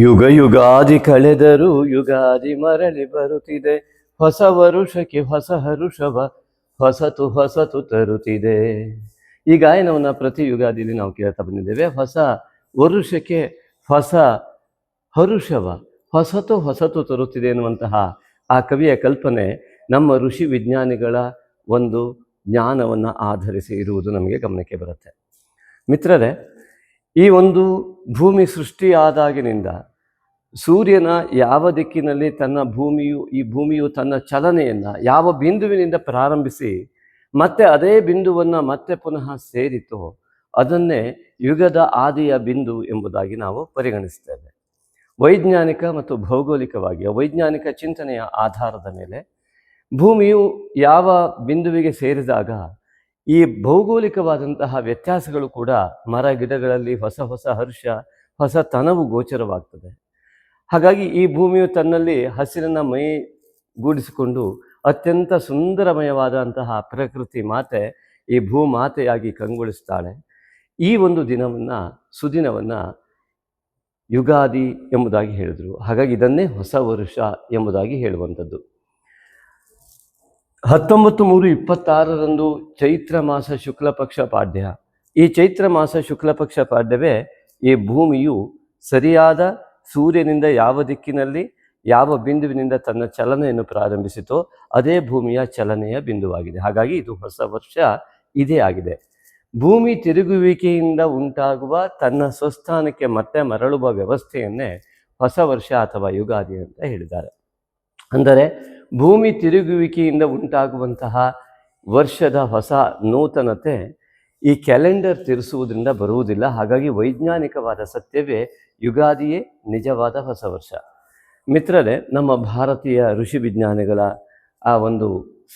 ಯುಗ ಯುಗಾದಿ ಕಳೆದರೂ ಯುಗಾದಿ ಮರಳಿ ಬರುತ್ತಿದೆ, ಹೊಸ ವರುಷಕ್ಕೆ ಹೊಸ ಹರುಷವ ಹೊಸತು ಹೊಸತು ತರುತ್ತಿದೆ. ಈ ಗಾಯನವನ್ನು ಪ್ರತಿ ಯುಗಾದಿಯಲ್ಲಿ ನಾವು ಕೇಳ್ತಾ ಬಂದಿದ್ದೇವೆ. ಹೊಸ ವರುಷಕ್ಕೆ ಹೊಸ ಹರುಷವ ಹೊಸತು ಹೊಸತು ತರುತ್ತಿದೆ ಎನ್ನುವಂತಹ ಆ ಕವಿಯ ಕಲ್ಪನೆ ನಮ್ಮ ಋಷಿ ವಿಜ್ಞಾನಿಗಳ ಒಂದು ಜ್ಞಾನವನ್ನು ಆಧರಿಸಿ ಇರುವುದು ನಮಗೆ ಗಮನಕ್ಕೆ ಬರುತ್ತೆ. ಮಿತ್ರರೇ, ಈ ಒಂದು ಭೂಮಿ ಸೃಷ್ಟಿಯಾದಾಗಿನಿಂದ ಸೂರ್ಯನ ಯಾವ ದಿಕ್ಕಿನಲ್ಲಿ ಈ ಭೂಮಿಯು ತನ್ನ ಚಲನೆಯನ್ನು ಯಾವ ಬಿಂದುವಿನಿಂದ ಪ್ರಾರಂಭಿಸಿ ಮತ್ತೆ ಅದೇ ಬಿಂದುವನ್ನು ಮತ್ತೆ ಪುನಃ ಸೇರಿತೋ ಅದನ್ನೇ ಯುಗದ ಆದಿಯ ಬಿಂದು ಎಂಬುದಾಗಿ ನಾವು ಪರಿಗಣಿಸ್ತೇವೆ. ವೈಜ್ಞಾನಿಕ ಮತ್ತು ಭೌಗೋಳಿಕವಾಗಿ ವೈಜ್ಞಾನಿಕ ಚಿಂತನೆಯ ಆಧಾರದ ಮೇಲೆ ಭೂಮಿಯು ಯಾವ ಬಿಂದುವಿಗೆ ಸೇರಿದಾಗ ಈ ಭೌಗೋಳಿಕವಾದಂತಹ ವ್ಯತ್ಯಾಸಗಳು ಕೂಡ ಮರ ಗಿಡಗಳಲ್ಲಿ ಹೊಸ ಹೊಸ ಹರ್ಷ, ಹೊಸ ತನವು ಗೋಚರವಾಗ್ತದೆ. ಹಾಗಾಗಿ ಈ ಭೂಮಿಯು ತನ್ನಲ್ಲಿ ಹಸಿರನ್ನು ಮೈಗೂಡಿಸಿಕೊಂಡು ಅತ್ಯಂತ ಸುಂದರಮಯವಾದಂತಹ ಪ್ರಕೃತಿ ಮಾತೆ ಈ ಭೂಮಾತೆಯಾಗಿ ಕಂಗೊಳಿಸ್ತಾಳೆ. ಈ ಒಂದು ದಿನವನ್ನು ಸುದಿನವನ್ನು ಯುಗಾದಿ ಎಂಬುದಾಗಿ ಹೇಳಿದರು. ಹಾಗಾಗಿ ಇದನ್ನೇ ಹೊಸ ವರುಷ ಎಂಬುದಾಗಿ ಹೇಳುವಂಥದ್ದು. 19/3/26 ಚೈತ್ರ ಮಾಸ ಶುಕ್ಲ ಪಕ್ಷ ಪಾಡ್ಯ. ಈ ಚೈತ್ರ ಮಾಸ ಶುಕ್ಲ ಪಕ್ಷ ಪಾಡ್ಯವೇ ಈ ಭೂಮಿಯು ಸರಿಯಾದ ಸೂರ್ಯನಿಂದ ಯಾವ ದಿಕ್ಕಿನಲ್ಲಿ ಯಾವ ಬಿಂದುವಿನಿಂದ ತನ್ನ ಚಲನೆಯನ್ನು ಪ್ರಾರಂಭಿಸಿತೋ ಅದೇ ಭೂಮಿಯ ಚಲನೆಯ ಬಿಂದುವಾಗಿದೆ. ಹಾಗಾಗಿ ಇದು ಹೊಸ ವರ್ಷ ಇದೇ ಆಗಿದೆ. ಭೂಮಿ ತಿರುಗುವಿಕೆಯಿಂದ ಉಂಟಾಗುವ ತನ್ನ ಸ್ವಸ್ಥಾನಕ್ಕೆ ಮತ್ತೆ ಮರಳುವ ವ್ಯವಸ್ಥೆಯನ್ನೇ ಹೊಸ ವರ್ಷ ಅಥವಾ ಯುಗಾದಿ ಅಂತ ಹೇಳಿದ್ದಾರೆ. ಅಂದರೆ ಭೂಮಿ ತಿರುಗುವಿಕೆಯಿಂದ ಉಂಟಾಗುವಂತಹ ವರ್ಷದ ಹೊಸ ನೂತನತೆ ಈ ಕ್ಯಾಲೆಂಡರ್ ತಿರುಸುವುದರಿಂದ ಬರುವುದಿಲ್ಲ. ಹಾಗಾಗಿ ವೈಜ್ಞಾನಿಕವಾದ ಸತ್ಯವೇ ಯುಗಾದಿಯೇ ನಿಜವಾದ ಹೊಸ ವರ್ಷ. ಮಿತ್ರರೇ, ನಮ್ಮ ಭಾರತೀಯ ಋಷಿ ವಿಜ್ಞಾನಿಗಳ ಆ ಒಂದು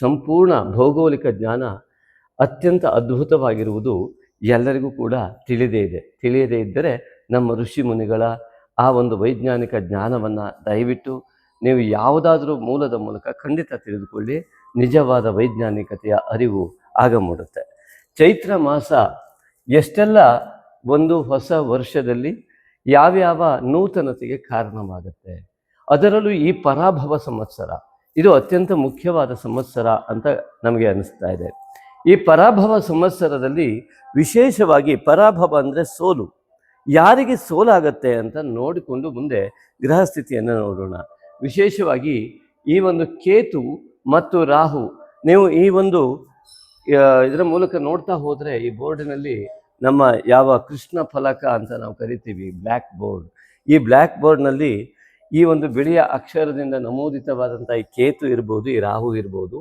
ಸಂಪೂರ್ಣ ಭೌಗೋಳಿಕ ಜ್ಞಾನ ಅತ್ಯಂತ ಅದ್ಭುತವಾಗಿರುವುದು ಎಲ್ಲರಿಗೂ ಕೂಡ ತಿಳಿಯದೇ ಇದ್ದರೆ ನಮ್ಮ ಋಷಿ ಮುನಿಗಳ ಆ ಒಂದು ವೈಜ್ಞಾನಿಕ ಜ್ಞಾನವನ್ನು ದಯವಿಟ್ಟು ನೀವು ಯಾವುದಾದ್ರೂ ಮೂಲದ ಮೂಲಕ ಖಂಡಿತ ತಿಳಿದುಕೊಳ್ಳಿ. ನಿಜವಾದ ವೈಜ್ಞಾನಿಕತೆಯ ಅರಿವು ಆಗ ಮೂಡುತ್ತೆ. ಚೈತ್ರ ಮಾಸ ಎಷ್ಟೆಲ್ಲ ಒಂದು ಹೊಸ ವರ್ಷದಲ್ಲಿ ಯಾವ್ಯಾವ ನೂತನತೆಗೆ ಕಾರಣವಾಗುತ್ತೆ. ಅದರಲ್ಲೂ ಈ ಪರಾಭವ ಸಂವತ್ಸರ ಇದು ಅತ್ಯಂತ ಮುಖ್ಯವಾದ ಸಂವತ್ಸರ ಅಂತ ನಮಗೆ ಅನಿಸ್ತಾ ಇದೆ. ಈ ಪರಾಭವ ಸಂವತ್ಸರದಲ್ಲಿ ವಿಶೇಷವಾಗಿ ಪರಾಭವ ಅಂದರೆ ಸೋಲು, ಯಾರಿಗೆ ಸೋಲಾಗತ್ತೆ ಅಂತ ನೋಡಿಕೊಂಡು ಮುಂದೆ ಗ್ರಹ ಸ್ಥಿತಿಯನ್ನು ನೋಡೋಣ. ವಿಶೇಷವಾಗಿ ಈ ಒಂದು ಕೇತು ಮತ್ತು ರಾಹು, ನೀವು ಈ ಒಂದು ಇದರ ಮೂಲಕ ನೋಡ್ತಾ ಹೋದರೆ ಈ ಬೋರ್ಡಿನಲ್ಲಿ ನಮ್ಮ ಯಾವ ಕೃಷ್ಣ ಫಲಕ ಅಂತ ನಾವು ಕರಿತೀವಿ, ಬ್ಲ್ಯಾಕ್ ಬೋರ್ಡ್, ಈ ಬ್ಲ್ಯಾಕ್ ಬೋರ್ಡ್ನಲ್ಲಿ ಈ ಒಂದು ಬಿಳಿಯ ಅಕ್ಷರದಿಂದ ನಮೂದಿತವಾದಂಥ ಈ ಕೇತು ಇರ್ಬೋದು, ಈ ರಾಹು ಇರ್ಬೋದು.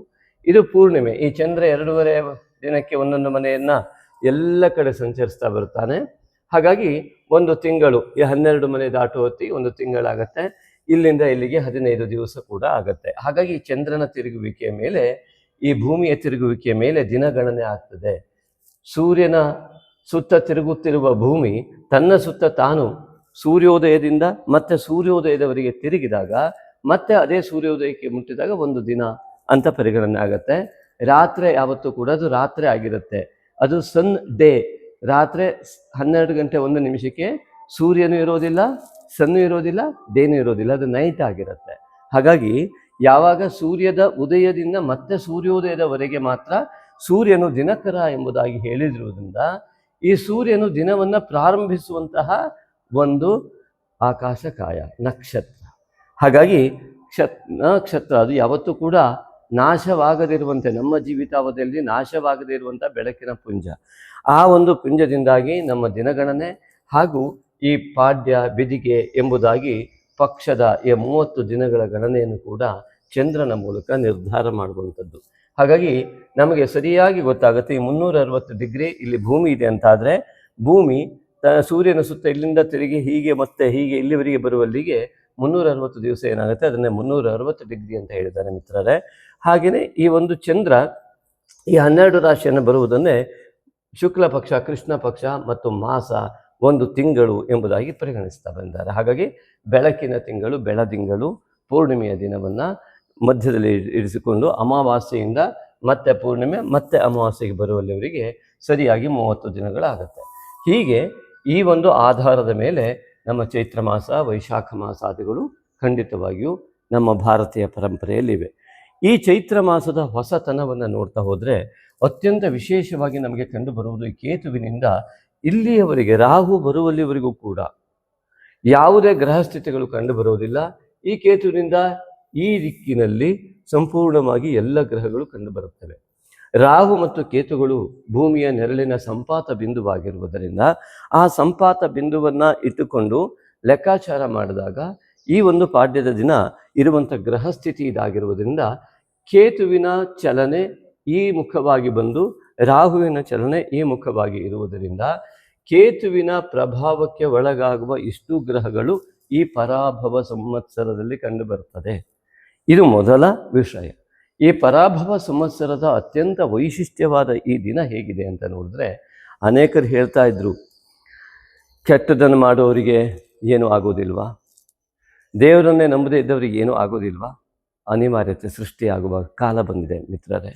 ಇದು ಪೂರ್ಣಿಮೆ. ಈ ಚಂದ್ರ 2.5 ದಿನಕ್ಕೆ ಒಂದೊಂದು ಮನೆಯನ್ನು ಎಲ್ಲ ಕಡೆ ಸಂಚರಿಸ್ತಾ ಬರ್ತಾನೆ. ಹಾಗಾಗಿ ಒಂದು ತಿಂಗಳು, ಈ 12 ಮನೆ ದಾಟುವ ಹೊತ್ತಿಗೆ ಒಂದು ತಿಂಗಳಾಗತ್ತೆ. ಇಲ್ಲಿಂದ ಇಲ್ಲಿಗೆ 15 ದಿವಸ ಕೂಡ ಆಗತ್ತೆ. ಹಾಗಾಗಿ ಚಂದ್ರನ ತಿರುಗುವಿಕೆಯ ಮೇಲೆ, ಈ ಭೂಮಿಯ ತಿರುಗುವಿಕೆಯ ಮೇಲೆ ದಿನಗಣನೆ ಆಗ್ತದೆ. ಸೂರ್ಯನ ಸುತ್ತ ತಿರುಗುತ್ತಿರುವ ಭೂಮಿ ತನ್ನ ಸುತ್ತ ತಾನು ಸೂರ್ಯೋದಯದಿಂದ ಮತ್ತೆ ಸೂರ್ಯೋದಯದವರೆಗೆ ತಿರುಗಿದಾಗ ಮತ್ತೆ ಅದೇ ಸೂರ್ಯೋದಯಕ್ಕೆ ಮುಟ್ಟಿದಾಗ ಒಂದು ದಿನ ಅಂತ ಪರಿಗಣನೆ ಆಗತ್ತೆ. ರಾತ್ರಿ ಯಾವತ್ತೂ ಕೂಡ ಅದು ರಾತ್ರಿ ಆಗಿರುತ್ತೆ. ಅದು ಸನ್ ಡೇ. ರಾತ್ರಿ 12:01 ಸೂರ್ಯನೂ ಇರೋದಿಲ್ಲ, ಸನ್ನು ಇರೋದಿಲ್ಲ, ಡೇನೂ ಇರೋದಿಲ್ಲ, ಅದು ನೈಟ್ ಆಗಿರುತ್ತೆ. ಹಾಗಾಗಿ ಯಾವಾಗ ಸೂರ್ಯದ ಉದಯದಿಂದ ಮತ್ತೆ ಸೂರ್ಯೋದಯದವರೆಗೆ ಮಾತ್ರ ಸೂರ್ಯನು ದಿನಕರ ಎಂಬುದಾಗಿ ಹೇಳಿರುವುದರಿಂದ ಈ ಸೂರ್ಯನು ದಿನವನ್ನು ಪ್ರಾರಂಭಿಸುವಂತಹ ಒಂದು ಆಕಾಶಕಾಯ ನಕ್ಷತ್ರ. ಹಾಗಾಗಿ ನಕ್ಷತ್ರ ಅದು ಯಾವತ್ತೂ ಕೂಡ ನಾಶವಾಗದಿರುವಂತೆ, ನಮ್ಮ ಜೀವಿತಾವಧಿಯಲ್ಲಿ ನಾಶವಾಗದೇ ಇರುವಂಥ ಬೆಳಕಿನ ಪುಂಜ. ಆ ಒಂದು ಪುಂಜದಿಂದಾಗಿ ನಮ್ಮ ದಿನಗಣನೆ ಹಾಗೂ ಈ ಪಾಡ್ಯ ಬಿದಿಗೆ ಎಂಬುದಾಗಿ ಪಕ್ಷದ ಈ 30 ದಿನಗಳ ಗಣನೆಯನ್ನು ಕೂಡ ಚಂದ್ರನ ಮೂಲಕ ನಿರ್ಧಾರ ಮಾಡುವಂಥದ್ದು. ಹಾಗಾಗಿ ನಮಗೆ ಸರಿಯಾಗಿ ಗೊತ್ತಾಗುತ್ತೆ, ಈ 360 ಡಿಗ್ರಿ ಇಲ್ಲಿ ಭೂಮಿ ಇದೆ ಅಂತಾದರೆ ಭೂಮಿ ಸೂರ್ಯನ ಸುತ್ತ ಇಲ್ಲಿಂದ ತಿರುಗಿ ಹೀಗೆ ಮತ್ತೆ ಹೀಗೆ ಇಲ್ಲಿವರೆಗೆ ಬರುವಲ್ಲಿಗೆ 360 ದಿವಸ ಏನಾಗುತ್ತೆ, ಅದನ್ನೇ 360 ಡಿಗ್ರಿ ಅಂತ ಹೇಳಿದ್ದಾರೆ ಮಿತ್ರರೇ. ಹಾಗೆಯೇ ಈ ಒಂದು ಚಂದ್ರ ಈ 12 ರಾಶಿಯನ್ನು ಬರುವುದನ್ನೇ ಶುಕ್ಲ ಪಕ್ಷ, ಕೃಷ್ಣ ಪಕ್ಷ ಮತ್ತು ಮಾಸ, ಒಂದು ತಿಂಗಳು ಎಂಬುದಾಗಿ ಪರಿಗಣಿಸ್ತಾ ಬಂದಿದ್ದಾರೆ. ಹಾಗಾಗಿ ಬೆಳಕಿನ ತಿಂಗಳು, ಬೆಳದಿಂಗಳು, ಪೂರ್ಣಿಮೆಯ ದಿನವನ್ನು ಮಧ್ಯದಲ್ಲಿ ಇರಿಸಿಕೊಂಡು ಅಮಾವಾಸ್ಯೆಯಿಂದ ಮತ್ತೆ ಪೂರ್ಣಿಮೆ ಮತ್ತೆ ಅಮಾವಾಸ್ಯೆಗೆ ಬರುವಲ್ಲಿವರೆಗೆ ಸರಿಯಾಗಿ 30 ದಿನಗಳಾಗುತ್ತೆ. ಹೀಗೆ ಈ ಒಂದು ಆಧಾರದ ಮೇಲೆ ನಮ್ಮ ಚೈತ್ರ ಮಾಸ, ವೈಶಾಖ ಮಾಸಾದಿಗಳು ಖಂಡಿತವಾಗಿಯೂ ನಮ್ಮ ಭಾರತೀಯ ಪರಂಪರೆಯಲ್ಲಿವೆ. ಈ ಚೈತ್ರ ಮಾಸದ ಹೊಸತನವನ್ನು ನೋಡ್ತಾ ಹೋದರೆ ಅತ್ಯಂತ ವಿಶೇಷವಾಗಿ ನಮಗೆ ಕಂಡು ಬರುವುದು ಈ ಕೇತುವಿನಿಂದ ಇಲ್ಲಿಯವರೆಗೆ ರಾಹು ಬರುವಲ್ಲಿವರೆಗೂ ಕೂಡ ಯಾವುದೇ ಗ್ರಹಸ್ಥಿತಿಗಳು ಕಂಡು ಬರುವುದಿಲ್ಲ. ಈ ಕೇತುವಿನಿಂದ ಈ ದಿಕ್ಕಿನಲ್ಲಿ ಸಂಪೂರ್ಣವಾಗಿ ಎಲ್ಲ ಗ್ರಹಗಳು ಕಂಡು ಬರುತ್ತವೆ. ರಾಹು ಮತ್ತು ಕೇತುಗಳು ಭೂಮಿಯ ನೆರಳಿನ ಸಂಪಾತ ಬಿಂದುವಾಗಿರುವುದರಿಂದ ಆ ಸಂಪಾತ ಬಿಂದುವನ್ನು ಇಟ್ಟುಕೊಂಡು ಲೆಕ್ಕಾಚಾರ ಮಾಡಿದಾಗ ಈ ಒಂದು ಪಾಡ್ಯದ ದಿನ ಇರುವಂಥ ಗ್ರಹಸ್ಥಿತಿ ಇದಾಗಿರುವುದರಿಂದ ಕೇತುವಿನ ಚಲನೆ ಈ ಮುಖವಾಗಿ ಬಂದು ರಾಹುವಿನ ಚಲನೆ ಈ ಮುಖವಾಗಿ ಇರುವುದರಿಂದ ಕೇತುವಿನ ಪ್ರಭಾವಕ್ಕೆ ಒಳಗಾಗುವ ಇಷ್ಟು ಗ್ರಹಗಳು ಈ ಪರಾಭವ ಸಂವತ್ಸರದಲ್ಲಿ ಕಂಡುಬರುತ್ತದೆ. ಇದು ಮೊದಲ ವಿಷಯ. ಈ ಪರಾಭವ ಸಂವತ್ಸರದ ಅತ್ಯಂತ ವೈಶಿಷ್ಟ್ಯವಾದ ಈ ದಿನ ಹೇಗಿದೆ ಅಂತ ನೋಡಿದ್ರೆ, ಅನೇಕರು ಹೇಳ್ತಾ ಇದ್ರು, ಕೆಟ್ಟದನ್ನು ಮಾಡೋರಿಗೆ ಏನೂ ಆಗೋದಿಲ್ವಾ, ದೇವರನ್ನೇ ನಂಬದೇ ಇದ್ದವರಿಗೆ ಏನೂ ಆಗೋದಿಲ್ವಾ? ಅನಿವಾರ್ಯತೆ ಸೃಷ್ಟಿಯಾಗುವ ಕಾಲ ಬಂದಿದೆ ಮಿತ್ರರೇ.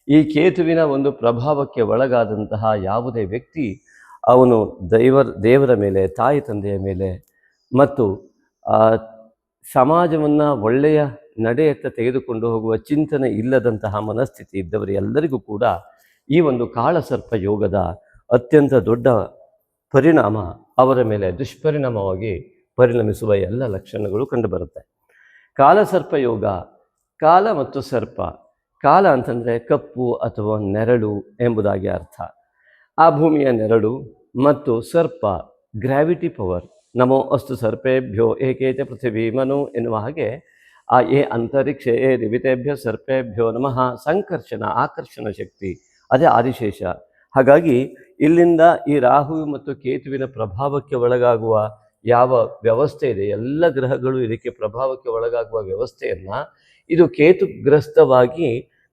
ಈ ಕೇತುವಿನ ಒಂದು ಪ್ರಭಾವಕ್ಕೆ ಒಳಗಾದಂತಹ ಯಾವುದೇ ವ್ಯಕ್ತಿ ಅವನು ದೇವರ ಮೇಲೆ, ತಾಯಿ ತಂದೆಯ ಮೇಲೆ ಮತ್ತು ಸಮಾಜವನ್ನು ಒಳ್ಳೆಯ ನಡೆಯತ್ತ ತೆಗೆದುಕೊಂಡು ಹೋಗುವ ಚಿಂತನೆ ಇಲ್ಲದಂತಹ ಮನಸ್ಥಿತಿ ಇದ್ದವರು ಎಲ್ಲರಿಗೂ ಕೂಡ ಈ ಒಂದು ಕಾಳಸರ್ಪ ಯೋಗದ ಅತ್ಯಂತ ದೊಡ್ಡ ಪರಿಣಾಮ ಅವರ ಮೇಲೆ ದುಷ್ಪರಿಣಾಮವಾಗಿ ಪರಿಣಮಿಸುವ ಎಲ್ಲ ಲಕ್ಷಣಗಳು ಕಂಡುಬರುತ್ತೆ. ಕಾಲಸರ್ಪ ಯೋಗ, ಕಾಲ ಮತ್ತು ಸರ್ಪ. ಕಾಲ ಅಂತಂದರೆ ಕಪ್ಪು ಅಥವಾ ನೆರಳು ಎಂಬುದಾಗಿ ಅರ್ಥ. ಆ ಭೂಮಿಯ ನೆರಳು ಮತ್ತು ಸರ್ಪ ಗ್ರಾವಿಟಿ ಪವರ್. ನಮೋ ಅಸ್ತು ಸರ್ಪೇಭ್ಯೋ ಏಕೇಚ ಪೃಥಿವೀ ಮನು ಎನ್ನುವ ಹಾಗೆ ಆ ಅಂತರಿಕ್ಷ ದಿವಿತೇಭ್ಯ ಸರ್ಪೇಭ್ಯೋ ನಮಃ ಸಂಕರ್ಷಣ, ಆಕರ್ಷಣ ಶಕ್ತಿ, ಅದೇ ಆದಿಶೇಷ. ಹಾಗಾಗಿ ಇಲ್ಲಿಂದ ಈ ರಾಹು ಮತ್ತು ಕೇತುವಿನ ಪ್ರಭಾವಕ್ಕೆ ಒಳಗಾಗುವ ಯಾವ ವ್ಯವಸ್ಥೆ ಇದೆ, ಎಲ್ಲ ಗ್ರಹಗಳು ಇದಕ್ಕೆ ಪ್ರಭಾವಕ್ಕೆ ಒಳಗಾಗುವ ವ್ಯವಸ್ಥೆಯನ್ನು ಇದು ಕೇತುಗ್ರಸ್ತವಾಗಿ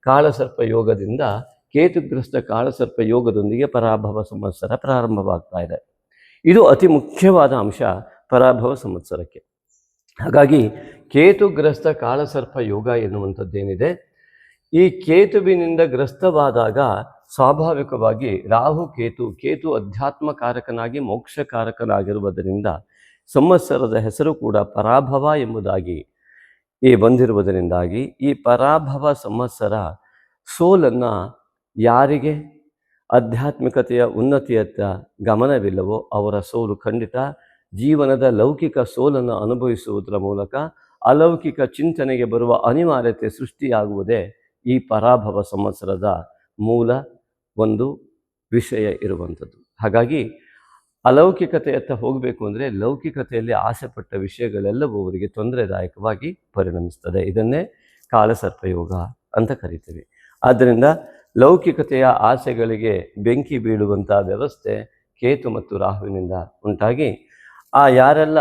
ಕಾಳಸರ್ಪ ಯೋಗದಿಂದ, ಕೇತುಗ್ರಸ್ತ ಕಾಳಸರ್ಪ ಯೋಗದೊಂದಿಗೆ ಪರಾಭವ ಸಂವತ್ಸರ ಪ್ರಾರಂಭವಾಗ್ತಾ ಇದೆ. ಇದು ಅತಿ ಮುಖ್ಯವಾದ ಅಂಶ ಪರಾಭವ ಸಂವತ್ಸರಕ್ಕೆ. ಹಾಗಾಗಿ ಕೇತುಗ್ರಸ್ತ ಕಾಳಸರ್ಪ ಯೋಗ ಎನ್ನುವಂಥದ್ದೇನಿದೆ, ಈ ಕೇತುವಿನಿಂದ ಗ್ರಸ್ತವಾದಾಗ ಸ್ವಾಭಾವಿಕವಾಗಿ ಕೇತು ಅಧ್ಯಾತ್ಮಕಾರಕನಾಗಿ ಮೋಕ್ಷಕಾರಕನಾಗಿರುವುದರಿಂದ ಸಂವತ್ಸರದ ಹೆಸರು ಕೂಡ ಪರಾಭವ ಎಂಬುದಾಗಿ ಬಂದಿರುವುದರಿಂದಾಗಿ ಈ ಪರಾಭವ ಸಂವತ್ಸರ ಸೋಲನ್ನು, ಯಾರಿಗೆ ಆಧ್ಯಾತ್ಮಿಕತೆಯ ಉನ್ನತಿಯತ್ತ ಗಮನವಿಲ್ಲವೋ ಅವರ ಸೋಲು ಖಂಡಿತ. ಜೀವನದ ಲೌಕಿಕ ಸೋಲನ್ನು ಅನುಭವಿಸುವುದರ ಮೂಲಕ ಅಲೌಕಿಕ ಚಿಂತನೆಗೆ ಬರುವ ಅನಿವಾರ್ಯತೆ ಸೃಷ್ಟಿಯಾಗುವುದೇ ಈ ಪರಾಭವ ಸಂವತ್ಸರದ ಮೂಲ ಒಂದು ವಿಷಯ ಇರುವಂಥದ್ದು. ಹಾಗಾಗಿ ಅಲೌಕಿಕತೆಯತ್ತ ಹೋಗಬೇಕು ಅಂದರೆ ಲೌಕಿಕತೆಯಲ್ಲಿ ಆಸೆಪಟ್ಟ ವಿಷಯಗಳೆಲ್ಲವೂ ಅವರಿಗೆ ತೊಂದರೆದಾಯಕವಾಗಿ ಪರಿಣಮಿಸ್ತದೆ. ಇದನ್ನೇ ಕಾಳಸರ್ಪಯೋಗ ಅಂತ ಕರಿತೀವಿ. ಆದ್ದರಿಂದ ಲೌಕಿಕತೆಯ ಆಸೆಗಳಿಗೆ ಬೆಂಕಿ ಬೀಳುವಂಥ ವ್ಯವಸ್ಥೆ ಕೇತು ಮತ್ತು ರಾಹುವಿನಿಂದ ಉಂಟಾಗಿ ಯಾರೆಲ್ಲ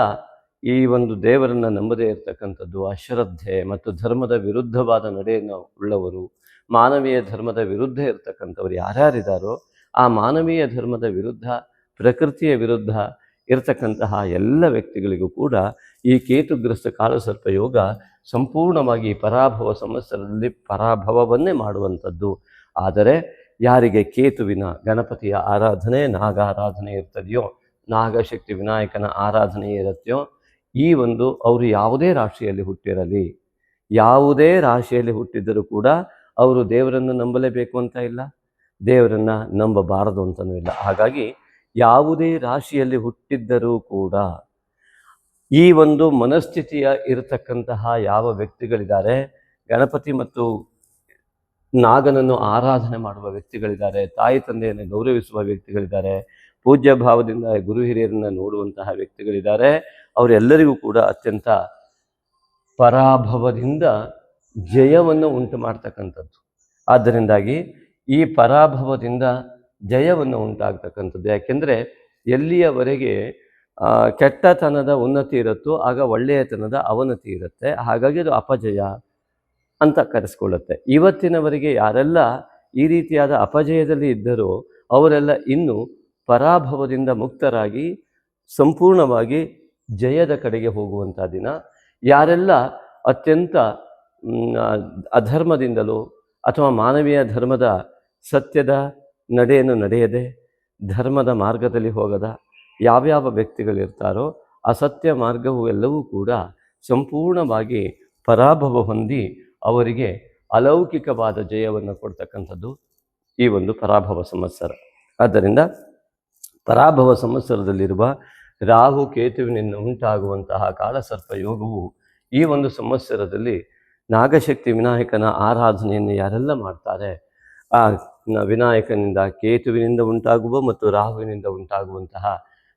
ಈ ಒಂದು ದೇವರನ್ನು ನಂಬದೇ ಇರತಕ್ಕಂಥದ್ದು, ಅಶ್ರದ್ಧೆ ಮತ್ತು ಧರ್ಮದ ವಿರುದ್ಧವಾದ ನಡೆಯನ್ನು ಉಳ್ಳವರು, ಮಾನವೀಯ ಧರ್ಮದ ವಿರುದ್ಧ ಇರತಕ್ಕಂಥವ್ರು ಯಾರ್ಯಾರಿದ್ದಾರೋ ಆ ಮಾನವೀಯ ಧರ್ಮದ ವಿರುದ್ಧ, ಪ್ರಕೃತಿಯ ವಿರುದ್ಧ ಇರತಕ್ಕಂತಹ ಎಲ್ಲ ವ್ಯಕ್ತಿಗಳಿಗೂ ಕೂಡ ಈ ಕೇತುಗ್ರಸ್ತ ಕಾಳಸರ್ಪ ಯೋಗ ಸಂಪೂರ್ಣವಾಗಿ ಪರಾಭವ ಸಂವತ್ಸರದಲ್ಲಿ ಪರಾಭವವನ್ನೇ ಮಾಡುವಂಥದ್ದು. ಆದರೆ ಯಾರಿಗೆ ಕೇತುವಿನ ಗಣಪತಿಯ ಆರಾಧನೆ, ನಾಗ ಆರಾಧನೆ ಇರ್ತದೆಯೋ, ನಾಗಶಕ್ತಿ ವಿನಾಯಕನ ಆರಾಧನೆ ಇರುತ್ತೆಯೋ, ಅವರು ಯಾವುದೇ ರಾಶಿಯಲ್ಲಿ ಹುಟ್ಟಿರಲಿ, ಯಾವುದೇ ರಾಶಿಯಲ್ಲಿ ಹುಟ್ಟಿದ್ದರೂ ಕೂಡ ಅವರು ದೇವರನ್ನು ನಂಬಲೇಬೇಕು ಅಂತ ಇಲ್ಲ, ದೇವರನ್ನು ನಂಬಬಾರದು ಅಂತಲೂ ಇಲ್ಲ. ಹಾಗಾಗಿ ಯಾವುದೇ ರಾಶಿಯಲ್ಲಿ ಹುಟ್ಟಿದ್ದರೂ ಕೂಡ ಈ ಒಂದು ಮನಸ್ಥಿತಿಯ ಇರತಕ್ಕಂತಹ ಯಾವ ವ್ಯಕ್ತಿಗಳಿದ್ದಾರೆ, ಗಣಪತಿ ಮತ್ತು ನಾಗನನ್ನು ಆರಾಧನೆ ಮಾಡುವ ವ್ಯಕ್ತಿಗಳಿದ್ದಾರೆ, ತಾಯಿ ತಂದೆಯನ್ನು ಗೌರವಿಸುವ ವ್ಯಕ್ತಿಗಳಿದ್ದಾರೆ, ಪೂಜ್ಯ ಭಾವದಿಂದ ಗುರು ಹಿರಿಯರನ್ನು ನೋಡುವಂತಹ ವ್ಯಕ್ತಿಗಳಿದ್ದಾರೆ, ಅವರೆಲ್ಲರಿಗೂ ಕೂಡ ಅತ್ಯಂತ ಪರಾಭವದಿಂದ ಜಯವನ್ನು ಉಂಟು ಮಾಡ್ತಕ್ಕಂಥದ್ದು. ಆದ್ದರಿಂದಾಗಿ ಈ ಪರಾಭವದಿಂದ ಜಯವನ್ನು ಉಂಟಾಗ್ತಕ್ಕಂಥದ್ದು. ಯಾಕೆಂದರೆ ಎಲ್ಲಿಯವರೆಗೆ ಕೆಟ್ಟತನದ ಉನ್ನತಿ ಇರುತ್ತೋ ಆಗ ಒಳ್ಳೆಯತನದ ಅವನತಿ ಇರುತ್ತೆ. ಹಾಗಾಗಿ ಅದು ಅಪಜಯ ಅಂತ ಕರೆಸ್ಕೊಳ್ಳುತ್ತೆ. ಇವತ್ತಿನವರೆಗೆ ಯಾರೆಲ್ಲ ಈ ರೀತಿಯಾದ ಅಪಜಯದಲ್ಲಿ ಇದ್ದರೋ ಅವರೆಲ್ಲ ಇನ್ನು ಪರಾಭವದಿಂದ ಮುಕ್ತರಾಗಿ ಸಂಪೂರ್ಣವಾಗಿ ಜಯದ ಕಡೆಗೆ ಹೋಗುವಂಥ ದಿನ. ಯಾರೆಲ್ಲ ಅತ್ಯಂತ ಅಧರ್ಮದಿಂದಲೋ ಅಥವಾ ಮಾನವೀಯ ಧರ್ಮದ ಸತ್ಯದ ನಡೆಯನ್ನು ನಡೆಯದೆ ಧರ್ಮದ ಮಾರ್ಗದಲ್ಲಿ ಹೋಗದ ಯಾವ್ಯಾವ ವ್ಯಕ್ತಿಗಳಿರ್ತಾರೋ ಅಸತ್ಯ ಮಾರ್ಗವು ಎಲ್ಲವೂ ಕೂಡ ಸಂಪೂರ್ಣವಾಗಿ ಪರಾಭವ ಹೊಂದಿ ಅವರಿಗೆ ಅಲೌಕಿಕವಾದ ಜಯವನ್ನು ಕೊಡ್ತಕ್ಕಂಥದ್ದು ಈ ಒಂದು ಪರಾಭವ ಸಂವತ್ಸರ. ಆದ್ದರಿಂದ ಪರಾಭವ ಸಂವತ್ಸರದಲ್ಲಿರುವ ರಾಹು ಕೇತುವಿನಿಂದ ಉಂಟಾಗುವಂತಹ ಕಾಳಸರ್ಪ ಯೋಗವು ಈ ಒಂದು ಸಂವತ್ಸರದಲ್ಲಿ ನಾಗಶಕ್ತಿ ವಿನಾಯಕನ ಆರಾಧನೆಯನ್ನು ಯಾರೆಲ್ಲ ಮಾಡ್ತಾರೆ, ಆ ವಿನಾಯಕನಿಂದ, ಕೇತುವಿನಿಂದ ಉಂಟಾಗುವ ಮತ್ತು ರಾಹುವಿನಿಂದ ಉಂಟಾಗುವಂತಹ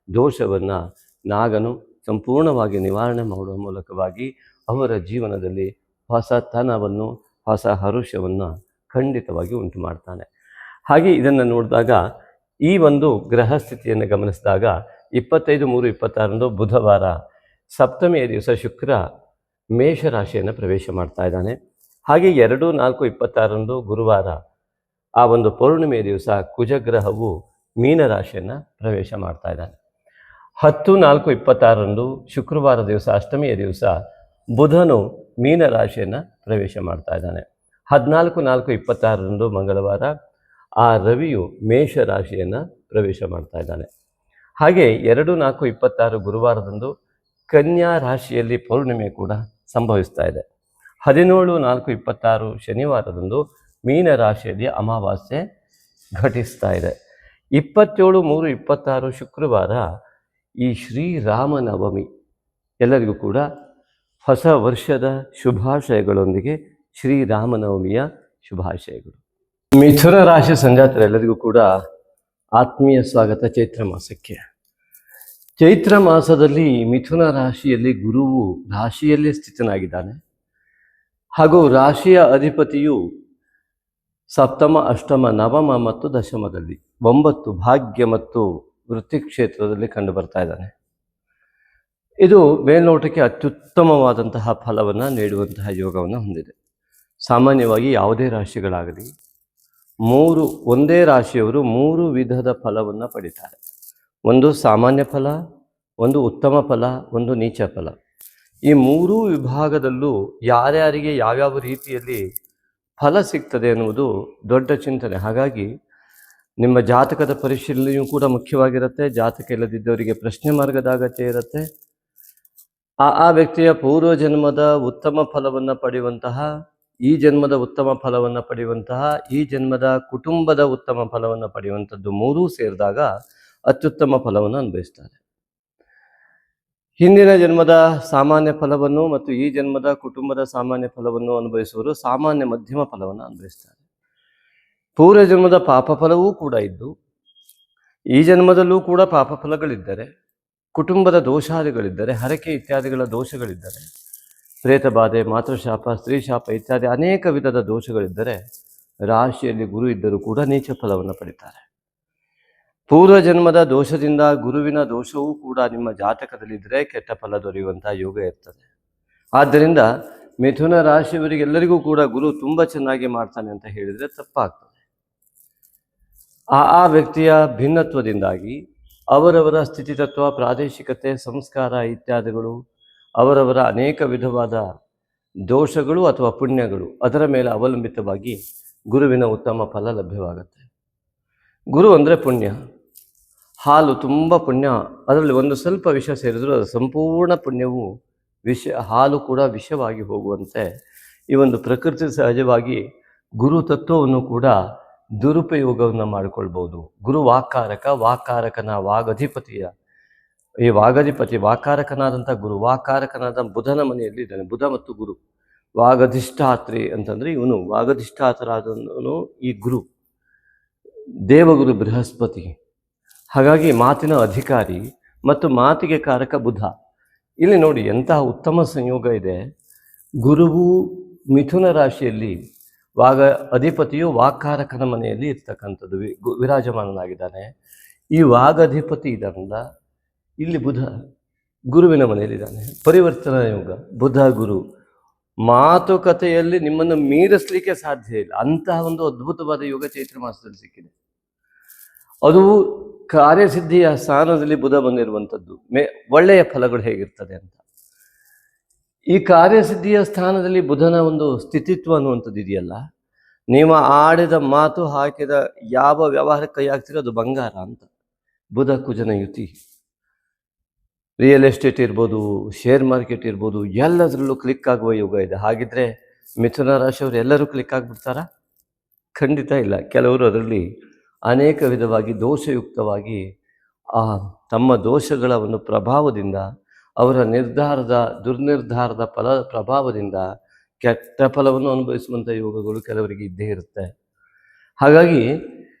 ದೋಷವನ್ನು ನಾಗನು ಸಂಪೂರ್ಣವಾಗಿ ನಿವಾರಣೆ ಮಾಡುವ ಮೂಲಕವಾಗಿ ಅವರ ಜೀವನದಲ್ಲಿ ಹೊಸತನವನ್ನು, ಹೊಸ ಹರುಷವನ್ನು ಖಂಡಿತವಾಗಿ ಉಂಟು ಮಾಡ್ತಾನೆ. ಹಾಗೆ ಇದನ್ನು ನೋಡಿದಾಗ ಈ ಒಂದು ಗ್ರಹ ಸ್ಥಿತಿಯನ್ನು ಗಮನಿಸಿದಾಗ 25/3/26 ಬುಧವಾರ ಸಪ್ತಮಿಯ ದಿವಸ ಶುಕ್ರ ಮೇಷರಾಶಿಯನ್ನು ಪ್ರವೇಶ ಮಾಡ್ತಾ ಇದ್ದಾನೆ. ಹಾಗೆ 2/4/26 ಗುರುವಾರ ಆ ಒಂದು ಪೌರ್ಣಿಮೆಯ ದಿವಸ ಕುಜಗ್ರಹವು ಮೀನರಾಶಿಯನ್ನು ಪ್ರವೇಶ ಮಾಡ್ತಾ ಇದ್ದಾನೆ. 10/4/26 ಶುಕ್ರವಾರ ದಿವಸ ಅಷ್ಟಮಿಯ ದಿವಸ ಬುಧನು ಮೀನರಾಶಿಯನ್ನು ಪ್ರವೇಶ ಮಾಡ್ತಾ ಇದ್ದಾನೆ. 14/4/26 ಮಂಗಳವಾರ ಆ ರವಿಯು ಮೇಷರಾಶಿಯನ್ನು ಪ್ರವೇಶ ಮಾಡ್ತಾ ಇದ್ದಾನೆ. ಹಾಗೆ 2/4/26 ಗುರುವಾರದಂದು ಕನ್ಯಾ ರಾಶಿಯಲ್ಲಿ ಪೌರ್ಣಿಮೆ ಕೂಡ ಸಂಭವಿಸ್ತಾ ಇದೆ. 17/4/26 ಶನಿವಾರದಂದು ಮೀನ ರಾಶಿಯಲ್ಲಿ ಅಮಾವಾಸ್ಯೆ ಘಟಿಸ್ತಾ ಇದೆ. 27/3/26 ಶುಕ್ರವಾರ ಈ ಶ್ರೀರಾಮನವಮಿ. ಎಲ್ಲರಿಗೂ ಕೂಡ ಹೊಸ ವರ್ಷದ ಶುಭಾಶಯಗಳೊಂದಿಗೆ ಶ್ರೀರಾಮನವಮಿಯ ಶುಭಾಶಯಗಳು. ಮಿಥುನ ರಾಶಿ ಸಂಜಾತರೆಲ್ಲರಿಗೂ ಕೂಡ ಆತ್ಮೀಯ ಸ್ವಾಗತ ಚೈತ್ರ ಮಾಸಕ್ಕೆ. ಚೈತ್ರ ಮಾಸದಲ್ಲಿ ಮಿಥುನ ರಾಶಿಯಲ್ಲಿ ಗುರುವು ರಾಶಿಯಲ್ಲೇ ಸ್ಥಿತನಾಗಿದ್ದಾನೆ. ಹಾಗೂ ರಾಶಿಯ ಅಧಿಪತಿಯು ಸಪ್ತಮ, ಅಷ್ಟಮ, ನವಮ ಮತ್ತು ದಶಮದಲ್ಲಿ 9 ಭಾಗ್ಯ ಮತ್ತು ವೃತ್ತಿ ಕ್ಷೇತ್ರದಲ್ಲಿ ಕಂಡು ಬರ್ತಾ ಇದ್ದಾನೆ. ಇದು ಮೇಲ್ನೋಟಕ್ಕೆ ಅತ್ಯುತ್ತಮವಾದಂತಹ ಫಲವನ್ನು ನೀಡುವಂತಹ ಯೋಗವನ್ನು ಹೊಂದಿದೆ. ಸಾಮಾನ್ಯವಾಗಿ ಯಾವುದೇ ರಾಶಿಗಳಾಗಲಿ ಒಂದೇ ರಾಶಿಯವರು 3 ವಿಧದ ಫಲವನ್ನು ಪಡಿತಾರೆ. ಒಂದು ಸಾಮಾನ್ಯ ಫಲ, ಒಂದು ಉತ್ತಮ ಫಲ, ಒಂದು ನೀಚ ಫಲ. ಈ 3 ವಿಭಾಗದಲ್ಲೂ ಯಾರ್ಯಾರಿಗೆ ಯಾವ್ಯಾವ ರೀತಿಯಲ್ಲಿ ಫಲ ಸಿಗ್ತದೆ ಎನ್ನುವುದು ದೊಡ್ಡ ಚಿಂತನೆ. ಹಾಗಾಗಿ ನಿಮ್ಮ ಜಾತಕದ ಪರಿಶೀಲನೆಯೂ ಕೂಡ ಮುಖ್ಯವಾಗಿರುತ್ತೆ. ಜಾತಕ ಇಲ್ಲದಿದ್ದವರಿಗೆ ಪ್ರಶ್ನೆ ಮಾರ್ಗದ ಅಗತ್ಯ ಇರುತ್ತೆ. ಆ ವ್ಯಕ್ತಿಯ ಪೂರ್ವ ಜನ್ಮದ ಉತ್ತಮ ಫಲವನ್ನು ಪಡೆಯುವಂತಹ, ಈ ಜನ್ಮದ ಉತ್ತಮ ಫಲವನ್ನು ಪಡೆಯುವಂತಹ, ಈ ಜನ್ಮದ ಕುಟುಂಬದ ಉತ್ತಮ ಫಲವನ್ನು ಪಡೆಯುವಂಥದ್ದು 3 ಸೇರಿದಾಗ ಅತ್ಯುತ್ತಮ ಫಲವನ್ನು ಅನುಭವಿಸ್ತಾರೆ. ಹಿಂದಿನ ಜನ್ಮದ ಸಾಮಾನ್ಯ ಫಲವನ್ನು ಮತ್ತು ಈ ಜನ್ಮದ ಕುಟುಂಬದ ಸಾಮಾನ್ಯ ಫಲವನ್ನು ಅನುಭವಿಸುವವರು ಸಾಮಾನ್ಯ ಮಧ್ಯಮ ಫಲವನ್ನು ಅನುಭವಿಸ್ತಾರೆ. ಪೂರ್ವ ಜನ್ಮದ ಪಾಪ ಫಲವೂ ಕೂಡ ಇದ್ದು ಈ ಜನ್ಮದಲ್ಲೂ ಕೂಡ ಪಾಪ ಫಲಗಳಿದ್ದರೆ, ಕುಟುಂಬದ ದೋಷಾದಿಗಳಿದ್ದರೆ, ಹರಕೆ ಇತ್ಯಾದಿಗಳ ದೋಷಗಳಿದ್ದರೆ, ಪ್ರೇತ ಬಾಧೆ, ಮಾತೃಶಾಪ, ಸ್ತ್ರೀ ಶಾಪ ಇತ್ಯಾದಿ ಅನೇಕ ವಿಧದ ದೋಷಗಳಿದ್ದರೆ, ರಾಶಿಯಲ್ಲಿ ಗುರು ಇದ್ದರೂ ಕೂಡ ನೀಚ ಫಲವನ್ನು ಪಡಿತಾರೆ. ಪೂರ್ವ ಜನ್ಮದ ದೋಷದಿಂದ ಗುರುವಿನ ದೋಷವೂ ಕೂಡ ನಿಮ್ಮ ಜಾತಕದಲ್ಲಿದ್ದರೆ ಕೆಟ್ಟ ಫಲ ದೊರೆಯುವಂತಹ ಯೋಗ ಇರ್ತದೆ. ಆದ್ದರಿಂದ ಮಿಥುನ ರಾಶಿಯವರಿಗೆಲ್ಲರಿಗೂ ಕೂಡ ಗುರು ತುಂಬ ಚೆನ್ನಾಗಿ ಮಾಡ್ತಾನೆ ಅಂತ ಹೇಳಿದರೆ ತಪ್ಪಾಗ್ತದೆ. ಆ ವ್ಯಕ್ತಿಯ ಭಿನ್ನತ್ವದಿಂದಾಗಿ ಅವರವರ ಸ್ಥಿತಿತತ್ವ, ಪ್ರಾದೇಶಿಕತೆ, ಸಂಸ್ಕಾರ ಇತ್ಯಾದಿಗಳು, ಅವರವರ ಅನೇಕ ವಿಧವಾದ ದೋಷಗಳು ಅಥವಾ ಪುಣ್ಯಗಳು, ಅದರ ಮೇಲೆ ಅವಲಂಬಿತವಾಗಿ ಗುರುವಿನ ಉತ್ತಮ ಫಲ ಲಭ್ಯವಾಗುತ್ತೆ. ಗುರು ಅಂದರೆ ಪುಣ್ಯ. ಹಾಲು ತುಂಬ ಪುಣ್ಯ, ಅದರಲ್ಲಿ ಒಂದು ಸ್ವಲ್ಪ ವಿಷ ಸೇರಿದರೂ ಅದು ಸಂಪೂರ್ಣ ಪುಣ್ಯವು ಹಾಲು ಕೂಡ ವಿಷವಾಗಿ ಹೋಗುವಂತೆ ಈ ಒಂದು ಪ್ರಕೃತಿ ಸಹಜವಾಗಿ ಗುರು ತತ್ವವನ್ನು ಕೂಡ ದುರುಪಯೋಗವನ್ನು ಮಾಡಿಕೊಳ್ಬೋದು. ಗುರು ವಾಕಾರಕನ ವಾಗಧಿಪತಿ ವಾಕಾರಕನಾದಂಥ ಗುರು, ವಾಕಾರಕನಾದ ಬುಧನ ಮನೆಯಲ್ಲಿ ಇದ್ದಾನೆ. ಬುಧ ಮತ್ತು ಗುರು ವಾಗಧಿಷ್ಠಾತ್ರಿ ಅಂತಂದರೆ ಇವನು ವಾಗಧಿಷ್ಠಾತರಾದವನು ಈ ಗುರು, ದೇವಗುರು ಬೃಹಸ್ಪತಿ. ಹಾಗಾಗಿ ಮಾತಿನ ಅಧಿಕಾರಿ ಮತ್ತು ಮಾತಿಗೆ ಕಾರಕ ಬುಧ. ಇಲ್ಲಿ ನೋಡಿ ಎಂತಹ ಉತ್ತಮ ಸಂಯೋಗ ಇದೆ. ಗುರುವು ಮಿಥುನ ರಾಶಿಯಲ್ಲಿ ಅಧಿಪತಿಯು ವಾಕಾರಕನ ಮನೆಯಲ್ಲಿ ಇರ್ತಕ್ಕಂಥದ್ದು ವಿರಾಜಮಾನನಾಗಿದ್ದಾನೆ. ಈ ವಾಗಧಿಪತಿ ಇದರಿಂದ ಇಲ್ಲಿ ಬುಧ ಗುರುವಿನ ಮನೆಯಲ್ಲಿದ್ದಾನೆ. ಪರಿವರ್ತನಾ ಯೋಗ, ಬುಧ ಗುರು. ಮಾತುಕತೆಯಲ್ಲಿ ನಿಮ್ಮನ್ನು ಮೀರಿಸಲಿಕ್ಕೆ ಸಾಧ್ಯ ಇಲ್ಲ, ಅಂತಹ ಒಂದು ಅದ್ಭುತವಾದ ಯೋಗ ಚೈತ್ರ ಮಾಸದಲ್ಲಿ ಸಿಕ್ಕಿದೆ. ಅದು ಕಾರ್ಯಸಿದ್ಧಿಯ ಸ್ಥಾನದಲ್ಲಿ ಬುಧ ಬಂದಿರುವಂಥದ್ದು. ಒಳ್ಳೆಯ ಫಲಗಳು ಹೇಗಿರ್ತದೆ ಅಂತ. ಈ ಕಾರ್ಯಸಿದ್ಧಿಯ ಸ್ಥಾನದಲ್ಲಿ ಬುಧನ ಒಂದು ಸ್ಥಿತಿತ್ವ ಅನ್ನುವಂಥದ್ದು ಇದೆಯಲ್ಲ, ನೀವು ಆಡಿದ ಮಾತು, ಹಾಕಿದ ಯಾವ ವ್ಯವಹಾರಕ್ಕೆ ಕೈ ಹಾಕ್ತೀರೋ ಅದು ಬಂಗಾರ ಅಂತ. ಬುಧ ಕುಜನ ಯುತಿ. ರಿಯಲ್ ಎಸ್ಟೇಟ್ ಇರ್ಬೋದು, ಶೇರ್ ಮಾರ್ಕೆಟ್ ಇರ್ಬೋದು, ಎಲ್ಲದರಲ್ಲೂ ಕ್ಲಿಕ್ ಆಗುವ ಯೋಗ ಇದೆ. ಹಾಗಿದ್ರೆ ಮಿಥುನ ರಾಶಿಯವರು ಎಲ್ಲರೂ ಕ್ಲಿಕ್ ಆಗಿಬಿಡ್ತಾರಾ? ಖಂಡಿತ ಇಲ್ಲ. ಕೆಲವರು ಅದರಲ್ಲಿ ಅನೇಕ ವಿಧವಾಗಿ ದೋಷಯುಕ್ತವಾಗಿ ತಮ್ಮ ದೋಷಗಳ ಒಂದು ಪ್ರಭಾವದಿಂದ, ಅವರ ದುರ್ನಿರ್ಧಾರದ ಪ್ರಭಾವದಿಂದ ಕೆಟ್ಟ ಫಲವನ್ನು ಅನುಭವಿಸುವಂಥ ಯೋಗಗಳು ಕೆಲವರಿಗೆ ಇದ್ದೇ ಇರುತ್ತೆ. ಹಾಗಾಗಿ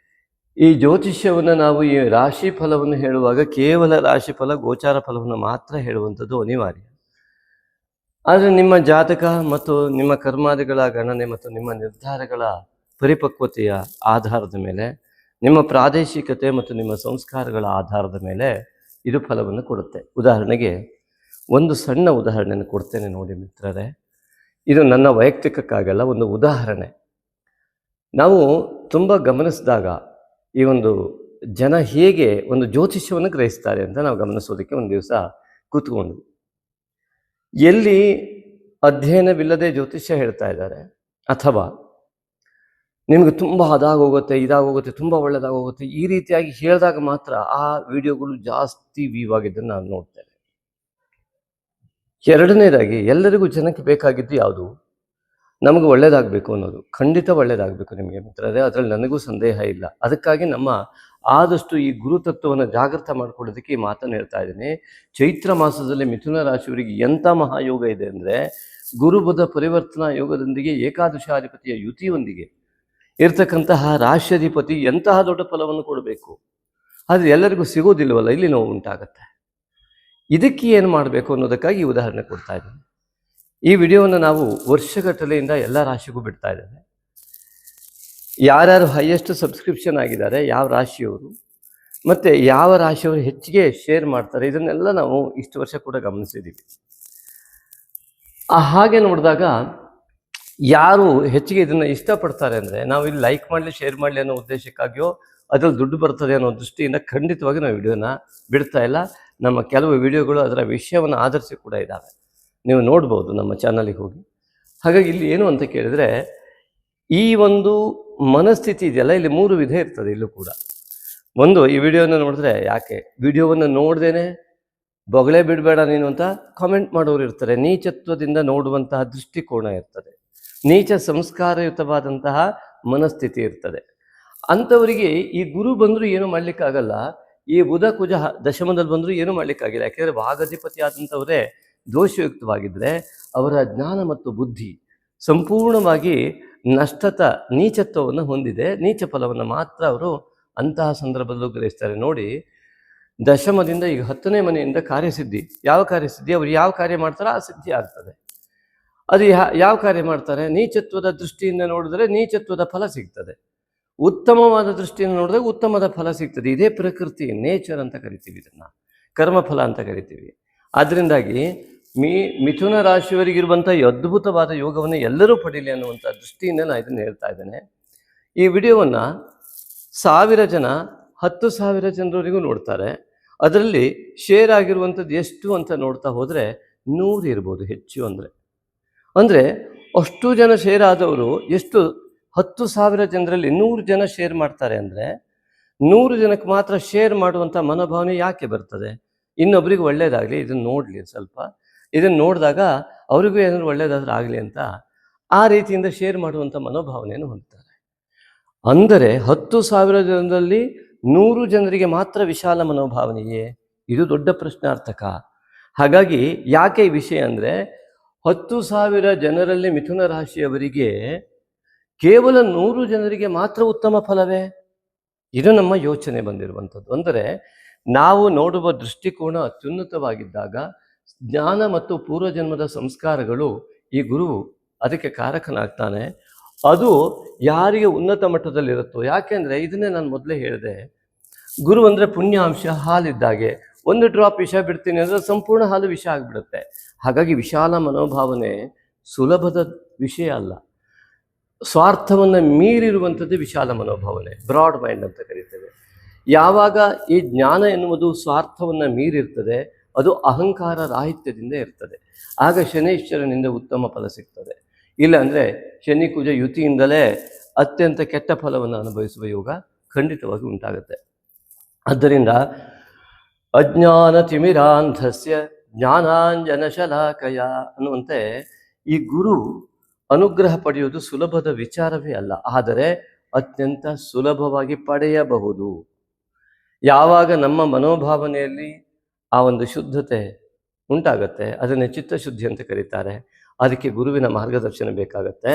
ಈ ಜ್ಯೋತಿಷ್ಯವನ್ನು ನಾವು ಈ ರಾಶಿ ಫಲವನ್ನು ಹೇಳುವಾಗ ಕೇವಲ ರಾಶಿ ಫಲ, ಗೋಚಾರ ಫಲವನ್ನು ಮಾತ್ರ ಹೇಳುವಂಥದ್ದು ಅನಿವಾರ್ಯ. ಆದರೆ ನಿಮ್ಮ ಜಾತಕ ಮತ್ತು ನಿಮ್ಮ ಕರ್ಮಾದಿಗಳ ಗಣನೆ ಮತ್ತು ನಿಮ್ಮ ನಿರ್ಧಾರಗಳ ಪರಿಪಕ್ವತೆಯ ಆಧಾರದ ಮೇಲೆ, ನಿಮ್ಮ ಪ್ರಾದೇಶಿಕತೆ ಮತ್ತು ನಿಮ್ಮ ಸಂಸ್ಕಾರಗಳ ಆಧಾರದ ಮೇಲೆ ಇದು ಫಲವನ್ನು ಕೊಡುತ್ತೆ. ಉದಾಹರಣೆಗೆ ಒಂದು ಸಣ್ಣ ಉದಾಹರಣೆಯನ್ನು ಕೊಡ್ತೇನೆ ನೋಡಿ ಮಿತ್ರರೇ. ಇದು ನನ್ನ ವೈಯಕ್ತಿಕಕ್ಕಾಗಲ್ಲ, ಒಂದು ಉದಾಹರಣೆ. ನಾವು ತುಂಬ ಗಮನಿಸಿದಾಗ ಈ ಒಂದು ಜನ ಹೇಗೆ ಒಂದು ಜ್ಯೋತಿಷ್ಯವನ್ನು ಗ್ರಹಿಸ್ತಾರೆ ಅಂತ ನಾವು ಗಮನಿಸೋದಕ್ಕೆ ಒಂದು ದಿವಸ ಕೂತ್ಕೊಂಡ್ವಿ. ಎಲ್ಲಿ ಅಧ್ಯಯನವಿಲ್ಲದೆ ಜ್ಯೋತಿಷ್ಯ ಹೇಳ್ತಾ ಇದ್ದಾರೆ, ಅಥವಾ ನಿಮಗೆ ತುಂಬ ಅದಾಗೋಗುತ್ತೆ, ಇದಾಗೋಗುತ್ತೆ, ತುಂಬ ಒಳ್ಳೆಯದಾಗೋಗುತ್ತೆ, ಈ ರೀತಿಯಾಗಿ ಹೇಳಿದಾಗ ಮಾತ್ರ ಆ ವಿಡಿಯೋಗಳು ಜಾಸ್ತಿ ವ್ಯೂ ಆಗಿದ್ದನ್ನು ನಾವು ನೋಡ್ತೇವೆ. ಎರಡನೇದಾಗಿ ಎಲ್ಲರಿಗೂ ಜನಕ್ಕೆ ಬೇಕಾಗಿದ್ದು ಯಾವುದು? ನಮಗೆ ಒಳ್ಳೇದಾಗಬೇಕು ಅನ್ನೋದು. ಖಂಡಿತ ಒಳ್ಳೇದಾಗಬೇಕು ನಿಮಗೆ ಮಿತ್ರರೇ, ಅದರಲ್ಲಿ ನನಗೂ ಸಂದೇಹ ಇಲ್ಲ. ಅದಕ್ಕಾಗಿ ನಮ್ಮ ಆದಷ್ಟು ಈ ಗುರುತತ್ವವನ್ನು ಜಾಗೃತ ಮಾಡ್ಕೊಳ್ಳೋದಕ್ಕೆ ಈ ಮಾತನ್ನು ಹೇಳ್ತಾ ಇದ್ದೀನಿ. ಚೈತ್ರ ಮಾಸದಲ್ಲಿ ಮಿಥುನ ರಾಶಿಯವರಿಗೆ ಎಂಥ ಮಹಾಯೋಗ ಇದೆ ಅಂದರೆ, ಗುರುಬುಧ ಪರಿವರ್ತನಾ ಯೋಗದೊಂದಿಗೆ ಏಕಾದಶಾಧಿಪತಿಯ ಯುತಿಯೊಂದಿಗೆ ಇರ್ತಕ್ಕಂತಹ ರಾಶ್ಯಾಧಿಪತಿ ಎಂತಹ ದೊಡ್ಡ ಫಲವನ್ನು ಕೊಡಬೇಕು. ಆದರೆ ಎಲ್ಲರಿಗೂ ಸಿಗೋದಿಲ್ವಲ್ಲ, ಇಲ್ಲಿ ನೋವು ಉಂಟಾಗತ್ತೆ. ಇದಕ್ಕೆ ಏನು ಮಾಡಬೇಕು ಅನ್ನೋದಕ್ಕಾಗಿ ಈ ಉದಾಹರಣೆ ಕೊಡ್ತಾ ಇದ್ದೀನಿ. ಈ ವಿಡಿಯೋವನ್ನು ನಾವು ವರ್ಷಗಟ್ಟಲೆಯಿಂದ ಎಲ್ಲ ರಾಶಿಗೂ ಬಿಡ್ತಾ ಇದ್ದೇವೆ. ಯಾರ್ಯಾರು ಹೈಯೆಸ್ಟ್ ಸಬ್ಸ್ಕ್ರಿಪ್ಷನ್ ಆಗಿದ್ದಾರೆ, ಯಾವ ರಾಶಿಯವರು, ಮತ್ತು ಯಾವ ರಾಶಿಯವರು ಹೆಚ್ಚಿಗೆ ಶೇರ್ ಮಾಡ್ತಾರೆ, ಇದನ್ನೆಲ್ಲ ನಾವು ಇಷ್ಟು ವರ್ಷ ಕೂಡ ಗಮನಿಸಿದ್ದೀವಿ. ಹಾಗೆ ನೋಡಿದಾಗ ಯಾರು ಹೆಚ್ಚಿಗೆ ಇದನ್ನು ಇಷ್ಟಪಡ್ತಾರೆ ಅಂದರೆ, ನಾವು ಇಲ್ಲಿ ಲೈಕ್ ಮಾಡಲಿ, ಶೇರ್ ಮಾಡಲಿ ಅನ್ನೋ ಉದ್ದೇಶಕ್ಕಾಗಿಯೋ ಅದ್ರಲ್ಲಿ ದುಡ್ಡು ಬರ್ತದೆ ಅನ್ನೋ ದೃಷ್ಟಿಯಿಂದ ಖಂಡಿತವಾಗಿ ನಾವು ವಿಡಿಯೋನ ಬಿಡ್ತಾ ಇಲ್ಲ. ನಮ್ಮ ಕೆಲವು ವಿಡಿಯೋಗಳು ಅದರ ವಿಷಯವನ್ನು ಆಧರಿಸಿ ಕೂಡ ಇದ್ದಾವೆ, ನೀವು ನೋಡ್ಬೋದು ನಮ್ಮ ಚಾನಲಿಗೆ ಹೋಗಿ. ಹಾಗಾಗಿ ಇಲ್ಲಿ ಏನು ಅಂತ ಕೇಳಿದರೆ, ಈ ಒಂದು ಮನಸ್ಥಿತಿ ಇದೆಯಲ್ಲ, ಇಲ್ಲಿ 3 ವಿಧ ಇರ್ತದೆ ಇಲ್ಲೂ ಕೂಡ. ಒಂದು, ಈ ವಿಡಿಯೋನ ನೋಡಿದ್ರೆ ಯಾಕೆ ವಿಡಿಯೋವನ್ನು ನೋಡ್ದೇನೆ ಬೊಗಳೆ ಬಿಡಬೇಡ ನೀನು ಅಂತ ಕಾಮೆಂಟ್ ಮಾಡೋರು ಇರ್ತಾರೆ. ನೀಚತ್ವದಿಂದ ನೋಡುವಂತಹ ದೃಷ್ಟಿಕೋನ ಇರ್ತದೆ, ನೀಚ ಸಂಸ್ಕಾರಯುತವಾದಂತಹ ಮನಸ್ಥಿತಿ ಇರ್ತದೆ. ಅಂಥವರಿಗೆ ಈ ಗುರು ಬಂದರೂ ಏನೂ ಮಾಡಲಿಕ್ಕಾಗಲ್ಲ, ಈ ಬುಧ ಕುಜ ದಶಮದಲ್ಲಿ ಬಂದರೂ ಏನೂ ಮಾಡಲಿಕ್ಕಾಗಿಲ್ಲ. ಯಾಕೆಂದರೆ ಭಾಗಾಧಿಪತಿ ಆದಂಥವರೇ ದೋಷಯುಕ್ತವಾಗಿದ್ದರೆ ಅವರ ಜ್ಞಾನ ಮತ್ತು ಬುದ್ಧಿ ಸಂಪೂರ್ಣವಾಗಿ ನೀಚತ್ವವನ್ನು ಹೊಂದಿದೆ. ನೀಚ ಫಲವನ್ನು ಮಾತ್ರ ಅವರು ಅಂತಹ ಸಂದರ್ಭದಲ್ಲೂ ಗ್ರಹಿಸ್ತಾರೆ. ನೋಡಿ, ದಶಮದಿಂದ ಈಗ 10ನೇ ಮನೆಯಿಂದ ಕಾರ್ಯಸಿದ್ಧಿ. ಯಾವ ಕಾರ್ಯಸಿದ್ಧಿ? ಅವರು ಯಾವ ಕಾರ್ಯ ಮಾಡ್ತಾರೋ ಆ ಸಿದ್ಧಿ ಆಗ್ತದೆ. ಅದು ಯಾವ ಕಾರ್ಯ ಮಾಡ್ತಾರೆ? ನೀಚತ್ವದ ದೃಷ್ಟಿಯಿಂದ ನೋಡಿದ್ರೆ ನೀಚತ್ವದ ಫಲ ಸಿಗ್ತದೆ, ಉತ್ತಮವಾದ ದೃಷ್ಟಿಯಿಂದ ನೋಡಿದ್ರೆ ಉತ್ತಮದ ಫಲ ಸಿಗ್ತದೆ. ಇದೇ ಪ್ರಕೃತಿ, ನೇಚರ್ ಅಂತ ಕರಿತೀವಿ, ಇದನ್ನು ಕರ್ಮಫಲ ಅಂತ ಕರಿತೀವಿ. ಆದ್ದರಿಂದಾಗಿ ಮಿಥುನ ರಾಶಿಯವರಿಗಿರುವಂಥ ಈ ಅದ್ಭುತವಾದ ಯೋಗವನ್ನು ಎಲ್ಲರೂ ಪಡೀಲಿ ಅನ್ನುವಂಥ ದೃಷ್ಟಿಯಿಂದ ನಾನು ಇದನ್ನು ಹೇಳ್ತಾ ಇದ್ದೇನೆ. ಈ ವಿಡಿಯೋವನ್ನು 1000 ಜನ 10,000 ಜನರವರೆಗೂ ನೋಡ್ತಾರೆ. ಅದರಲ್ಲಿ ಶೇರ್ ಆಗಿರುವಂಥದ್ದು ಎಷ್ಟು ಅಂತ ನೋಡ್ತಾ ಹೋದರೆ 100 ಇರ್ಬೋದು ಹೆಚ್ಚು. ಅಂದರೆ ಅಷ್ಟು ಜನ ಶೇರ್ ಆದವರು ಎಷ್ಟು? 10,000 ಜನರಲ್ಲಿ 100 ಜನ ಶೇರ್ ಮಾಡ್ತಾರೆ ಅಂದರೆ 100 ಜನಕ್ಕೆ ಮಾತ್ರ ಶೇರ್ ಮಾಡುವಂಥ ಮನೋಭಾವನೆ ಯಾಕೆ ಬರ್ತದೆ? ಇನ್ನೊಬ್ಬರಿಗೆ ಒಳ್ಳೇದಾಗಲಿ, ಇದನ್ನು ನೋಡಲಿ, ಸ್ವಲ್ಪ ಇದನ್ನು ನೋಡಿದಾಗ ಅವರಿಗೂ ಏನಾದರೂ ಒಳ್ಳೇದಾದ್ರೂ ಆಗಲಿ ಅಂತ ಆ ರೀತಿಯಿಂದ ಶೇರ್ ಮಾಡುವಂಥ ಮನೋಭಾವನೆಯನ್ನು ಹೊಂದ್ತಾರೆ. ಅಂದರೆ 10,000 ಜನರಲ್ಲಿ 100 ಜನರಿಗೆ ಮಾತ್ರ ವಿಶಾಲ ಮನೋಭಾವನೆಯೇ? ಇದು ದೊಡ್ಡ ಪ್ರಶ್ನಾರ್ಥಕ. ಹಾಗಾಗಿ ಯಾಕೆ ಈ ವಿಷಯ ಅಂದರೆ, 10,000 ಜನರಲ್ಲಿ ಮಿಥುನ ರಾಶಿಯವರಿಗೆ ಕೇವಲ 100 ಜನರಿಗೆ ಮಾತ್ರ ಉತ್ತಮ ಫಲವೇ? ಇದು ನಮ್ಮ ಯೋಚನೆ ಬಂದಿರುವಂಥದ್ದು. ಅಂದರೆ ನಾವು ನೋಡುವ ದೃಷ್ಟಿಕೋನ ಅತ್ಯುನ್ನತವಾಗಿದ್ದಾಗ ಜ್ಞಾನ ಮತ್ತು ಪೂರ್ವಜನ್ಮದ ಸಂಸ್ಕಾರಗಳು, ಈ ಗುರು ಅದಕ್ಕೆ ಕಾರಕನಾಗ್ತಾನೆ. ಅದು ಯಾರಿಗೆ ಉನ್ನತ ಮಟ್ಟದಲ್ಲಿರುತ್ತೋ, ಯಾಕೆಂದರೆ ಇದನ್ನೇ ನಾನು ಮೊದಲೇ ಹೇಳಿದೆ, ಗುರು ಅಂದರೆ ಪುಣ್ಯಾಂಶ, ಹಾಲಿದ್ದಾಗೆ. ಒಂದು ಡ್ರಾಪ್ ವಿಷ ಬಿಡ್ತೀನಿ ಅಂದರೆ ಸಂಪೂರ್ಣ ಹಾಲು ವಿಷ ಆಗಿಬಿಡುತ್ತೆ. ಹಾಗಾಗಿ ವಿಶಾಲ ಮನೋಭಾವನೆ ಸುಲಭದ ವಿಷಯ ಅಲ್ಲ. ಸ್ವಾರ್ಥವನ್ನು ಮೀರಿರುವಂಥದ್ದು ವಿಶಾಲ ಮನೋಭಾವನೆ, ಬ್ರಾಡ್ ಮೈಂಡ್ ಅಂತ ಕರೀತೇವೆ. ಯಾವಾಗ ಈ ಜ್ಞಾನ ಎನ್ನುವುದು ಸ್ವಾರ್ಥವನ್ನು ಮೀರಿರ್ತದೆ, ಅದು ಅಹಂಕಾರ ರಾಹಿತ್ಯದಿಂದ ಇರ್ತದೆ. ಆಗ ಶನೈಶ್ವರನಿಂದ ಉತ್ತಮ ಫಲ ಸಿಗ್ತದೆ. ಇಲ್ಲಾಂದರೆ ಶನಿ ಕುಜ ಯುತಿಯಿಂದಲೇ ಅತ್ಯಂತ ಕೆಟ್ಟ ಫಲವನ್ನು ಅನುಭವಿಸುವ ಯೋಗ ಖಂಡಿತವಾಗಿ ಉಂಟಾಗುತ್ತೆ. ಆದ್ದರಿಂದ ಅಜ್ಞಾನತಿಮಿರಾಂಧಸ್ಯ ಜ್ಞಾನಾಂಜನಶಲಾಕಯ ಅನ್ನುವಂತೆ ಈ ಗುರು ಅನುಗ್ರಹ ಪಡೆಯುವುದು ಸುಲಭದ ವಿಚಾರವೇ ಅಲ್ಲ, ಆದರೆ ಅತ್ಯಂತ ಸುಲಭವಾಗಿ ಪಡೆಯಬಹುದು. ಯಾವಾಗ ನಮ್ಮ ಮನೋಭಾವನೆಯಲ್ಲಿ ಆ ಒಂದು ಶುದ್ಧತೆ ಉಂಟಾಗತ್ತೆ, ಅದನ್ನೇ ಚಿತ್ತಶುದ್ಧಿ ಅಂತ ಕರೀತಾರೆ. ಅದಕ್ಕೆ ಗುರುವಿನ ಮಾರ್ಗದರ್ಶನ ಬೇಕಾಗತ್ತೆ,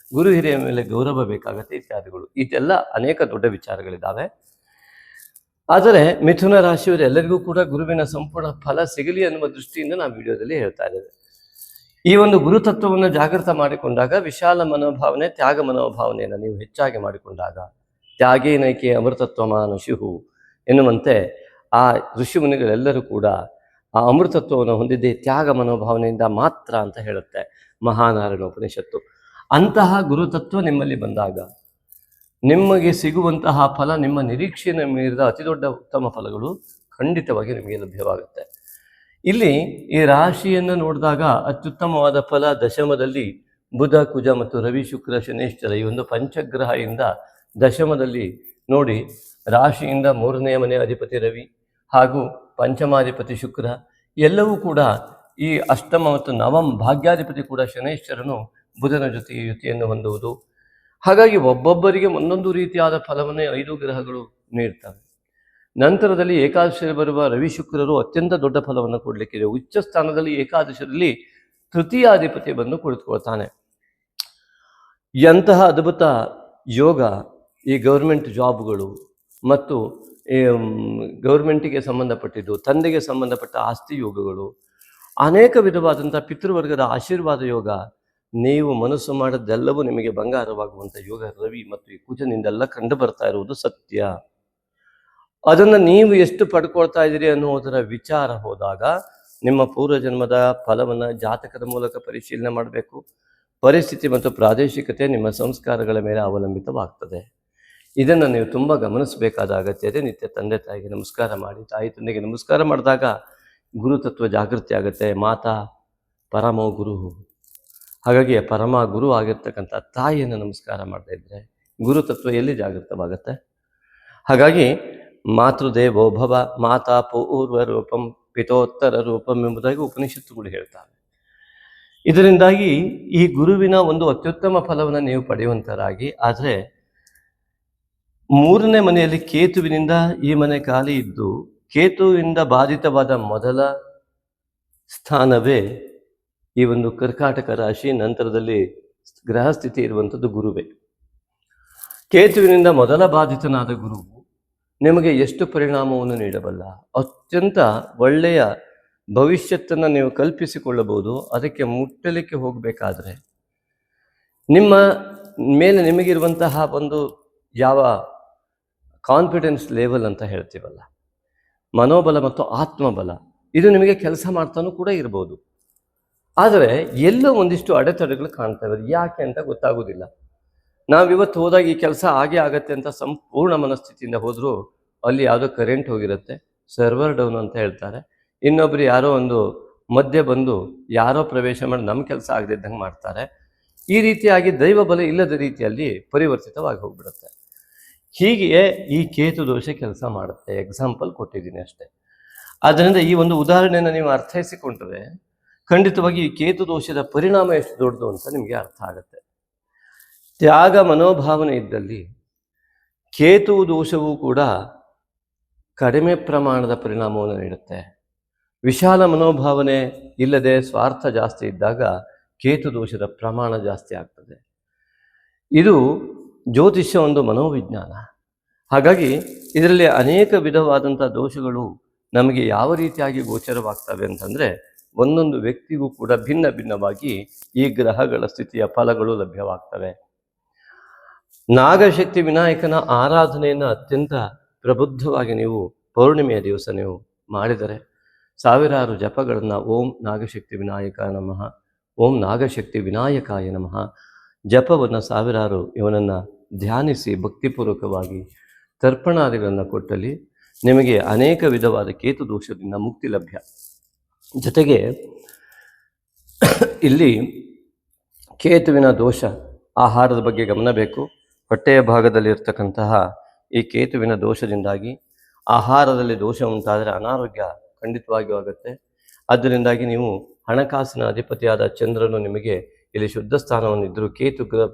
ಗುರು ಹಿರಿಯ ಮೇಲೆ ಗೌರವ ಬೇಕಾಗತ್ತೆ ಇತ್ಯಾದಿಗಳು. ಇದೆಲ್ಲ ಅನೇಕ ದೊಡ್ಡ ವಿಚಾರಗಳಿದ್ದಾವೆ. ಆದರೆ ಮಿಥುನ ರಾಶಿಯವರು ಎಲ್ಲರಿಗೂ ಕೂಡ ಗುರುವಿನ ಸಂಪೂರ್ಣ ಫಲ ಸಿಗಲಿ ಅನ್ನುವ ದೃಷ್ಟಿಯಿಂದ ನಾವು ವಿಡಿಯೋದಲ್ಲಿ ಹೇಳ್ತಾ ಇದ್ದೇವೆ. ಈ ಒಂದು ಗುರುತತ್ವವನ್ನು ಜಾಗೃತ ಮಾಡಿಕೊಂಡಾಗ, ವಿಶಾಲ ಮನೋಭಾವನೆ, ತ್ಯಾಗ ಮನೋಭಾವನೆಯನ್ನು ನೀವು ಹೆಚ್ಚಾಗಿ ಮಾಡಿಕೊಂಡಾಗ, ತ್ಯಾಗೇನೈಕೆ ಅಮೃತತ್ವಮಾನುಷಿಹು ಎನ್ನುವಂತೆ ಆ ಋಷಿಮುನಿಗಳೆಲ್ಲರೂ ಕೂಡ ಆ ಅಮೃತತ್ವವನ್ನು ಹೊಂದಿದ್ದೇ ತ್ಯಾಗ ಮನೋಭಾವನೆಯಿಂದ ಮಾತ್ರ ಅಂತ ಹೇಳುತ್ತೆ ಮಹಾನಾರಾಯಣ ಉಪನಿಷತ್ತು. ಅಂತಹ ಗುರುತತ್ವ ನಿಮ್ಮಲ್ಲಿ ಬಂದಾಗ ನಿಮಗೆ ಸಿಗುವಂತಹ ಫಲ ನಿಮ್ಮ ನಿರೀಕ್ಷೆಯನ್ನು ಮೀರಿದ ಅತಿ ದೊಡ್ಡ ಉತ್ತಮ ಫಲಗಳು ಖಂಡಿತವಾಗಿ ನಿಮಗೆ ಲಭ್ಯವಾಗುತ್ತೆ. ಇಲ್ಲಿ ಈ ರಾಶಿಯನ್ನು ನೋಡಿದಾಗ ಅತ್ಯುತ್ತಮವಾದ ಫಲ ದಶಮದಲ್ಲಿ ಬುಧ, ಕುಜ ಮತ್ತು ರವಿ, ಶುಕ್ರ, ಶನೇಶ್ವರ ಈ ಒಂದು ಪಂಚಗ್ರಹದಿಂದ ದಶಮದಲ್ಲಿ ನೋಡಿ, ರಾಶಿಯಿಂದ 3ನೇ ಮನೆ ಅಧಿಪತಿ ರವಿ ಹಾಗೂ ಪಂಚಮಾಧಿಪತಿ ಶುಕ್ರ ಎಲ್ಲವೂ ಕೂಡ ಈ ಅಷ್ಟಮ ಮತ್ತು ನವಮ ಭಾಗ್ಯಾಧಿಪತಿ ಕೂಡ ಶನೇಶ್ವರನು ಬುಧನ ಜೊತೆಗೆ ಯುತಿಯನ್ನು ಹೊಂದುವುದು. ಹಾಗಾಗಿ ಒಬ್ಬೊಬ್ಬರಿಗೆ ಒಂದೊಂದು ರೀತಿಯಾದ ಫಲವನ್ನೇ 5 ಗ್ರಹಗಳು ನೀಡ್ತವೆ. ನಂತರದಲ್ಲಿ ಏಕಾದಶಿಯಲ್ಲಿ ಬರುವ ರವಿ ಶುಕ್ರರು ಅತ್ಯಂತ ದೊಡ್ಡ ಫಲವನ್ನು ಕೊಡಲಿಕ್ಕಿದೆ. ಉಚ್ಚ ಸ್ಥಾನದಲ್ಲಿ ಏಕಾದಶರಲ್ಲಿ ತೃತೀಯಾಧಿಪತಿ ಬಂದು ಕುಳಿತುಕೊಳ್ತಾನೆ. ಎಂತಹ ಅದ್ಭುತ ಯೋಗ ಈ ಗೌರ್ಮೆಂಟ್ ಜಾಬ್ಗಳು ಮತ್ತು ಗೌರ್ಮೆಂಟಿಗೆ ಸಂಬಂಧಪಟ್ಟಿದ್ದು, ತಂದೆಗೆ ಸಂಬಂಧಪಟ್ಟ ಆಸ್ತಿ ಯೋಗಗಳು, ಅನೇಕ ವಿಧವಾದಂಥ ಪಿತೃವರ್ಗದ ಆಶೀರ್ವಾದ ಯೋಗ, ನೀವು ಮನಸ್ಸು ಮಾಡಿದ್ದೆಲ್ಲವೂ ನಿಮಗೆ ಬಂಗಾರವಾಗುವಂಥ ಯೋಗ ರವಿ ಮತ್ತು ಈ ಕುಜನಿಂದೆಲ್ಲ ಕಂಡು ಬರ್ತಾ ಇರುವುದು ಸತ್ಯ. ಅದನ್ನು ನೀವು ಎಷ್ಟು ಪಡ್ಕೊಳ್ತಾ ಇದ್ದೀರಿ ಅನ್ನುವುದರ ವಿಚಾರ ಹೋದಾಗ ನಿಮ್ಮ ಪೂರ್ವಜನ್ಮದ ಫಲವನ್ನು ಜಾತಕದ ಮೂಲಕ ಪರಿಶೀಲನೆ ಮಾಡಬೇಕು. ಪರಿಸ್ಥಿತಿ ಮತ್ತು ಪ್ರಾದೇಶಿಕತೆ ನಿಮ್ಮ ಸಂಸ್ಕಾರಗಳ ಮೇಲೆ ಅವಲಂಬಿತವಾಗ್ತದೆ. ಇದನ್ನು ನೀವು ತುಂಬ ಗಮನಿಸಬೇಕಾದ ಅಗತ್ಯ ಇದೆ. ನಿತ್ಯ ತಂದೆ ತಾಯಿಗೆ ನಮಸ್ಕಾರ ಮಾಡಿ, ತಾಯಿ ತಂದೆಗೆ ನಮಸ್ಕಾರ ಮಾಡಿದಾಗ ಗುರುತತ್ವ ಜಾಗೃತಿ ಆಗುತ್ತೆ. ಮಾತಾ ಪರಮೋ ಗುರು, ಹಾಗಾಗಿ ಪರಮ ಗುರು ಆಗಿರ್ತಕ್ಕಂಥ ತಾಯಿಯನ್ನು ನಮಸ್ಕಾರ ಮಾಡ್ತಾ ಇದ್ದರೆ ಗುರುತತ್ವ ಎಲ್ಲಿ ಜಾಗೃತವಾಗುತ್ತೆ? ಹಾಗಾಗಿ ಮಾತೃದೇವೋಭವ ಮಾತಾ ಪೂರ್ವ ರೂಪಂ ಪಿತೋತ್ತರ ರೂಪಂ ಎಂಬುದಾಗಿ ಉಪನಿಷತ್ತುಗಳು ಹೇಳ್ತಾರೆ. ಇದರಿಂದಾಗಿ ಈ ಗುರುವಿನ ಒಂದು ಅತ್ಯುತ್ತಮ ಫಲವನ್ನು ನೀವು ಪಡೆಯುವಂತರಾಗಿ, ಆದರೆ 3ನೇ ಮನೆಯಲ್ಲಿ ಕೇತುವಿನಿಂದ ಈ ಮನೆ ಖಾಲಿ ಇದ್ದು, ಕೇತುವಿನಿಂದ ಬಾಧಿತವಾದ ಮೊದಲ ಸ್ಥಾನವೇ ಈ ಒಂದು ಕರ್ಕಾಟಕ ರಾಶಿ. ನಂತರದಲ್ಲಿ ಗ್ರಹ ಸ್ಥಿತಿ ಇರುವಂಥದ್ದು ಗುರುವೇ. ಕೇತುವಿನಿಂದ ಮೊದಲ ಬಾಧಿತನಾದ ಗುರುವು ನಿಮಗೆ ಎಷ್ಟು ಪರಿಣಾಮವನ್ನು ನೀಡಬಲ್ಲ? ಅತ್ಯಂತ ಒಳ್ಳೆಯ ಭವಿಷ್ಯತ್ತನ್ನು ನೀವು ಕಲ್ಪಿಸಿಕೊಳ್ಳಬಹುದು. ಅದಕ್ಕೆ ಮುಟ್ಟಲಿಕ್ಕೆ ಹೋಗಬೇಕಾದ್ರೆ ನಿಮ್ಮ ಮೇಲೆ ನಿಮಗಿರುವಂತಹ ಒಂದು ಯಾವ ಕಾನ್ಫಿಡೆನ್ಸ್ ಲೆವೆಲ್ ಅಂತ ಹೇಳ್ತೀವಲ್ಲ, ಮನೋಬಲ ಮತ್ತು ಆತ್ಮಬಲ, ಇದು ನಿಮಗೆ ಕೆಲಸ ಮಾಡ್ತಾನೂ ಕೂಡ ಇರ್ಬೋದು. ಆದರೆ ಎಲ್ಲೋ ಒಂದಿಷ್ಟು ಅಡೆತಡೆಗಳು ಕಾಣ್ತವೆ. ಯಾಕೆ ಅಂತ ಗೊತ್ತಾಗೋದಿಲ್ಲ. ನಾವಿವತ್ತು ಹೋದಾಗ ಈ ಕೆಲಸ ಆಗೇ ಆಗತ್ತೆ ಅಂತ ಸಂಪೂರ್ಣ ಮನಸ್ಥಿತಿಯಿಂದ ಹೋದರೂ ಅಲ್ಲಿ ಯಾವುದೋ ಕರೆಂಟ್ ಹೋಗಿರುತ್ತೆ, ಸರ್ವರ್ ಡೌನ್ ಅಂತ ಹೇಳ್ತಾರೆ. ಇನ್ನೊಬ್ರು ಯಾರೋ ಒಂದು ಮಧ್ಯೆ ಬಂದು ಯಾರೋ ಪ್ರವೇಶ ಮಾಡಿ ನಮ್ಮ ಕೆಲಸ ಆಗದಿದ್ದಂಗೆ ಮಾಡ್ತಾರೆ. ಈ ರೀತಿಯಾಗಿ ದೈವ ಬಲ ಇಲ್ಲದ ರೀತಿಯಲ್ಲಿ ಪರಿವರ್ತಿತವಾಗಿ ಹೋಗ್ಬಿಡುತ್ತೆ. ಹೀಗೆಯೇ ಈ ಕೇತು ದೋಷ ಕೆಲಸ ಮಾಡುತ್ತೆ. ಎಕ್ಸಾಂಪಲ್ ಕೊಟ್ಟಿದ್ದೀನಿ ಅಷ್ಟೇ. ಆದ್ದರಿಂದ ಈ ಒಂದು ಉದಾಹರಣೆಯನ್ನು ನೀವು ಅರ್ಥೈಸಿಕೊಂಡ್ರೆ ಖಂಡಿತವಾಗಿ ಈ ಕೇತು ದೋಷದ ಪರಿಣಾಮ ಎಷ್ಟು ದೊಡ್ಡದು ಅಂತ ನಿಮಗೆ ಅರ್ಥ ಆಗುತ್ತೆ. ತ್ಯಾಗ ಮನೋಭಾವನೆ ಇದ್ದಲ್ಲಿ ಕೇತು ದೋಷವೂ ಕೂಡ ಕಡಿಮೆ ಪ್ರಮಾಣದ ಪರಿಣಾಮವನ್ನು ನೀಡುತ್ತೆ. ವಿಶಾಲ ಮನೋಭಾವನೆ ಇಲ್ಲದೆ ಸ್ವಾರ್ಥ ಜಾಸ್ತಿ ಇದ್ದಾಗ ಕೇತು ದೋಷದ ಪ್ರಮಾಣ ಜಾಸ್ತಿ ಆಗ್ತದೆ. ಇದು ಜ್ಯೋತಿಷ್ಯ ಒಂದು ಮನೋವಿಜ್ಞಾನ. ಹಾಗಾಗಿ ಇದರಲ್ಲಿ ಅನೇಕ ವಿಧವಾದಂಥ ದೋಷಗಳು ನಮಗೆ ಯಾವ ರೀತಿಯಾಗಿ ಗೋಚರವಾಗ್ತವೆ ಅಂತಂದರೆ, ಒಂದೊಂದು ವ್ಯಕ್ತಿಗೂ ಕೂಡ ಭಿನ್ನ ಭಿನ್ನವಾಗಿ ಈ ಗ್ರಹಗಳ ಸ್ಥಿತಿಯ ಫಲಗಳು ಲಭ್ಯವಾಗ್ತವೆ. ನಾಗಶಕ್ತಿ ವಿನಾಯಕನ ಆರಾಧನೆಯನ್ನು ಅತ್ಯಂತ ಪ್ರಬುದ್ಧವಾಗಿ ನೀವು ಪೌರ್ಣಿಮೆಯ ದಿವಸ ನೀವು ಮಾಡಿದರೆ ಸಾವಿರಾರು ಜಪಗಳನ್ನು ಓಂ ನಾಗಶಕ್ತಿ ವಿನಾಯಕ ನಮಃ, ಓಂ ನಾಗಶಕ್ತಿ ವಿನಾಯಕಾಯ ನಮಃ ಜಪವನ್ನು ಸಾವಿರಾರು ಇವನನ್ನು ಧ್ಯಾನಿಸಿ ಭಕ್ತಿಪೂರ್ವಕವಾಗಿ ತರ್ಪಣಾದಿಗಳನ್ನು ಕೊಟ್ಟಲ್ಲಿ ನಿಮಗೆ ಅನೇಕ ವಿಧವಾದ ಕೇತು ದೋಷದಿಂದ ಮುಕ್ತಿ ಲಭ್ಯ. ಜೊತೆಗೆ ಇಲ್ಲಿ ಕೇತುವಿನ ದೋಷ ಆಹಾರದ ಬಗ್ಗೆ ಗಮನ ಬೇಕು. ಹೊಟ್ಟೆಯ ಭಾಗದಲ್ಲಿರ್ತಕ್ಕಂತಹ ಈ ಕೇತುವಿನ ದೋಷದಿಂದಾಗಿ ಆಹಾರದಲ್ಲಿ ದೋಷ ಉಂಟಾದರೆ ಅನಾರೋಗ್ಯ ಖಂಡಿತವಾಗಿಯೂ ಆಗುತ್ತೆ. ಅದರಿಂದಾಗಿ ನೀವು ಹಣಕಾಸಿನ ಅಧಿಪತಿಯಾದ ಚಂದ್ರನು ನಿಮಗೆ ಇಲ್ಲಿ ಶುದ್ಧ ಸ್ಥಾನವನ್ನು ಇದ್ದರೂ ಕೇತು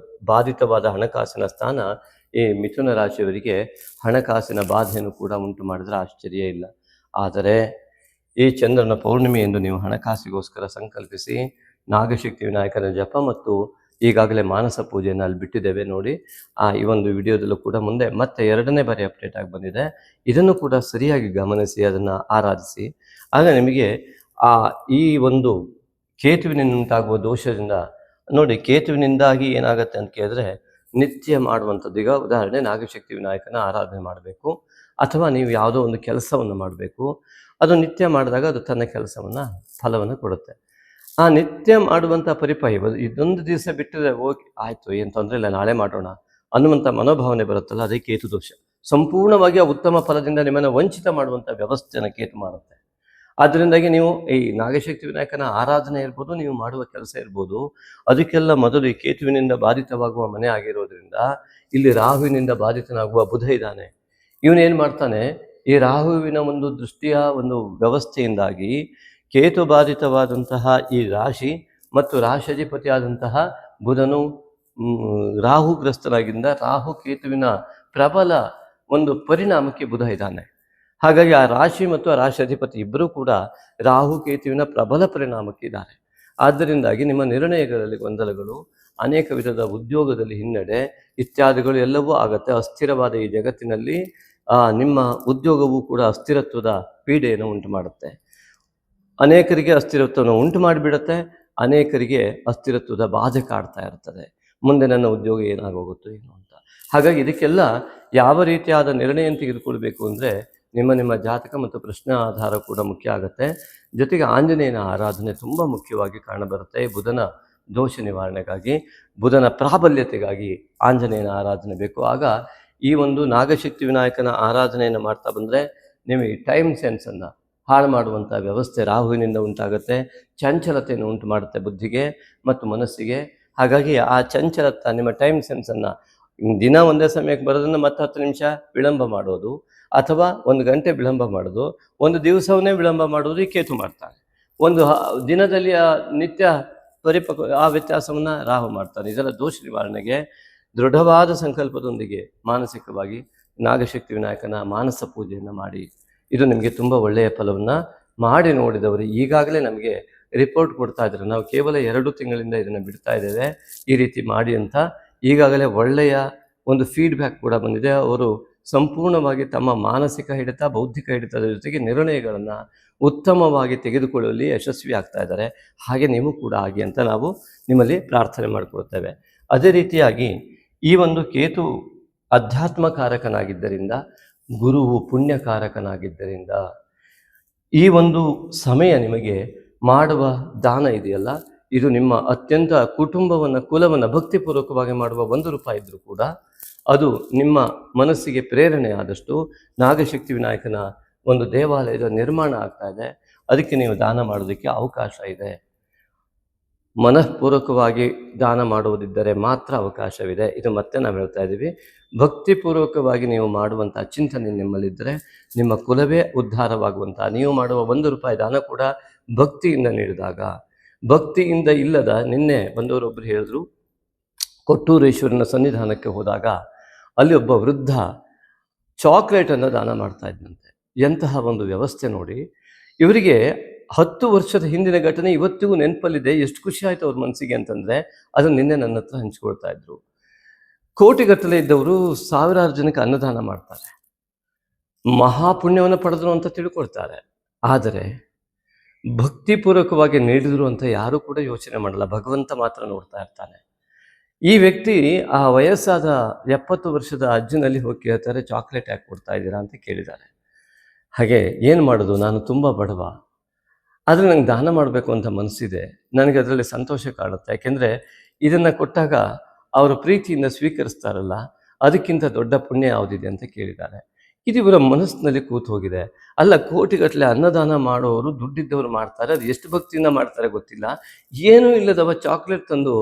ಬಾಧಿತವಾದ ಹಣಕಾಸಿನ ಸ್ಥಾನ ಈ ಮಿಥುನ ರಾಶಿಯವರಿಗೆ ಹಣಕಾಸಿನ ಬಾಧೆಯನ್ನು ಕೂಡ ಉಂಟು ಮಾಡಿದರೆ ಆಶ್ಚರ್ಯ ಇಲ್ಲ. ಆದರೆ ಈ ಚಂದ್ರನ ಪೌರ್ಣಿಮೆ ಎಂದು ನೀವು ಹಣಕಾಸಿಗೋಸ್ಕರ ಸಂಕಲ್ಪಿಸಿ ನಾಗಶಕ್ತಿ ವಿನಾಯಕನ ಜಪ ಮತ್ತು ಈಗಾಗಲೇ ಮಾನಸ ಪೂಜೆಯನ್ನು ಅಲ್ಲಿ ಬಿಟ್ಟಿದ್ದೇವೆ ನೋಡಿ. ಈ ಒಂದು ವಿಡಿಯೋದಲ್ಲೂ ಕೂಡ ಮುಂದೆ ಮತ್ತೆ 2ನೇ ಬಾರಿ ಅಪ್ಡೇಟ್ ಆಗಿ ಬಂದಿದೆ. ಇದನ್ನು ಕೂಡ ಸರಿಯಾಗಿ ಗಮನಿಸಿ ಅದನ್ನು ಆರಾಧಿಸಿ. ಆಗ ನಿಮಗೆ ಈ ಒಂದು ಕೇತುವಿನಿಂದಾಗುವ ದೋಷದಿಂದ ನೋಡಿ, ಕೇತುವಿನಿಂದಾಗಿ ಏನಾಗುತ್ತೆ ಅಂತ ಕೇಳಿದ್ರೆ ನಿತ್ಯ ಮಾಡುವಂಥದ್ದು. ಈಗ ಉದಾಹರಣೆ ನಾಗಶಕ್ತಿ ವಿನಾಯಕನ ಆರಾಧನೆ ಮಾಡಬೇಕು, ಅಥವಾ ನೀವು ಯಾವುದೋ ಒಂದು ಕೆಲಸವನ್ನು ಮಾಡಬೇಕು. ಅದು ನಿತ್ಯ ಮಾಡಿದಾಗ ಅದು ತನ್ನ ಕೆಲಸವನ್ನು ಫಲವನ್ನು ಕೊಡುತ್ತೆ. ಆ ನಿತ್ಯ ಮಾಡುವಂಥ ಪರಿಪಾಯಿ ಇದೊಂದು ದಿವಸ ಬಿಟ್ಟರೆ ಓಕೆ ಆಯಿತು, ಏನು ತೊಂದರೆ ಇಲ್ಲ, ನಾಳೆ ಮಾಡೋಣ ಅನ್ನುವಂಥ ಮನೋಭಾವನೆ ಬರುತ್ತಲ್ಲ, ಅದೇ ಕೇತು ದೋಷ. ಸಂಪೂರ್ಣವಾಗಿ ಆ ಉತ್ತಮ ಫಲದಿಂದ ನಿಮ್ಮನ್ನು ವಂಚಿತ ಮಾಡುವಂಥ ವ್ಯವಸ್ಥೆಯನ್ನು ಕೇತು ಮಾಡುತ್ತೆ. ಆದ್ದರಿಂದಾಗಿ ನೀವು ಈ ನಾಗಶಕ್ತಿ ವಿನಾಯಕನ ಆರಾಧನೆ ಇರ್ಬೋದು, ನೀವು ಮಾಡುವ ಕೆಲಸ ಇರ್ಬೋದು, ಅದಕ್ಕೆಲ್ಲ ಮೊದಲು ಈ ಕೇತುವಿನಿಂದ ಬಾಧಿತವಾಗುವ ಮನೆ ಆಗಿರೋದ್ರಿಂದ ಇಲ್ಲಿ ರಾಹುವಿನಿಂದ ಬಾಧಿತನಾಗುವ ಬುಧ ಇದ್ದಾನೆ. ಇವನೇನು ಮಾಡ್ತಾನೆ, ಈ ರಾಹುವಿನ ಒಂದು ದೃಷ್ಟಿಯ ಒಂದು ವ್ಯವಸ್ಥೆಯಿಂದಾಗಿ ಕೇತು ಬಾಧಿತವಾದಂತಹ ಈ ರಾಶಿ ಮತ್ತು ರಾಶಿಧಿಪತಿಯಾದಂತಹ ಬುಧನು ರಾಹುಗ್ರಸ್ತನಾಗಿಂದ ರಾಹು ಕೇತುವಿನ ಪ್ರಬಲ ಒಂದು ಪರಿಣಾಮಕ್ಕೆ ಬುಧ ಇದ್ದಾನೆ. ಹಾಗಾಗಿ ಆ ರಾಶಿ ಮತ್ತು ಆ ರಾಶಿ ಅಧಿಪತಿ ಇಬ್ಬರೂ ಕೂಡ ರಾಹು ಕೇತುವಿನ ಪ್ರಬಲ ಪರಿಣಾಮಕ್ಕೆ ಇದ್ದಾರೆ. ಆದ್ದರಿಂದಾಗಿ ನಿಮ್ಮ ನಿರ್ಣಯಗಳಲ್ಲಿ ಗೊಂದಲಗಳು, ಅನೇಕ ವಿಧದ ಉದ್ಯೋಗದಲ್ಲಿ ಹಿನ್ನಡೆ ಇತ್ಯಾದಿಗಳು ಎಲ್ಲವೂ ಆಗುತ್ತೆ. ಅಸ್ಥಿರವಾದ ಈ ಜಗತ್ತಿನಲ್ಲಿ ನಿಮ್ಮ ಉದ್ಯೋಗವೂ ಕೂಡ ಅಸ್ಥಿರತ್ವದ ಪೀಡೆಯನ್ನು ಉಂಟು ಮಾಡುತ್ತೆ. ಅನೇಕರಿಗೆ ಅಸ್ಥಿರತ್ವವನ್ನು ಉಂಟು ಮಾಡಿಬಿಡುತ್ತೆ, ಅನೇಕರಿಗೆ ಅಸ್ಥಿರತ್ವದ ಬಾಧೆ ಕಾಡ್ತಾ ಇರ್ತದೆ. ಮುಂದೆ ನನ್ನ ಉದ್ಯೋಗ ಏನಾಗೋಗುತ್ತೋ ಏನು ಅಂತ. ಹಾಗಾಗಿ ಇದಕ್ಕೆಲ್ಲ ಯಾವ ರೀತಿಯಾದ ನಿರ್ಣಯ ತೆಗೆದುಕೊಳ್ಬೇಕು ಅಂದರೆ ನಿಮ್ಮ ಜಾತಕ ಮತ್ತು ಪ್ರಶ್ನೆ ಆಧಾರ ಕೂಡ ಮುಖ್ಯ ಆಗುತ್ತೆ. ಜೊತೆಗೆ ಆಂಜನೇಯನ ಆರಾಧನೆ ತುಂಬ ಮುಖ್ಯವಾಗಿ ಕಾಣಬರುತ್ತೆ. ಬುಧನ ದೋಷ ನಿವಾರಣೆಗಾಗಿ, ಬುಧನ ಪ್ರಾಬಲ್ಯತೆಗಾಗಿ ಆಂಜನೇಯನ ಆರಾಧನೆ ಬೇಕು. ಆಗ ಈ ಒಂದು ನಾಗಶಕ್ತಿ ವಿನಾಯಕನ ಆರಾಧನೆಯನ್ನು ಮಾಡ್ತಾ ಬಂದರೆ ನಿಮಗೆ ಟೈಮ್ ಸೆನ್ಸನ್ನು ಹಾಳು ಮಾಡುವಂಥ ವ್ಯವಸ್ಥೆ ರಾಹುವಿನಿಂದ ಉಂಟಾಗುತ್ತೆ. ಚಂಚಲತೆಯನ್ನು ಉಂಟು ಮಾಡುತ್ತೆ ಬುದ್ಧಿಗೆ ಮತ್ತು ಮನಸ್ಸಿಗೆ. ಹಾಗಾಗಿ ಆ ಚಂಚಲತೆ ನಿಮ್ಮ ಟೈಮ್ ಸೆನ್ಸನ್ನು ದಿನ ಒಂದೇ ಸಮಯಕ್ಕೆ ಬರೋದನ್ನು ಮತ್ತೆ 10 ನಿಮಿಷ ವಿಳಂಬ ಮಾಡೋದು, ಅಥವಾ 1 ಗಂಟೆ ವಿಳಂಬ ಮಾಡೋದು, ಒಂದು ದಿವಸವನ್ನೇ ವಿಳಂಬ ಮಾಡೋದು ಈ ಕೇತು ಮಾಡ್ತಾನೆ. ಒಂದು ದಿನದಲ್ಲಿ ನಿತ್ಯ ಆ ವ್ಯತ್ಯಾಸವನ್ನು ರಾಹು ಮಾಡ್ತಾನೆ. ಇದರ ದೋಷ ನಿವಾರಣೆಗೆ ದೃಢವಾದ ಸಂಕಲ್ಪದೊಂದಿಗೆ ಮಾನಸಿಕವಾಗಿ ನಾಗಶಕ್ತಿ ವಿನಾಯಕನ ಮಾನಸ ಪೂಜೆಯನ್ನು ಮಾಡಿ. ಇದು ನಿಮಗೆ ತುಂಬ ಒಳ್ಳೆಯ ಫಲವನ್ನು ಮಾಡಿ ನೋಡಿದವರು ಈಗಾಗಲೇ ನಮಗೆ ರಿಪೋರ್ಟ್ ಕೊಡ್ತಾ ಇದ್ದಾರೆ. ನಾವು ಕೇವಲ 2 ತಿಂಗಳಿಂದ ಇದನ್ನು ಬಿಡ್ತಾ ಇದ್ದೇವೆ, ಈ ರೀತಿ ಮಾಡಿ ಅಂತ. ಈಗಾಗಲೇ ಒಳ್ಳೆಯ ಒಂದು ಫೀಡ್ಬ್ಯಾಕ್ ಕೂಡ ಬಂದಿದೆ. ಅವರು ಸಂಪೂರ್ಣವಾಗಿ ತಮ್ಮ ಮಾನಸಿಕ ಹಿಡಿತ, ಬೌದ್ಧಿಕ ಹಿಡಿತದ ಜೊತೆಗೆ ನಿರ್ಣಯಗಳನ್ನು ಉತ್ತಮವಾಗಿ ತೆಗೆದುಕೊಳ್ಳುವಲ್ಲಿ ಯಶಸ್ವಿ ಆಗ್ತಾ ಇದ್ದಾರೆ. ಹಾಗೆ ನೀವು ಕೂಡ ಆಗಿ ಅಂತ ನಾವು ನಿಮ್ಮಲ್ಲಿ ಪ್ರಾರ್ಥನೆ ಮಾಡಿಕೊಳ್ತೇವೆ. ಅದೇ ರೀತಿಯಾಗಿ ಈ ಒಂದು ಕೇತು ಅಧ್ಯಾತ್ಮಕಾರಕನಾಗಿದ್ದರಿಂದ, ಗುರುವು ಪುಣ್ಯಕಾರಕನಾಗಿದ್ದರಿಂದ ಈ ಒಂದು ಸಮಯ ನಿಮಗೆ ಮಾಡುವ ದಾನ ಇದೆಯಲ್ಲ, ಇದು ನಿಮ್ಮ ಅತ್ಯಂತ ಕುಟುಂಬವನ್ನು, ಕುಲವನ್ನು ಭಕ್ತಿಪೂರ್ವಕವಾಗಿ ಮಾಡುವ 1 ರೂಪಾಯಿ ಇದ್ದರೂ ಕೂಡ ಅದು ನಿಮ್ಮ ಮನಸ್ಸಿಗೆ ಪ್ರೇರಣೆ ಆದಷ್ಟು ನಾಗಶಕ್ತಿ ವಿನಾಯಕನ ಒಂದು ದೇವಾಲಯದ ನಿರ್ಮಾಣ ಆಗ್ತಾ ಇದೆ. ಅದಕ್ಕೆ ನೀವು ದಾನ ಮಾಡೋದಕ್ಕೆ ಅವಕಾಶ ಇದೆ. ಮನಃಪೂರ್ವಕವಾಗಿ ದಾನ ಮಾಡುವುದಿದ್ದರೆ ಮಾತ್ರ ಅವಕಾಶವಿದೆ. ಇದು ಮತ್ತೆ ನಾವು ಹೇಳ್ತಾ ಇದ್ದೀವಿ. ಭಕ್ತಿಪೂರ್ವಕವಾಗಿ ನೀವು ಮಾಡುವಂಥ ಚಿಂತನೆ ನಿಮ್ಮಲ್ಲಿದ್ದರೆ ನಿಮ್ಮ ಕುಲವೇ ಉದ್ಧಾರವಾಗುವಂಥ, ನೀವು ಮಾಡುವ 1 ರೂಪಾಯಿ ದಾನ ಕೂಡ ಭಕ್ತಿಯಿಂದ ನೀಡಿದಾಗ, ಭಕ್ತಿಯಿಂದ ಇಲ್ಲದ, ನಿನ್ನೆ ಬಂದವರೊಬ್ಬರು ಹೇಳಿದ್ರು, ಕೊಟ್ಟೂರೇಶ್ವರನ ಸನ್ನಿಧಾನಕ್ಕೆ ಹೋದಾಗ ಅಲ್ಲಿ ಒಬ್ಬ ವೃದ್ಧ ಚಾಕ್ಲೇಟನ್ನು ದಾನ ಮಾಡ್ತಾ ಇದ್ದಂತೆ. ಎಂತಹ ಒಂದು ವ್ಯವಸ್ಥೆ ನೋಡಿ. ಇವರಿಗೆ 10 ವರ್ಷದ ಹಿಂದಿನ ಘಟನೆ ಇವತ್ತಿಗೂ ನೆನಪಲ್ಲಿದೆ. ಎಷ್ಟು ಖುಷಿ ಆಯಿತು ಅವ್ರ ಮನಸ್ಸಿಗೆ ಅಂತಂದರೆ ಅದನ್ನು ನಿನ್ನೆ ನನ್ನ ಹತ್ರ ಹಂಚ್ಕೊಳ್ತಾ ಇದ್ರು. ಕೋಟಿಗಟ್ಟಲೆ ಇದ್ದವರು ಸಾವಿರಾರು ಜನಕ್ಕೆ ಅನ್ನದಾನ ಮಾಡ್ತಾರೆ, ಮಹಾಪುಣ್ಯವನ್ನು ಪಡೆದ್ರು ಅಂತ ತಿಳ್ಕೊಳ್ತಾರೆ. ಆದರೆ ಭಕ್ತಿಪೂರ್ವಕವಾಗಿ ನೀಡಿದ್ರು ಅಂತ ಯಾರೂ ಕೂಡ ಯೋಚನೆ ಮಾಡಲ್ಲ. ಭಗವಂತ ಮಾತ್ರ ನೋಡ್ತಾ ಇರ್ತಾನೆ. ಈ ವ್ಯಕ್ತಿ ಆ ವಯಸ್ಸಾದ 70 ವರ್ಷದ ಅಜ್ಜನಲ್ಲಿ ಹೋಗಿ ಕೇಳ್ತಾರೆ, ಚಾಕ್ಲೇಟ್ ಯಾಕೆ ಕೊಡ್ತಾ ಇದ್ದೀರಾ ಅಂತ ಕೇಳಿದ್ದಾರೆ. ಹಾಗೆ ಏನು ಮಾಡೋದು, ನಾನು ತುಂಬ ಬಡವ, ಆದರೆ ನಂಗೆ ದಾನ ಮಾಡಬೇಕು ಅಂತ ಮನಸ್ಸಿದೆ, ನನಗೆ ಅದರಲ್ಲಿ ಸಂತೋಷ ಕಾಣುತ್ತೆ. ಯಾಕೆಂದರೆ ಇದನ್ನು ಕೊಟ್ಟಾಗ ಅವರು ಪ್ರೀತಿಯಿಂದ ಸ್ವೀಕರಿಸ್ತಾರಲ್ಲ, ಅದಕ್ಕಿಂತ ದೊಡ್ಡ ಪುಣ್ಯ ಯಾವುದಿದೆ ಅಂತ ಕೇಳಿದ್ದಾರೆ. ಇದು ಇವರ ಮನಸ್ಸಿನಲ್ಲಿ ಕೂತು ಹೋಗಿದೆ. ಅಲ್ಲ, ಕೋಟಿಗಟ್ಟಲೆ ಅನ್ನದಾನ ಮಾಡೋರು ದುಡ್ಡಿದ್ದವರು ಮಾಡ್ತಾರೆ, ಅದು ಎಷ್ಟು ಭಕ್ತಿಯಿಂದ ಮಾಡ್ತಾರೆ ಗೊತ್ತಿಲ್ಲ. ಏನೂ ಇಲ್ಲದವ ಚಾಕ್ಲೇಟ್ ತಂದು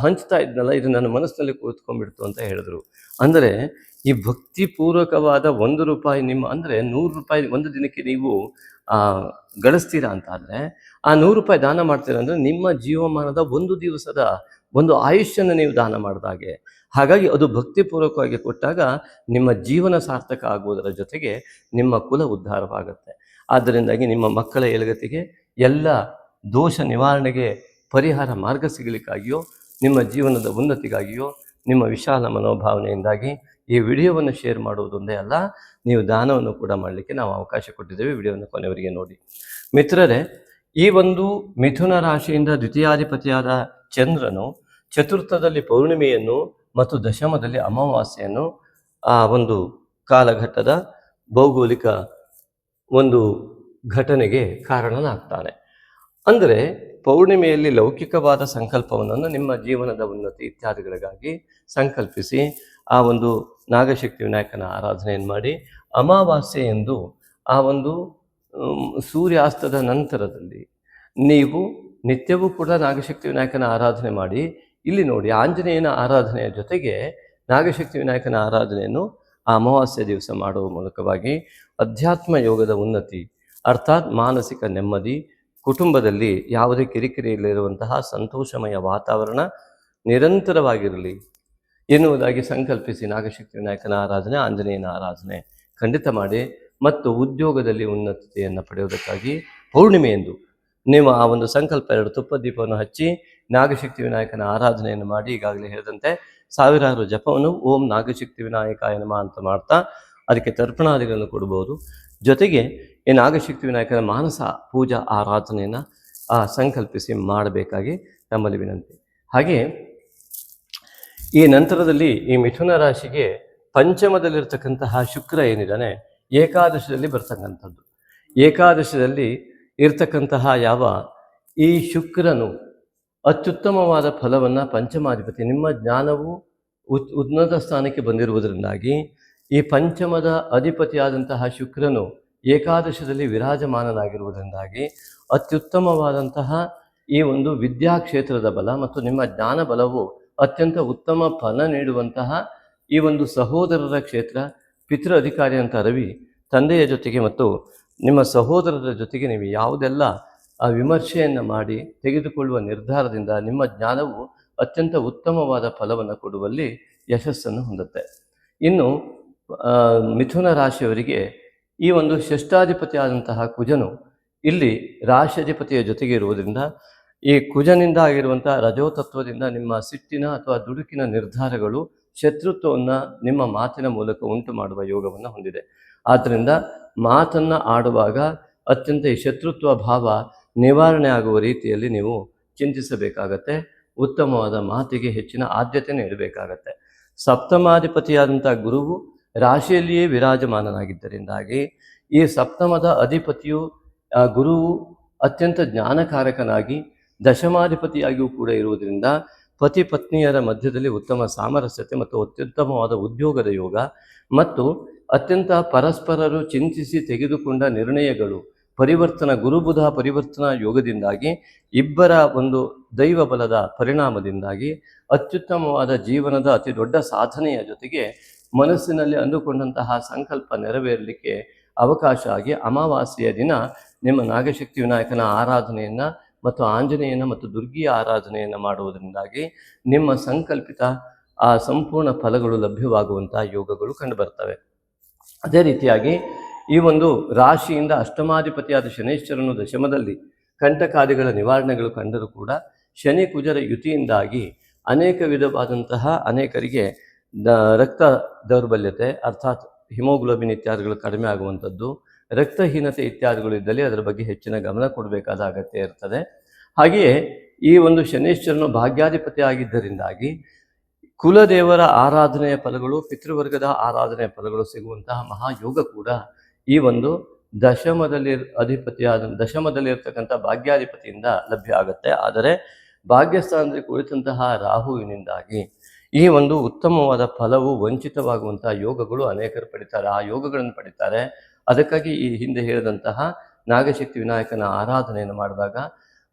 ಹಂಚ್ತಾ ಇದ್ನಲ್ಲ, ಇದು ನನ್ನ ಮನಸ್ಸಿನಲ್ಲಿ ಕೂತ್ಕೊಂಡ್ಬಿಡ್ತು ಅಂತ ಹೇಳಿದ್ರು. ಅಂದರೆ ಈ ಭಕ್ತಿಪೂರ್ವಕವಾದ ₹1 ನಿಮ್ಮ ಅಂದರೆ ₹100 ಒಂದು ದಿನಕ್ಕೆ ನೀವು ಗಳಿಸ್ತೀರಾ ಅಂತ ಆದರೆ, ಆ ₹100 ದಾನ ಮಾಡ್ತೀರಾ ಅಂದರೆ ನಿಮ್ಮ ಜೀವಮಾನದ ಒಂದು ದಿವಸದ ಒಂದು ಆಯುಷ್ಯನ ನೀವು ದಾನ ಮಾಡಿದಾಗೆ. ಹಾಗಾಗಿ ಅದು ಭಕ್ತಿಪೂರ್ವಕವಾಗಿ ಕೊಟ್ಟಾಗ ನಿಮ್ಮ ಜೀವನ ಸಾರ್ಥಕ ಆಗುವುದರ ಜೊತೆಗೆ ನಿಮ್ಮ ಕುಲ ಉದ್ಧಾರವಾಗುತ್ತೆ. ಆದ್ದರಿಂದಾಗಿ ನಿಮ್ಮ ಮಕ್ಕಳ ಏಳುಗತಿಗೆ, ಎಲ್ಲ ದೋಷ ನಿವಾರಣೆಗೆ ಪರಿಹಾರ ಮಾರ್ಗ ಸಿಗಲಿಕ್ಕಾಗಿಯೋ, ನಿಮ್ಮ ಜೀವನದ ಉನ್ನತಿಗಾಗಿಯೋ, ನಿಮ್ಮ ವಿಶಾಲ ಮನೋಭಾವನೆಯಿಂದಾಗಿ ಈ ವಿಡಿಯೋವನ್ನು ಶೇರ್ ಮಾಡುವುದೊಂದೇ ಅಲ್ಲ, ನೀವು ದಾನವನ್ನು ಕೂಡ ಮಾಡಲಿಕ್ಕೆ ನಾವು ಅವಕಾಶ ಕೊಟ್ಟಿದ್ದೇವೆ. ವಿಡಿಯೋವನ್ನು ಕೊನೆಯವರೆಗೆ ನೋಡಿ. ಮಿತ್ರರೇ, ಈ ಒಂದು ಮಿಥುನ ರಾಶಿಯಿಂದ ದ್ವಿತೀಯಾಧಿಪತಿಯಾದ ಚಂದ್ರನು ಚತುರ್ಥದಲ್ಲಿ ಪೌರ್ಣಿಮೆಯನ್ನು ಮತ್ತು ದಶಮದಲ್ಲಿ ಅಮಾವಾಸ್ಯೆಯನ್ನು ಆ ಒಂದು ಕಾಲಘಟ್ಟದ ಭೌಗೋಳಿಕ ಒಂದು ಘಟನೆಗೆ ಕಾರಣನಾಗ್ತಾನೆ. ಅಂದರೆ ಪೌರ್ಣಿಮೆಯಲ್ಲಿ ಲೌಕಿಕವಾದ ಸಂಕಲ್ಪವನ್ನು ನಿಮ್ಮ ಜೀವನದ ಉನ್ನತಿ ಇತ್ಯಾದಿಗಳಿಗಾಗಿ ಸಂಕಲ್ಪಿಸಿ ಆ ಒಂದು ನಾಗಶಕ್ತಿ ವಿನಾಯಕನ ಆರಾಧನೆಯನ್ನು ಮಾಡಿ, ಅಮಾವಾಸ್ಯೆ ಎಂದು ಆ ಒಂದು ಸೂರ್ಯಾಸ್ತದ ನಂತರದಲ್ಲಿ ನೀವು ನಿತ್ಯವೂ ಕೂಡ ನಾಗಶಕ್ತಿ ವಿನಾಯಕನ ಆರಾಧನೆ ಮಾಡಿ. ಇಲ್ಲಿ ನೋಡಿ, ಆಂಜನೇಯನ ಆರಾಧನೆಯ ಜೊತೆಗೆ ನಾಗಶಕ್ತಿ ವಿನಾಯಕನ ಆರಾಧನೆಯನ್ನು ಆ ಅಮಾವಾಸ್ಯೆ ದಿವಸ ಮಾಡುವ ಮೂಲಕವಾಗಿ ಅಧ್ಯಾತ್ಮ ಯೋಗದ ಉನ್ನತಿ, ಅರ್ಥಾತ್ ಮಾನಸಿಕ ನೆಮ್ಮದಿ, ಕುಟುಂಬದಲ್ಲಿ ಯಾವುದೇ ಕಿರಿಕಿರಿ ಇಲ್ಲದಿರುವಂತಹ ಸಂತೋಷಮಯ ವಾತಾವರಣ ನಿರಂತರವಾಗಿರಲಿ ಎನ್ನುವುದಾಗಿ ಸಂಕಲ್ಪಿಸಿ ನಾಗಶಕ್ತಿ ವಿನಾಯಕನ ಆರಾಧನೆ, ಆಂಜನೇಯನ ಆರಾಧನೆ ಖಂಡಿತ ಮಾಡಿ. ಮತ್ತು ಉದ್ಯೋಗದಲ್ಲಿ ಉನ್ನತತೆಯನ್ನು ಪಡೆಯುವುದಕ್ಕಾಗಿ ಪೌರ್ಣಿಮೆಯೆಂದು ನೀವು ಆ ಒಂದು ಸಂಕಲ್ಪ 2 ತುಪ್ಪ ದೀಪವನ್ನು ಹಚ್ಚಿ ನಾಗಶಕ್ತಿ ವಿನಾಯಕನ ಆರಾಧನೆಯನ್ನು ಮಾಡಿ. ಈಗಾಗಲೇ ಹೇಳಿದಂತೆ ಸಾವಿರಾರು ಜಪವನ್ನು ಓಂ ನಾಗಶಕ್ತಿ ವಿನಾಯಕಾಯ ನಮಃ ಅಂತ ಮಾಡ್ತಾ ಅದಕ್ಕೆ ತರ್ಪಣಾದಿಗಳನ್ನು ಕೊಡ್ಬೋದು. ಜೊತೆಗೆ ಈ ನಾಗಶಕ್ತಿ ವಿನಾಯಕನ ಮಾನಸ ಪೂಜಾ ಆರಾಧನೆಯನ್ನು ಸಂಕಲ್ಪಿಸಿ ಮಾಡಬೇಕಾಗಿ ನಮ್ಮಲ್ಲಿ ವಿನಂತಿ. ಹಾಗೆ ಈ ನಂತರದಲ್ಲಿ ಈ ಮಿಥುನ ರಾಶಿಗೆ ಪಂಚಮದಲ್ಲಿರ್ತಕ್ಕಂತಹ ಶುಕ್ರ ಏನಿದ್ದಾನೆ, ಏಕಾದಶದಲ್ಲಿ ಬರ್ತಕ್ಕಂಥದ್ದು. ಏಕಾದಶದಲ್ಲಿ ಇರ್ತಕ್ಕಂತಹ ಯಾವ ಈ ಶುಕ್ರನು ಅತ್ಯುತ್ತಮವಾದ ಫಲವನ್ನು ಪಂಚಮಾಧಿಪತಿ, ನಿಮ್ಮ ಜ್ಞಾನವು ಉನ್ನತ ಸ್ಥಾನಕ್ಕೆ ಬಂದಿರುವುದರಿಂದಾಗಿ ಈ ಪಂಚಮದ ಅಧಿಪತಿಯಾದಂತಹ ಶುಕ್ರನು ಏಕಾದಶದಲ್ಲಿ ವಿರಾಜಮಾನನಾಗಿರುವುದರಿಂದಾಗಿ ಅತ್ಯುತ್ತಮವಾದಂತಹ ಈ ಒಂದು ವಿದ್ಯಾಕ್ಷೇತ್ರದ ಬಲ ಮತ್ತು ನಿಮ್ಮ ಜ್ಞಾನ ಬಲವು ಅತ್ಯಂತ ಉತ್ತಮ ಫಲ ನೀಡುವಂತಹ ಈ ಒಂದು ಸಹೋದರರ ಕ್ಷೇತ್ರ, ಪಿತೃ ಅಧಿಕಾರಿ ಅಂತ ರವಿ, ತಂದೆಯ ಜೊತೆಗೆ ಮತ್ತು ನಿಮ್ಮ ಸಹೋದರರ ಜೊತೆಗೆ ನೀವು ಯಾವುದೆಲ್ಲ ವಿಮರ್ಶೆಯನ್ನು ಮಾಡಿ ತೆಗೆದುಕೊಳ್ಳುವ ನಿರ್ಧಾರದಿಂದ ನಿಮ್ಮ ಜ್ಞಾನವು ಅತ್ಯಂತ ಉತ್ತಮವಾದ ಫಲವನ್ನು ಕೊಡುವಲ್ಲಿ ಯಶಸ್ಸನ್ನು ಹೊಂದುತ್ತೆ. ಇನ್ನು ಮಿಥುನ ರಾಶಿಯವರಿಗೆ ಈ ಒಂದು ಷಷ್ಠಾಧಿಪತಿ ಆದಂತಹ ಕುಜನು ಇಲ್ಲಿ ರಾಶಿಯಾಧಿಪತಿಯ ಜೊತೆಗೆ ಇರುವುದರಿಂದ ಈ ಕುಜನಿಂದ ಆಗಿರುವಂತಹ ರಜೋತತ್ವದಿಂದ ನಿಮ್ಮ ಸಿಟ್ಟಿನ ಅಥವಾ ದುಡುಕಿನ ನಿರ್ಧಾರಗಳು ಶತ್ರುತ್ವವನ್ನು ನಿಮ್ಮ ಮಾತಿನ ಮೂಲಕ ಉಂಟು ಮಾಡುವ ಯೋಗವನ್ನು ಹೊಂದಿದೆ. ಆದ್ದರಿಂದ ಮಾತನ್ನು ಆಡುವಾಗ ಅತ್ಯಂತ ಈ ಶತ್ರುತ್ವ ಭಾವ ನಿವಾರಣೆ ಆಗುವ ರೀತಿಯಲ್ಲಿ ನೀವು ಚಿಂತಿಸಬೇಕಾಗತ್ತೆ. ಉತ್ತಮವಾದ ಮಾತಿಗೆ ಹೆಚ್ಚಿನ ಆದ್ಯತೆ ನೀಡಬೇಕಾಗತ್ತೆ. ಸಪ್ತಮಾಧಿಪತಿಯಾದಂಥ ಗುರುವು ರಾಶಿಯಲ್ಲಿಯೇ ವಿರಾಜಮಾನನಾಗಿದ್ದರಿಂದಾಗಿ ಈ ಸಪ್ತಮದ ಅಧಿಪತಿಯು ಗುರುವು ಅತ್ಯಂತ ಜ್ಞಾನಕಾರಕನಾಗಿ ದಶಮಾಧಿಪತಿಯಾಗಿಯೂ ಕೂಡ ಇರುವುದರಿಂದ ಪತಿ ಪತ್ನಿಯರ ಮಧ್ಯದಲ್ಲಿ ಉತ್ತಮ ಸಾಮರಸ್ಯತೆ ಮತ್ತು ಅತ್ಯುತ್ತಮವಾದ ಉದ್ಯೋಗದ ಯೋಗ ಮತ್ತು ಅತ್ಯಂತ ಪರಸ್ಪರರು ಚಿಂತಿಸಿ ತೆಗೆದುಕೊಂಡ ನಿರ್ಣಯಗಳು ಪರಿವರ್ತನಾ ಗುರುಬುಧ ಪರಿವರ್ತನಾ ಯೋಗದಿಂದಾಗಿ ಇಬ್ಬರ ಒಂದು ದೈವ ಬಲದ ಪರಿಣಾಮದಿಂದಾಗಿ ಅತ್ಯುತ್ತಮವಾದ ಜೀವನದ ಅತಿ ದೊಡ್ಡ ಸಾಧನೆಯ ಜೊತೆಗೆ ಮನಸ್ಸಿನಲ್ಲಿ ಅಂದುಕೊಂಡಂತಹ ಸಂಕಲ್ಪ ನೆರವೇರಲಿಕ್ಕೆ ಅವಕಾಶ ಆಗಿ ಅಮಾವಾಸ್ಯೆಯ ದಿನ ನಿಮ್ಮ ನಾಗಶಕ್ತಿ ವಿನಾಯಕನ ಆರಾಧನೆಯನ್ನು ಮತ್ತು ಆಂಜನೇಯನ ಮತ್ತು ದುರ್ಗಿಯ ಆರಾಧನೆಯನ್ನು ಮಾಡುವುದರಿಂದಾಗಿ ನಿಮ್ಮ ಸಂಕಲ್ಪಿತ ಆ ಸಂಪೂರ್ಣ ಫಲಗಳು ಲಭ್ಯವಾಗುವಂತಹ ಯೋಗಗಳು ಕಂಡುಬರ್ತವೆ. ಅದೇ ರೀತಿಯಾಗಿ ಈ ಒಂದು ರಾಶಿಯಿಂದ ಅಷ್ಟಮಾಧಿಪತಿಯಾದ ಶನೈಶ್ವರನು ದಶಮದಲ್ಲಿ ಕಂಟಕಾದಿಗಳ ನಿವಾರಣೆಗಳು ಕಂಡರೂ ಕೂಡ ಶನಿ ಕುಜರ ಯುತಿಯಿಂದಾಗಿ ಅನೇಕ ವಿಧವಾದಂತಹ ಅನೇಕರಿಗೆ ರಕ್ತ ದೌರ್ಬಲ್ಯತೆ ಅರ್ಥಾತ್ ಹಿಮೋಗ್ಲೋಬಿನ್ ಇತ್ಯಾದಿಗಳು ಕಡಿಮೆ ಆಗುವಂಥದ್ದು, ರಕ್ತಹೀನತೆ ಇತ್ಯಾದಿಗಳು ಇದ್ದಲ್ಲಿ ಅದರ ಬಗ್ಗೆ ಹೆಚ್ಚಿನ ಗಮನ ಕೊಡಬೇಕಾದ ಅಗತ್ಯ ಇರ್ತದೆ. ಹಾಗೆಯೇ ಈ ಒಂದು ಶನೈಶ್ವರನು ಭಾಗ್ಯಾಧಿಪತಿ ಆಗಿದ್ದರಿಂದಾಗಿ ಕುಲದೇವರ ಆರಾಧನೆಯ ಫಲಗಳು, ಪಿತೃವರ್ಗದ ಆರಾಧನೆಯ ಫಲಗಳು ಸಿಗುವಂತಹ ಮಹಾಯೋಗ ಕೂಡ ಈ ಒಂದು ದಶಮದಲ್ಲಿರ್ತಕ್ಕಂಥ ಭಾಗ್ಯಾಧಿಪತಿಯಿಂದ ಲಭ್ಯ ಆಗುತ್ತೆ. ಆದರೆ ಭಾಗ್ಯಸ್ಥಾನದಲ್ಲಿ ಕುಳಿತಂತಹ ರಾಹುವಿನಿಂದಾಗಿ ಈ ಒಂದು ಉತ್ತಮವಾದ ಫಲವು ವಂಚಿತವಾಗುವಂತಹ ಯೋಗಗಳು ಅನೇಕರು ಪಡಿತಾರೆ. ಆ ಯೋಗಗಳನ್ನು ಪಡಿತಾರೆ. ಅದಕ್ಕಾಗಿ ಈ ಹಿಂದೆ ಹೇಳಿದಂತಹ ನಾಗಶಕ್ತಿ ವಿನಾಯಕನ ಆರಾಧನೆಯನ್ನು ಮಾಡಿದಾಗ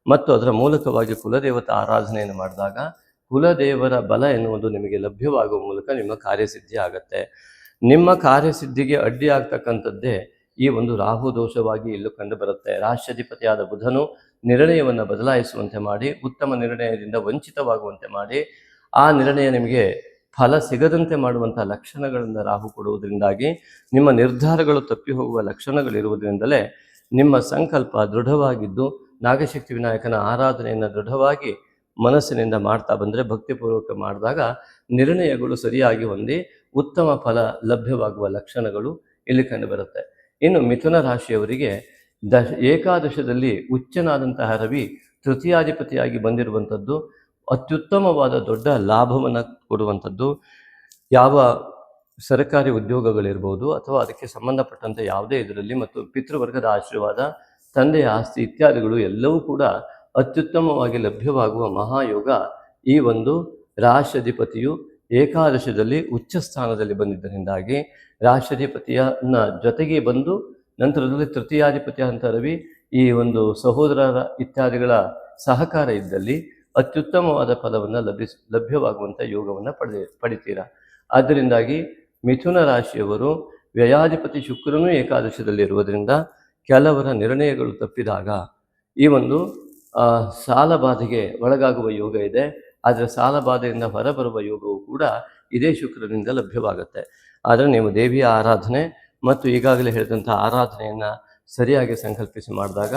ಮತ್ತು ಅದರ ಮೂಲಕವಾಗಿ ಕುಲದೇವತಾ ಆರಾಧನೆಯನ್ನು ಮಾಡಿದಾಗ ಕುಲದೇವರ ಬಲ ಎನ್ನುವುದು ನಿಮಗೆ ಲಭ್ಯವಾಗುವ ಮೂಲಕ ನಿಮ್ಮ ಕಾರ್ಯಸಿದ್ಧಿ ಆಗತ್ತೆ. ನಿಮ್ಮ ಕಾರ್ಯಸಿದ್ಧಿಗೆ ಅಡ್ಡಿ ಆಗ್ತಕ್ಕಂಥದ್ದೇ ಈ ಒಂದು ರಾಹು ದೋಷವಾಗಿ ಇಲ್ಲೂ ಕಂಡು ಬರುತ್ತೆ. ರಾಷ್ಟ್ರಾಧಿಪತಿಯಾದ ಬುಧನು ನಿರ್ಣಯವನ್ನು ಬದಲಾಯಿಸುವಂತೆ ಮಾಡಿ, ಉತ್ತಮ ನಿರ್ಣಯದಿಂದ ವಂಚಿತವಾಗುವಂತೆ ಮಾಡಿ, ಆ ನಿರ್ಣಯ ನಿಮಗೆ ಫಲ ಸಿಗದಂತೆ ಮಾಡುವಂತಹ ಲಕ್ಷಣಗಳಿಂದ ರಾಹು ಕೊಡುವುದರಿಂದಾಗಿ ನಿಮ್ಮ ನಿರ್ಧಾರಗಳು ತಪ್ಪಿ ಹೋಗುವ ಲಕ್ಷಣಗಳಿರುವುದರಿಂದಲೇ ನಿಮ್ಮ ಸಂಕಲ್ಪ ದೃಢವಾಗಿದ್ದು ನಾಗಶಕ್ತಿ ವಿನಾಯಕನ ಆರಾಧನೆಯನ್ನು ದೃಢವಾಗಿ ಮನಸ್ಸಿನಿಂದ ಮಾಡ್ತಾ ಬಂದರೆ, ಭಕ್ತಿಪೂರ್ವಕ ಮಾಡಿದಾಗ ನಿರ್ಣಯಗಳು ಸರಿಯಾಗಿ ಹೊಂದಿ ಉತ್ತಮ ಫಲ ಲಭ್ಯವಾಗುವ ಲಕ್ಷಣಗಳು ಇಲ್ಲಿ ಕಂಡು ಬರುತ್ತೆ. ಇನ್ನು ಮಿಥುನ ರಾಶಿಯವರಿಗೆ ಏಕಾದಶದಲ್ಲಿ ಉಚ್ಚನಾದಂತಹ ರವಿ ತೃತೀಯಾಧಿಪತಿಯಾಗಿ ಬಂದಿರುವಂಥದ್ದು ಅತ್ಯುತ್ತಮವಾದ ದೊಡ್ಡ ಲಾಭವನ್ನು ಕೊಡುವಂಥದ್ದು. ಯಾವ ಸರ್ಕಾರಿ ಉದ್ಯೋಗಗಳಿರ್ಬೋದು ಅಥವಾ ಅದಕ್ಕೆ ಸಂಬಂಧಪಟ್ಟಂತೆ ಯಾವುದೇ ಇದರಲ್ಲಿ, ಮತ್ತು ಪಿತೃವರ್ಗದ ಆಶೀರ್ವಾದ, ತಂದೆಯ ಆಸ್ತಿ ಇತ್ಯಾದಿಗಳು ಎಲ್ಲವೂ ಕೂಡ ಅತ್ಯುತ್ತಮವಾಗಿ ಲಭ್ಯವಾಗುವ ಮಹಾಯೋಗ ಈ ಒಂದು ರಾಷ್ಟ್ರಾಧಿಪತಿಯು ಏಕಾದಶದಲ್ಲಿ ಉಚ್ಚ ಸ್ಥಾನದಲ್ಲಿ ಬಂದಿದ್ದರಿಂದಾಗಿ ರಾಷ್ಟ್ರಾಧಿಪತಿಯನ್ನ ಜೊತೆಗೆ ಬಂದು ನಂತರದಲ್ಲಿ ತೃತೀಯಾಧಿಪತಿ ಅಂತ ರವಿ ಈ ಒಂದು ಸಹೋದರರ ಇತ್ಯಾದಿಗಳ ಸಹಕಾರ ಇದ್ದಲ್ಲಿ ಅತ್ಯುತ್ತಮವಾದ ಫಲವನ್ನು ಲಭ್ಯವಾಗುವಂಥ ಯೋಗವನ್ನು ಪಡಿತೀರಾ. ಆದ್ದರಿಂದಾಗಿ ಮಿಥುನ ರಾಶಿಯವರು ವ್ಯಯಾಧಿಪತಿ ಶುಕ್ರನೂ ಏಕಾದಶದಲ್ಲಿರುವುದರಿಂದ ಕೆಲವರ ನಿರ್ಣಯಗಳು ತಪ್ಪಿದಾಗ ಈ ಒಂದು ಸಾಲಬಾಧೆಗೆ ಒಳಗಾಗುವ ಯೋಗ ಇದೆ. ಆದರೆ ಸಾಲಬಾಧೆಯಿಂದ ಹೊರಬರುವ ಯೋಗವು ಕೂಡ ಇದೇ ಶುಕ್ರನಿಂದ ಲಭ್ಯವಾಗುತ್ತೆ. ಆದರೆ ನೀವು ದೇವಿಯ ಆರಾಧನೆ ಮತ್ತು ಈಗಾಗಲೇ ಹೇಳಿದಂಥ ಆರಾಧನೆಯನ್ನು ಸರಿಯಾಗಿ ಸಂಕಲ್ಪಿಸಿ ಮಾಡಿದಾಗ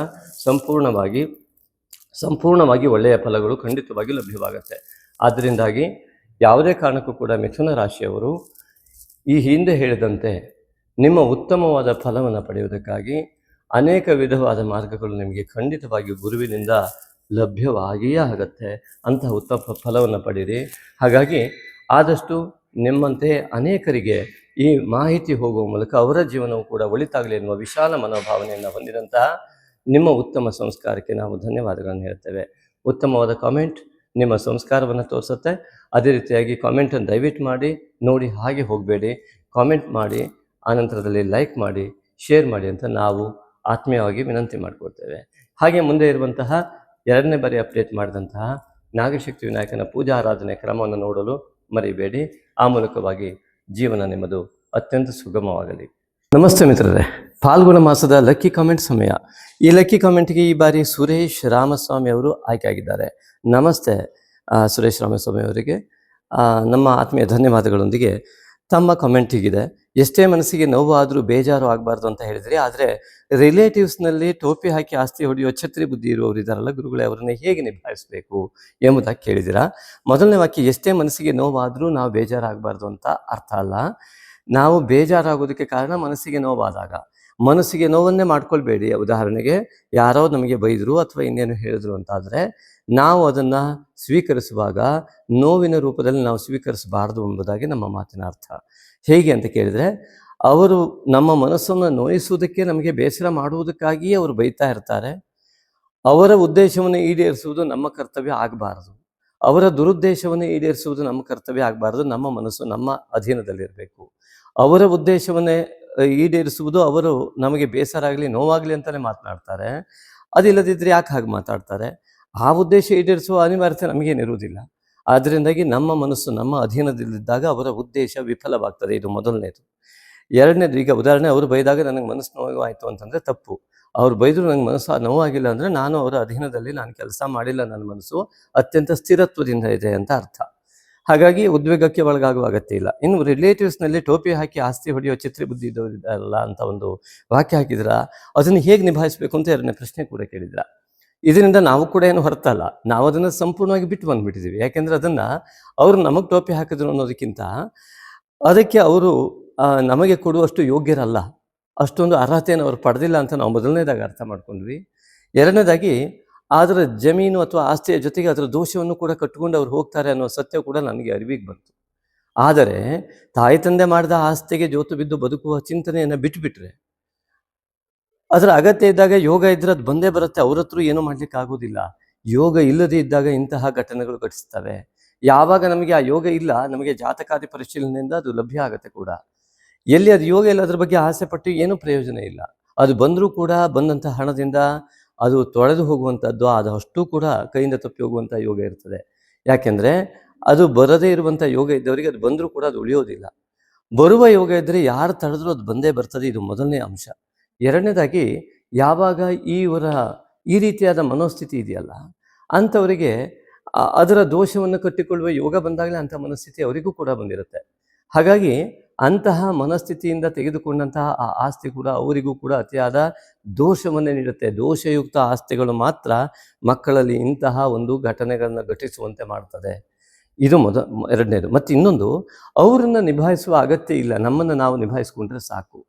ಸಂಪೂರ್ಣವಾಗಿ ಒಳ್ಳೆಯ ಫಲಗಳು ಖಂಡಿತವಾಗಿ ಲಭ್ಯವಾಗುತ್ತೆ. ಆದ್ದರಿಂದಾಗಿ ಯಾವುದೇ ಕಾರಣಕ್ಕೂ ಕೂಡ ಮಿಥುನ ರಾಶಿಯವರು ಈ ಹಿಂದೆ ಹೇಳಿದಂತೆ ನಿಮ್ಮ ಉತ್ತಮವಾದ ಫಲವನ್ನು ಪಡೆಯುವುದಕ್ಕಾಗಿ ಅನೇಕ ವಿಧವಾದ ಮಾರ್ಗಗಳು ನಿಮಗೆ ಖಂಡಿತವಾಗಿ ಗುರುವಿನಿಂದ ಲಭ್ಯವಾಗಿಯೇ ಆಗುತ್ತೆ. ಅಂತಹ ಉತ್ತಮ ಫಲವನ್ನು ಪಡೀರಿ. ಹಾಗಾಗಿ ಆದಷ್ಟು ನಿಮ್ಮಂತೆ ಅನೇಕರಿಗೆ ಈ ಮಾಹಿತಿ ಹೋಗುವ ಮೂಲಕ ಅವರ ಜೀವನವು ಕೂಡ ಒಳಿತಾಗಲಿ ಎನ್ನುವ ವಿಶಾಲ ಮನೋಭಾವನೆಯನ್ನು ಹೊಂದಿದಂತಹ ನಿಮ್ಮ ಉತ್ತಮ ಸಂಸ್ಕಾರಕ್ಕೆ ನಾವು ಧನ್ಯವಾದಗಳನ್ನು ಹೇಳ್ತೇವೆ. ಉತ್ತಮವಾದ ಕಾಮೆಂಟ್ ನಿಮ್ಮ ಸಂಸ್ಕಾರವನ್ನು ತೋರಿಸುತ್ತೆ. ಅದೇ ರೀತಿಯಾಗಿ ಕಾಮೆಂಟನ್ನು ದಯವಿಟ್ಟು ಮಾಡಿ ನೋಡಿ, ಹಾಗೆ ಹೋಗಬೇಡಿ. ಕಾಮೆಂಟ್ ಮಾಡಿ, ಆನಂತರದಲ್ಲಿ ಲೈಕ್ ಮಾಡಿ, ಶೇರ್ ಮಾಡಿ ಅಂತ ನಾವು ಆತ್ಮೀಯವಾಗಿ ವಿನಂತಿ ಮಾಡಿಕೊಡ್ತೇವೆ. ಹಾಗೆ ಮುಂದೆ ಇರುವಂತಹ 2ನೇ ಬಾರಿ ಅಪ್ಡೇಟ್ ಮಾಡಿದಂತಹ ನಾಗಶಕ್ತಿ ವಿನಾಯಕನ ಪೂಜಾ ಆರಾಧನೆ ಕ್ರಮವನ್ನು ನೋಡಲು ಮರಿಬೇಡಿ. ಆ ಮೂಲಕವಾಗಿ ಜೀವನ ನಿಮ್ಮದು ಅತ್ಯಂತ ಸುಗಮವಾಗಲಿ. ನಮಸ್ತೆ ಮಿತ್ರರೇ, ಫಾಲ್ಗುಣ ಮಾಸದ ಲಕ್ಕಿ ಕಾಮೆಂಟ್ ಸಮಯ. ಈ ಲಕ್ಕಿ ಕಾಮೆಂಟ್ಗೆ ಈ ಬಾರಿ ಸುರೇಶ್ ರಾಮಸ್ವಾಮಿ ಅವರು ಆಯ್ಕೆಯಾಗಿದ್ದಾರೆ. ನಮಸ್ತೆ ಸುರೇಶ್ ರಾಮಸ್ವಾಮಿ ಅವರಿಗೆ ನಮ್ಮ ಆತ್ಮೀಯ ಧನ್ಯವಾದಗಳೊಂದಿಗೆ ತಮ್ಮ ಕಮೆಂಟ್ ಹೀಗಿದೆ: ಎಷ್ಟೇ ಮನಸ್ಸಿಗೆ ನೋವು ಆದರೂ ಬೇಜಾರು ಆಗಬಾರ್ದು ಅಂತ ಹೇಳಿದ್ರಿ, ಆದರೆ ರಿಲೇಟಿವ್ಸ್ನಲ್ಲಿ ಟೋಪಿ ಹಾಕಿ ಆಸ್ತಿ ಹೊಡೆಯೋ ಛತ್ರಿ ಬುದ್ಧಿ ಇರುವವರು ಇದ್ದಾರಲ್ಲ ಗುರುಗಳೇ, ಅವರನ್ನ ಹೇಗೆ ನಿಭಾಯಿಸಬೇಕು ಎಂಬುದಾಗಿ ಕೇಳಿದ್ದೀರಾ. ಮೊದಲನೇ ವಾಕ್ಯ ಎಷ್ಟೇ ಮನಸ್ಸಿಗೆ ನೋವಾದರೂ ನಾವು ಬೇಜಾರಾಗಬಾರ್ದು ಅಂತ ಅರ್ಥ ಅಲ್ಲ. ನಾವು ಬೇಜಾರಾಗೋದಕ್ಕೆ ಕಾರಣ ಮನಸ್ಸಿಗೆ ನೋವಾದಾಗ. ಮನಸ್ಸಿಗೆ ನೋವನ್ನೇ ಮಾಡ್ಕೊಳ್ಬೇಡಿ. ಉದಾಹರಣೆಗೆ ಯಾರೋ ನಮಗೆ ಬೈದರು ಅಥವಾ ಇನ್ನೇನು ಹೇಳಿದ್ರು ಅಂತಾದರೆ ನಾವು ಅದನ್ನು ಸ್ವೀಕರಿಸುವಾಗ ನೋವಿನ ರೂಪದಲ್ಲಿ ನಾವು ಸ್ವೀಕರಿಸಬಾರ್ದು ಎಂಬುದಾಗಿ ನಮ್ಮ ಮಾತಿನ ಅರ್ಥ. ಹೇಗೆ ಅಂತ ಕೇಳಿದರೆ, ಅವರು ನಮ್ಮ ಮನಸ್ಸನ್ನು ನೋಯಿಸುವುದಕ್ಕೆ, ನಮಗೆ ಬೇಸರ ಮಾಡುವುದಕ್ಕಾಗಿಯೇ ಅವರು ಬೈತಾ ಇರ್ತಾರೆ. ಅವರ ಉದ್ದೇಶವನ್ನು ಈಡೇರಿಸುವುದು ನಮ್ಮ ಕರ್ತವ್ಯ ಆಗಬಾರ್ದು. ಅವರ ದುರುದ್ದೇಶವನ್ನು ಈಡೇರಿಸುವುದು ನಮ್ಮ ಕರ್ತವ್ಯ ಆಗಬಾರ್ದು. ನಮ್ಮ ಮನಸ್ಸು ನಮ್ಮ ಅಧೀನದಲ್ಲಿರಬೇಕು. ಅವರ ಉದ್ದೇಶವನ್ನೇ ಈಡೇರಿಸುವುದು, ಅವರು ನಮಗೆ ಬೇಸರ ಆಗಲಿ ನೋವಾಗಲಿ ಅಂತಲೇ ಮಾತನಾಡ್ತಾರೆ. ಅದಿಲ್ಲದಿದ್ದರೆ ಯಾಕೆ ಹಾಗೆ ಮಾತಾಡ್ತಾರೆ? ಆ ಉದ್ದೇಶ ಈಡೇರಿಸುವ ಅನಿವಾರ್ಯತೆ ನಮಗೇನಿರುವುದಿಲ್ಲ. ಆದ್ದರಿಂದಾಗಿ ನಮ್ಮ ಮನಸ್ಸು ನಮ್ಮ ಅಧೀನದಲ್ಲಿದ್ದಾಗ ಅವರ ಉದ್ದೇಶ ವಿಫಲವಾಗ್ತದೆ. ಇದು ಮೊದಲನೇದು. ಎರಡನೇದು, ಈಗ ಉದಾಹರಣೆ, ಅವರು ಬೈದಾಗ ನನಗೆ ಮನಸ್ಸು ನೋವಾಯಿತು ಅಂತಂದರೆ ತಪ್ಪು. ಅವ್ರು ಬೈದರೂ ನನಗೆ ಮನಸ್ಸು ನೋವಾಗಿಲ್ಲ ಅಂದರೆ ನಾನು ಅವರ ಅಧೀನದಲ್ಲಿ ನಾನು ಕೆಲಸ ಮಾಡಿಲ್ಲ, ನನ್ನ ಮನಸ್ಸು ಅತ್ಯಂತ ಸ್ಥಿರತ್ವದಿಂದ ಇದೆ ಅಂತ ಅರ್ಥ. ಹಾಗಾಗಿ ಉದ್ವೇಗಕ್ಕೆ ಒಳಗಾಗುವ ಅಗತ್ಯ ಇಲ್ಲ. ಇನ್ನು ರಿಲೇಟಿವ್ಸ್ನಲ್ಲಿ ಟೋಪಿ ಹಾಕಿ ಆಸ್ತಿ ಹೊಡೆಯೋ ಚಿತ್ರಿ ಬುದ್ಧಿ ಇದ್ದವರಿದ್ದಾರಲ್ಲ ಅಂತ ಒಂದು ವಾಕ್ಯ ಹಾಕಿದ್ರ, ಅದನ್ನು ಹೇಗೆ ನಿಭಾಯಿಸಬೇಕು ಅಂತ 2ನೇ ಪ್ರಶ್ನೆ ಕೂಡ ಕೇಳಿದ್ರ. ಇದರಿಂದ ನಾವು ಕೂಡ ಏನು ಹೊರತಲ್ಲ, ನಾವು ಅದನ್ನು ಸಂಪೂರ್ಣವಾಗಿ ಬಿಟ್ಟು ಬಂದುಬಿಟ್ಟಿದ್ದೀವಿ. ಯಾಕೆಂದರೆ ಅದನ್ನು ಅವರು ನಮಗೆ ಟೋಪಿ ಹಾಕಿದ್ರು ಅನ್ನೋದಕ್ಕಿಂತ ಅದಕ್ಕೆ ಅವರು ನಮಗೆ ಕೊಡುವಷ್ಟು ಯೋಗ್ಯರಲ್ಲ, ಅಷ್ಟೊಂದು ಅರ್ಹತೆಯನ್ನು ಅವರು ಪಡೆದಿಲ್ಲ ಅಂತ ನಾವು ಮೊದಲನೇದಾಗಿ ಅರ್ಥ ಮಾಡ್ಕೊಂಡ್ವಿ. ಎರಡನೇದಾಗಿ, ಅದರ ಜಮೀನು ಅಥವಾ ಆಸ್ತಿಯ ಜೊತೆಗೆ ಅದರ ದೋಷವನ್ನು ಕೂಡ ಕಟ್ಟಿಕೊಂಡು ಅವ್ರು ಹೋಗ್ತಾರೆ ಅನ್ನೋ ಸತ್ಯ ಕೂಡ ನನಗೆ ಅರಿವಿಗೆ ಬಂತು. ಆದರೆ ತಾಯಿ ತಂದೆ ಮಾಡಿದ ಆಸ್ತಿಗೆ ಜೋತು ಬಿದ್ದು ಬದುಕುವ ಚಿಂತನೆಯನ್ನು ಬಿಟ್ಟುಬಿಟ್ರೆ, ಅದರ ಅಗತ್ಯ ಇದ್ದಾಗ ಯೋಗ ಇದ್ರೆ ಅದು ಬಂದೇ ಬರುತ್ತೆ. ಅವ್ರ ಹತ್ರ ಏನೂ ಮಾಡ್ಲಿಕ್ಕೆ ಆಗೋದಿಲ್ಲ. ಯೋಗ ಇಲ್ಲದೇ ಇದ್ದಾಗ ಇಂತಹ ಘಟನೆಗಳು ಘಟಿಸ್ತವೆ. ಯಾವಾಗ ನಮಗೆ ಆ ಯೋಗ ಇಲ್ಲ, ನಮಗೆ ಜಾತಕಾದಿ ಪರಿಶೀಲನೆಯಿಂದ ಅದು ಲಭ್ಯ ಆಗುತ್ತೆ ಕೂಡ. ಎಲ್ಲಿ ಅದು ಯೋಗ ಇಲ್ಲ, ಅದ್ರ ಬಗ್ಗೆ ಆಸೆ ಪಟ್ಟು ಏನೂ ಪ್ರಯೋಜನ ಇಲ್ಲ. ಅದು ಬಂದರೂ ಕೂಡ ಬಂದಂಥ ಹಣದಿಂದ ಅದು ತೊಳೆದು ಹೋಗುವಂಥದ್ದು, ಅದು ಅಷ್ಟು ಕೂಡ ಕೈಯಿಂದ ತಪ್ಪಿ ಹೋಗುವಂಥ ಯೋಗ ಇರ್ತದೆ. ಯಾಕೆಂದರೆ ಅದು ಬರದೇ ಇರುವಂಥ ಯೋಗ ಇದ್ದವರಿಗೆ ಅದು ಬಂದರೂ ಕೂಡ ಅದು ಉಳಿಯೋದಿಲ್ಲ. ಬರುವ ಯೋಗ ಇದ್ದರೆ ಯಾರು ತಡೆದ್ರೂ ಅದು ಬಂದೇ ಬರ್ತದೆ. ಇದು ಮೊದಲನೇ ಅಂಶ. ಎರಡನೇದಾಗಿ, ಯಾವಾಗ ಈ ರೀತಿಯಾದ ಮನೋಸ್ಥಿತಿ ಇದೆಯಲ್ಲ, ಅಂಥವರಿಗೆ ಅದರ ದೋಷವನ್ನು ಕಟ್ಟಿಕೊಳ್ಳುವ ಯೋಗ ಬಂದಾಗಲೇ ಅಂಥ ಮನಸ್ಥಿತಿ ಅವರಿಗೂ ಕೂಡ ಬಂದಿರುತ್ತೆ. ಹಾಗಾಗಿ ಅಂತಹ ಮನಸ್ಥಿತಿಯಿಂದ ತೆಗೆದುಕೊಂಡಂತಹ ಆ ಆಸ್ತಿ ಕೂಡ ಅವರಿಗೂ ಕೂಡ ಅತಿಯಾದ ದೋಷವನ್ನೇ ನೀಡುತ್ತೆ. ದೋಷಯುಕ್ತ ಆಸ್ತಿಗಳು ಮಾತ್ರ ಮಕ್ಕಳಲ್ಲಿ ಇಂತಹ ಒಂದು ಘಟನೆಗಳನ್ನು ಘಟಿಸುವಂತೆ ಮಾಡ್ತದೆ. ಇದು ಎರಡನೇದು. ಮತ್ತು ಇನ್ನೊಂದು, ಅವರನ್ನು ನಿಭಾಯಿಸುವ ಅಗತ್ಯ ಇಲ್ಲ, ನಮ್ಮನ್ನು ನಾವು ನಿಭಾಯಿಸ್ಕೊಂಡ್ರೆ ಸಾಕು.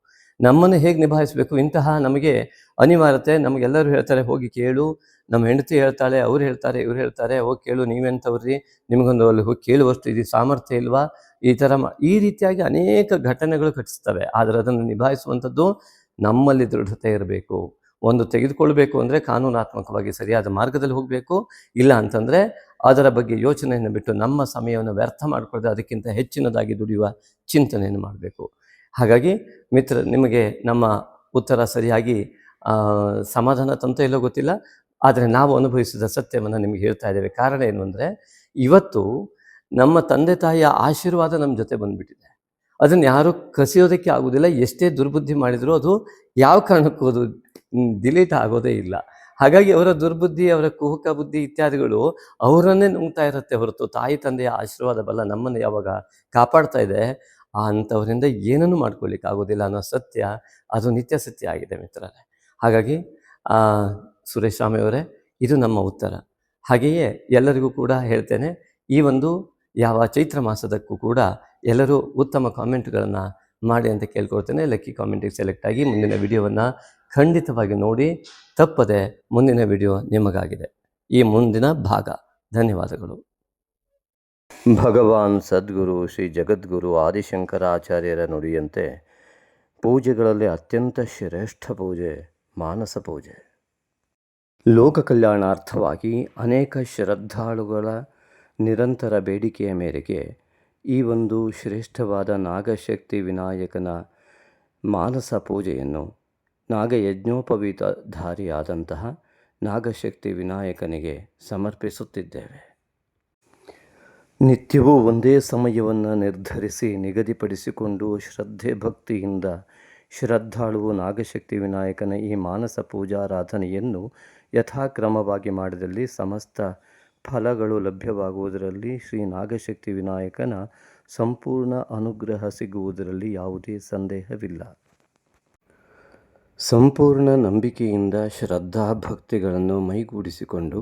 ನಮ್ಮನ್ನು ಹೇಗೆ ನಿಭಾಯಿಸಬೇಕು, ಇಂತಹ ನಮಗೆ ಅನಿವಾರ್ಯತೆ. ನಮಗೆಲ್ಲರೂ ಹೇಳ್ತಾರೆ ಹೋಗಿ ಕೇಳು, ನಮ್ಮ ಹೆಂಡತಿ ಹೇಳ್ತಾಳೆ, ಅವ್ರು ಹೇಳ್ತಾರೆ, ಇವ್ರು ಹೇಳ್ತಾರೆ, ಹೋಗಿ ಕೇಳು, ನೀವೆಂಥವ್ರಿ, ನಿಮಗೊಂದು ಅಲ್ಲಿ ಹೋಗಿ ಕೇಳುವಷ್ಟು ಇದು ಸಾಮರ್ಥ್ಯ ಇಲ್ವಾ, ಈ ರೀತಿಯಾಗಿ ಅನೇಕ ಘಟನೆಗಳು ಘಟಿಸ್ತವೆ. ಆದರೆ ಅದನ್ನು ನಿಭಾಯಿಸುವಂಥದ್ದು ನಮ್ಮಲ್ಲಿ ದೃಢತೆ ಇರಬೇಕು. ಒಂದು ತೆಗೆದುಕೊಳ್ಬೇಕು ಅಂದರೆ ಕಾನೂನಾತ್ಮಕವಾಗಿ ಸರಿಯಾದ ಮಾರ್ಗದಲ್ಲಿ ಹೋಗಬೇಕು. ಇಲ್ಲ ಅಂತಂದರೆ ಅದರ ಬಗ್ಗೆ ಯೋಚನೆಯನ್ನು ಬಿಟ್ಟು ನಮ್ಮ ಸಮಯವನ್ನು ವ್ಯರ್ಥ ಮಾಡಿಕೊಳ್ಳದೆ ಅದಕ್ಕಿಂತ ಹೆಚ್ಚಿನದಾಗಿ ದುಡಿಯುವ ಚಿಂತನೆಯನ್ನು ಮಾಡಬೇಕು. ಹಾಗಾಗಿ ಮಿತ್ರ, ನಿಮಗೆ ನಮ್ಮ ಉತ್ತರ ಸರಿಯಾಗಿ ಸಮಾಧಾನ ತಂತ ಎಲ್ಲೋ ಗೊತ್ತಿಲ್ಲ, ಆದರೆ ನಾವು ಅನುಭವಿಸಿದ ಸತ್ಯವನ್ನು ನಿಮಗೆ ಹೇಳ್ತಾ ಇದ್ದೇವೆ. ಕಾರಣ ಏನು ಅಂದರೆ, ಇವತ್ತು ನಮ್ಮ ತಂದೆ ತಾಯಿಯ ಆಶೀರ್ವಾದ ನಮ್ಮ ಜೊತೆ ಬಂದುಬಿಟ್ಟಿದೆ. ಅದನ್ನು ಯಾರೂ ಕಸಿಯೋದಕ್ಕೆ ಆಗೋದಿಲ್ಲ. ಎಷ್ಟೇ ದುರ್ಬುದ್ಧಿ ಮಾಡಿದರೂ ಅದು ಯಾವ ಕಾರಣಕ್ಕೂ ಅದು ಡಿಲೀಟ್ ಆಗೋದೇ ಇಲ್ಲ. ಹಾಗಾಗಿ ಅವರ ದುರ್ಬುದ್ಧಿ, ಅವರ ಕುಹುಕ ಬುದ್ಧಿ ಇತ್ಯಾದಿಗಳು ಅವರನ್ನೇ ನುಂಗ್ತಾ ಇರುತ್ತೆ ಹೊರತು ತಾಯಿ ತಂದೆಯ ಆಶೀರ್ವಾದ ಬಲ ನಮ್ಮನ್ನು ಯಾವಾಗ ಕಾಪಾಡ್ತಾ ಇದೆ, ಅಂಥವರಿಂದ ಏನನ್ನೂ ಮಾಡ್ಕೊಳ್ಳಿಕ್ಕೆ ಆಗೋದಿಲ್ಲ ಅನ್ನೋ ಸತ್ಯ ಅದು ನಿತ್ಯ ಸತ್ಯ ಆಗಿದೆ ಮಿತ್ರರೇ. ಹಾಗಾಗಿ ಸುರೇಶ್ ಸ್ವಾಮಿಯವರೇ, ಇದು ನಮ್ಮ ಉತ್ತರ. ಹಾಗೆಯೇ ಎಲ್ಲರಿಗೂ ಕೂಡ ಹೇಳ್ತೇನೆ, ಈ ಒಂದು ಯಾವ ಚೈತ್ರ ಮಾಸದಕ್ಕೂ ಕೂಡ ಎಲ್ಲರೂ ಉತ್ತಮ ಕಾಮೆಂಟ್ಗಳನ್ನು ಮಾಡಿ ಅಂತ ಕೇಳ್ಕೊಳ್ತೇನೆ. ಲಕ್ಕಿ ಕಾಮೆಂಟಿಗೆ ಸೆಲೆಕ್ಟ್ ಆಗಿ ಮುಂದಿನ ವಿಡಿಯೋವನ್ನು ಖಂಡಿತವಾಗಿ ನೋಡಿ, ತಪ್ಪದೆ ಮುಂದಿನ ವಿಡಿಯೋ ನಿಮಗಾಗಿದೆ. ಈ ಮುಂದಿನ ಭಾಗ. ಧನ್ಯವಾದಗಳು. ಭಗವಾನ್ ಸದ್ಗುರು ಶ್ರೀ ಜಗದ್ಗುರು ಆದಿಶಂಕರಾಚಾರ್ಯರ ನುಡಿಯಂತೆ ಪೂಜೆಗಳಲ್ಲಿ ಅತ್ಯಂತ ಶ್ರೇಷ್ಠ ಪೂಜೆ ಮಾನಸ ಪೂಜೆ. ಲೋಕ ಕಲ್ಯಾಣಾರ್ಥವಾಗಿ ಅನೇಕ ಶ್ರದ್ಧಾಳುಗಳ ನಿರಂತರ ಬೇಡಿಕೆಯ ಮೇರೆಗೆ ಈ ಒಂದು ಶ್ರೇಷ್ಠವಾದ ನಾಗಶಕ್ತಿ ವಿನಾಯಕನ ಮಾನಸ ಪೂಜೆಯನ್ನು ನಾಗಯಜ್ಞೋಪವೀತಧಾರಿಯಾದಂತಹ ನಾಗಶಕ್ತಿ ವಿನಾಯಕನಿಗೆ ಸಮರ್ಪಿಸುತ್ತಿದ್ದೇವೆ. ನಿತ್ಯವೂ ಒಂದೇ ಸಮಯವನ್ನು ನಿರ್ಧರಿಸಿ ನಿಗದಿಪಡಿಸಿಕೊಂಡು ಶ್ರದ್ಧೆ ಭಕ್ತಿಯಿಂದ ಶ್ರದ್ಧಾಳುವು ನಾಗಶಕ್ತಿ ವಿನಾಯಕನ ಈ ಮಾನಸ ಪೂಜಾರಾಧನೆಯನ್ನು ಯಥಾಕ್ರಮವಾಗಿ ಮಾಡಿದಲ್ಲಿ ಸಮಸ್ತ ಫಲಗಳು ಲಭ್ಯವಾಗುವುದರಲ್ಲಿ, ಶ್ರೀ ನಾಗಶಕ್ತಿ ವಿನಾಯಕನ ಸಂಪೂರ್ಣ ಅನುಗ್ರಹ ಸಿಗುವುದರಲ್ಲಿ ಯಾವುದೇ ಸಂದೇಹವಿಲ್ಲ. ಸಂಪೂರ್ಣ ನಂಬಿಕೆಯಿಂದ ಶ್ರದ್ಧಾ ಭಕ್ತಿಗಳನ್ನು ಮೈಗೂಡಿಸಿಕೊಂಡು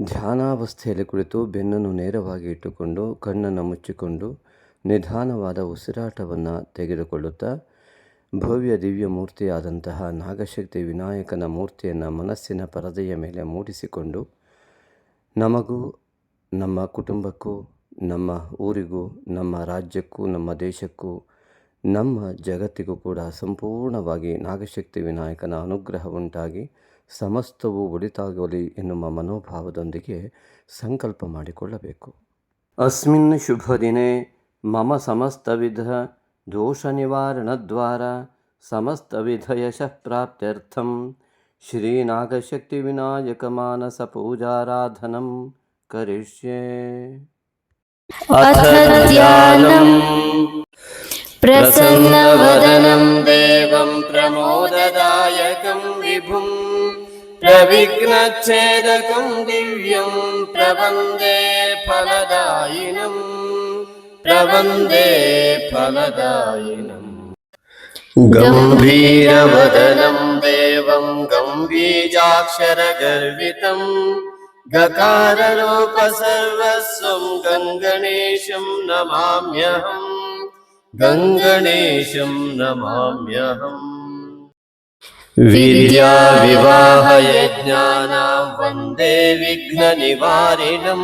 ಧ್ಯಾನಾವಸ್ಥೆಯಲ್ಲಿ ಕುಳಿತು ಬೆನ್ನನ್ನು ನೇರವಾಗಿ ಇಟ್ಟುಕೊಂಡು ಕಣ್ಣನ್ನು ಮುಚ್ಚಿಕೊಂಡು ನಿಧಾನವಾದ ಉಸಿರಾಟವನ್ನು ತೆಗೆದುಕೊಳ್ಳುತ್ತಾ ಭವ್ಯ ದಿವ್ಯ ಮೂರ್ತಿಯಾದಂತಹ ನಾಗಶಕ್ತಿ ವಿನಾಯಕನ ಮೂರ್ತಿಯನ್ನು ಮನಸ್ಸಿನ ಪರದೆಯ ಮೇಲೆ ಮೂಡಿಸಿಕೊಂಡು ನಮಗೂ, ನಮ್ಮ ಕುಟುಂಬಕ್ಕೂ, ನಮ್ಮ ಊರಿಗೂ, ನಮ್ಮ ರಾಜ್ಯಕ್ಕೂ, ನಮ್ಮ ದೇಶಕ್ಕೂ, ನಮ್ಮ ಜಗತ್ತಿಗೂ ಕೂಡ ಸಂಪೂರ್ಣವಾಗಿ ನಾಗಶಕ್ತಿ ವಿನಾಯಕನ ಅನುಗ್ರಹ ಉಂಟಾಗಿ ಸಮಸ್ತವೂ ಒಳಿತಾಗಲಿ ಎನ್ನುವ ಮನೋಭಾವದೊಂದಿಗೆ ಸಂಕಲ್ಪ ಮಾಡಿಕೊಳ್ಳಬೇಕು. ಅಸ್ಮಿನ್ ಶುಭ ದಿನೇ ಮಮ ಸಮಸ್ತವಿಧ ದೋಷ ನಿವಾರಣದ್ವಾರ ಸಮಸ್ತವಿಧ ಯಶಃ ಪ್ರಾಪ್ತ್ಯರ್ಥಂ ಶ್ರೀ ನಾಗಶಕ್ತಿ ವಿನಾಯಕ ಮಾನಸ ಪೂಜಾರಾಧನಂ ಕರಿಷ್ಯೆ. ಅಥ ಧ್ಯಾನಂ ಪ್ರಸನ್ನವದನಂ ದೇವಂ ಪ್ರಮೋದದಾಯಕಂ ವಿಭುಂ ಪ್ರವಿಘ್ನಚ್ಛೇದಕಂ ದಿವ್ಯಂ ಪ್ರವಂದೇ ಫಲದಾಯಿನಂ ಗಂಭೀರವದನಂ ದೇವಂ ಗಂಭೀಜಾಕ್ಷರಗರ್ವಿತಂ ಗಕಾರರೂಪ ಸರ್ವಸ್ವಂ ಗಂಗಣೇಶಂ ನಮಾಮ್ಯಹಂ ವಿದ್ಯಾ ವಿವಾಹ ಯಜ್ಞಾನಾಂ ವಂದೇ ವಿಘ್ನ ನಿವಾರಿಣಂ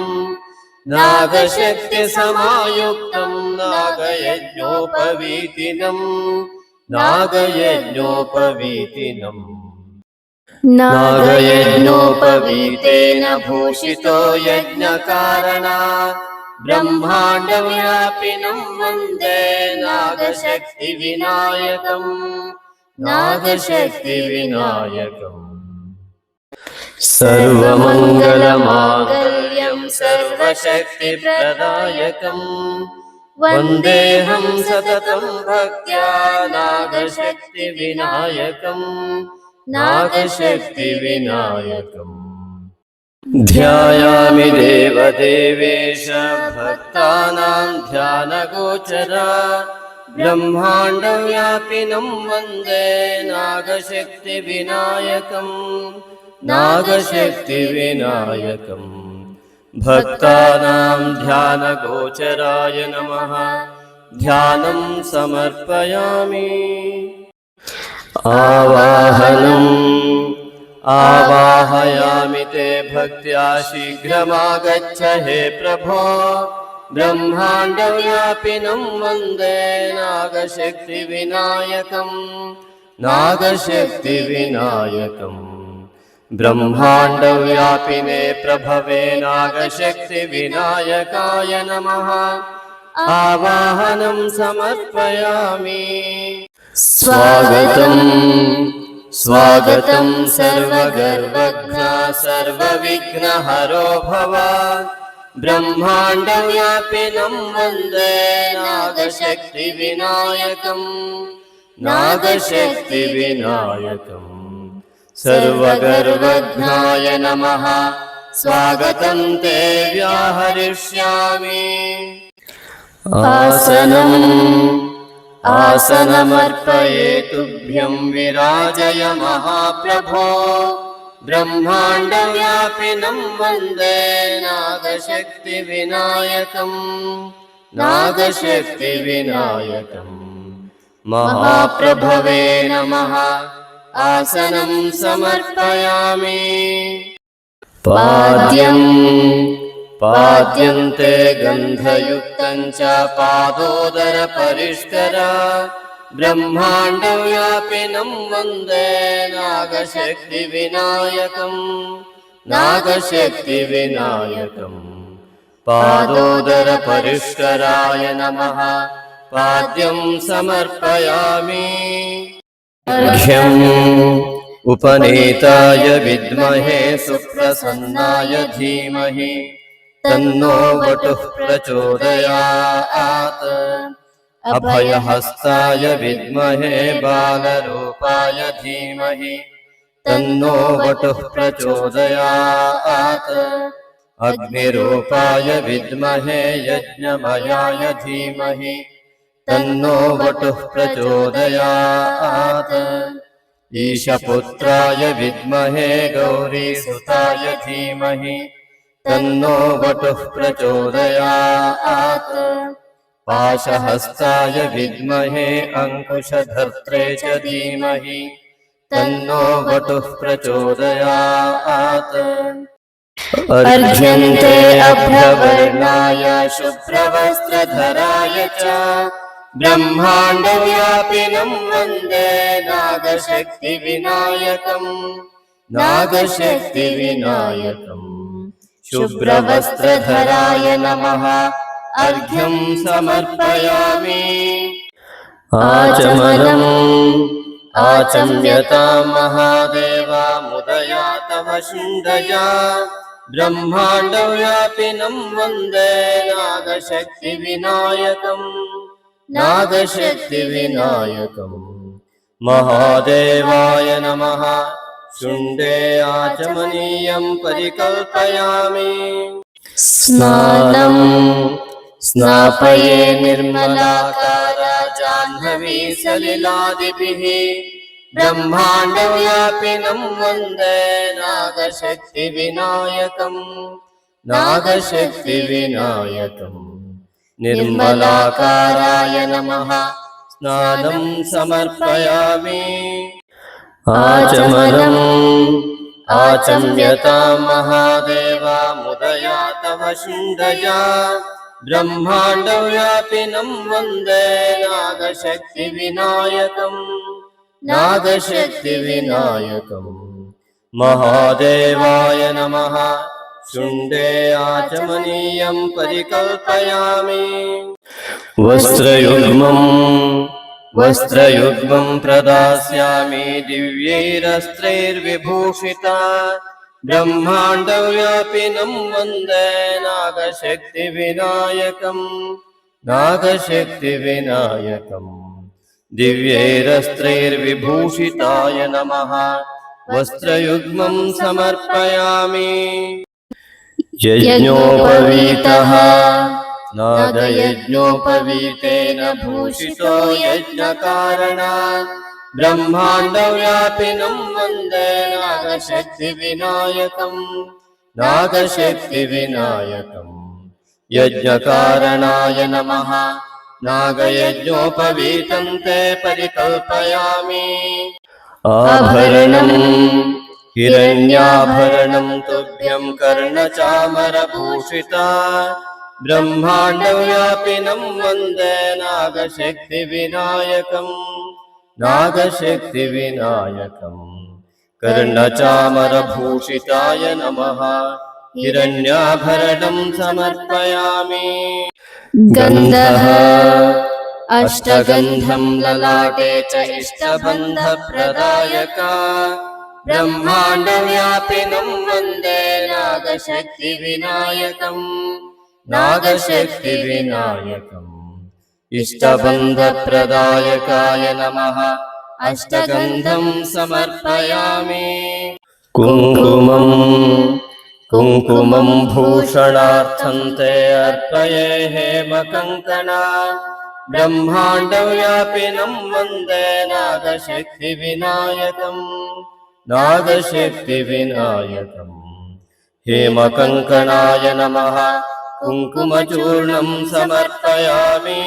ನಾಗಶಕ್ತಿ ಸಮಾಯುಕ್ತಂ ನಾಗಯಜ್ಞೋಪವೀತಿನಂ ಭೂಷಿತೋ ಯಜ್ಞಕಾರಣಾ ब्रह्माण्डव्यापिनं वन्दे नागशक्तिविनायकम् नागशक्तिविनायकम्। सर्वमङ्गलमाङ्गल्यं सर्वशक्तिप्रदायकम् वन्देऽहं सततं भक्त्या नागशक्तिविनायकम् नागशक्तिविनायकम्। ध्यायामि देवदेवेश भक्तानां ध्यानगोचरा ब्रह्माण्डव्यापिनं वन्दे नागशक्तिविनायकम् नागशक्तिविनायकम्। भक्तानां ध्यानगोचराय नमः ध्यानं समर्पयामि। आवाहयामि ते भक्त्या शीघ्रमागच्छ हे प्रभो ब्रह्माण्डव्यापिनं वन्दे नागशक्तिविनायकम् नागशक्तिविनायकम्। ब्रह्माण्डव्यापिने प्रभवे नागशक्तिविनायकाय नमः आवाहनं समर्पयामि। स्वागतं सर्वगर्वघ्ना सर्वविघ्नहरो भव ब्रह्माण्डव्यापिनं वन्दे नागशक्तिविनायकम् नागशक्तिविनायकम्। सर्वगर्वघ्नाय नमः स्वागतं ते व्याहरिष्यामि। आसनमर्पये तुभ्यं विराजय महाप्रभो ब्रह्माण्डव्यापिनं वन्दे नागशक्तिविनायकम् नागशक्तिविनायकम्। महाप्रभवे नमः आसनं समर्पयामि। पाद्यन्ते गन्धयुक्तं च पादोदरपरिष्कर ब्रह्माण्डव्यापिनं वन्दे नागशक्तिविनायकम् नागशक्तिविनायकम्। पादोदरपरिष्कराय नमः पाद्यं समर्पयामि। अर्घ्यम् उपनीताय विद्महे सुप्रसन्नाय धीमहि तन्नो वटुः प्रचोदयात्। अभयहस्ताय विद्महे बालरूपाय धीमहि तन्नो वटुः प्रचोदयात्। अग्निरूपाय विद्महे यज्ञमयाय धीमहि तन्नो वटुः प्रचोदयात्। ईशपुत्राय विद्महे गौरीसुताय धीमहि तन्नो वटुः प्रचोदयात्। पाशहस्ताय विद्महे अंकुशधर्त्रे च धीमहि तन्नो वटुः प्रचोदयात्। अर्घ्यन्ते अभ्रवर्णाय शुभ्रवस्त्रधराय च ब्रह्माण्डव्यापिनं वन्दे नागशक्तिविनायकम् नागशक्तिविनायकम्। शुभ्रवस्त्रधराय नमः अर्घ्यं समर्पयामि। आचम्यतां महादेवा मुदया तव शुण्डया ब्रह्माण्डव्यापिनं वन्दे नागशक्तिविनायकम् नागशक्तिविनायकम्। महादेवाय नमः शुण्डे आचमनीयं परिकल्पयामि। स्नापये निर्मलाकारा जाह्नवी सलिलादिभिः ब्रह्माण्डव्यापिनं वन्दे नागशक्तिविनायकम् नागशक्तिविनायकम्। निर्मलाकाराय नमः स्नानं समर्पयामि। आचम्यतां महादेवा मुदया तव शुण्डया ब्रह्माण्डव्यापिनं वन्दे नागशक्तिविनायकम् नागशक्तिविनायकम्। महादेवाय नमः शुण्डे आचमनीयं परिकल्पयामि। वस्त्रयुग्मं प्रदास्यामि दिव्यैरस्त्रैर्विभूषिता ब्रह्माण्डव्यापिनं वन्दे नागशक्तिविनायकम् दिव्यैरस्त्रैर्विभूषिताय नमः वस्त्रयुग्मं समर्पयामि। यज्ञोपवीतः नागयज्ञोपवीतेन भूषितो यज्ञकारणात् ब्रह्माण्डव्यापिनं वन्दे नागशक्तिविनायकम् यज्ञकारणाय नमः नागयज्ञोपवीतं ते परिकल्पयामि। आभरणं हिरण्याभरणं तुभ्यं कर्णचामरभूषिता ब्रह्माण्डव्यापिनं वन्दे नागशक्तिविनायकम् कर्णचामरभूषिताय नमः हिरण्याभरणं समर्पयामि। गन्धः अष्टगन्धं ललाटे च इष्टबन्धप्रदायका ब्रह्माण्डव्यापिनं वन्दे नागशक्तिविनायकम् इष्टबन्धप्रदायकाय नमः अष्टगन्धं समर्पयामि। कुङ्कुमं भूषणार्थं ते अर्पये हेमकङ्कणा ब्रह्माण्डव्यापिनं वन्दे नागशक्तिविनायकम् हेमकङ्कणाय नमः कुङ्कुमचूर्णं समर्पयामि।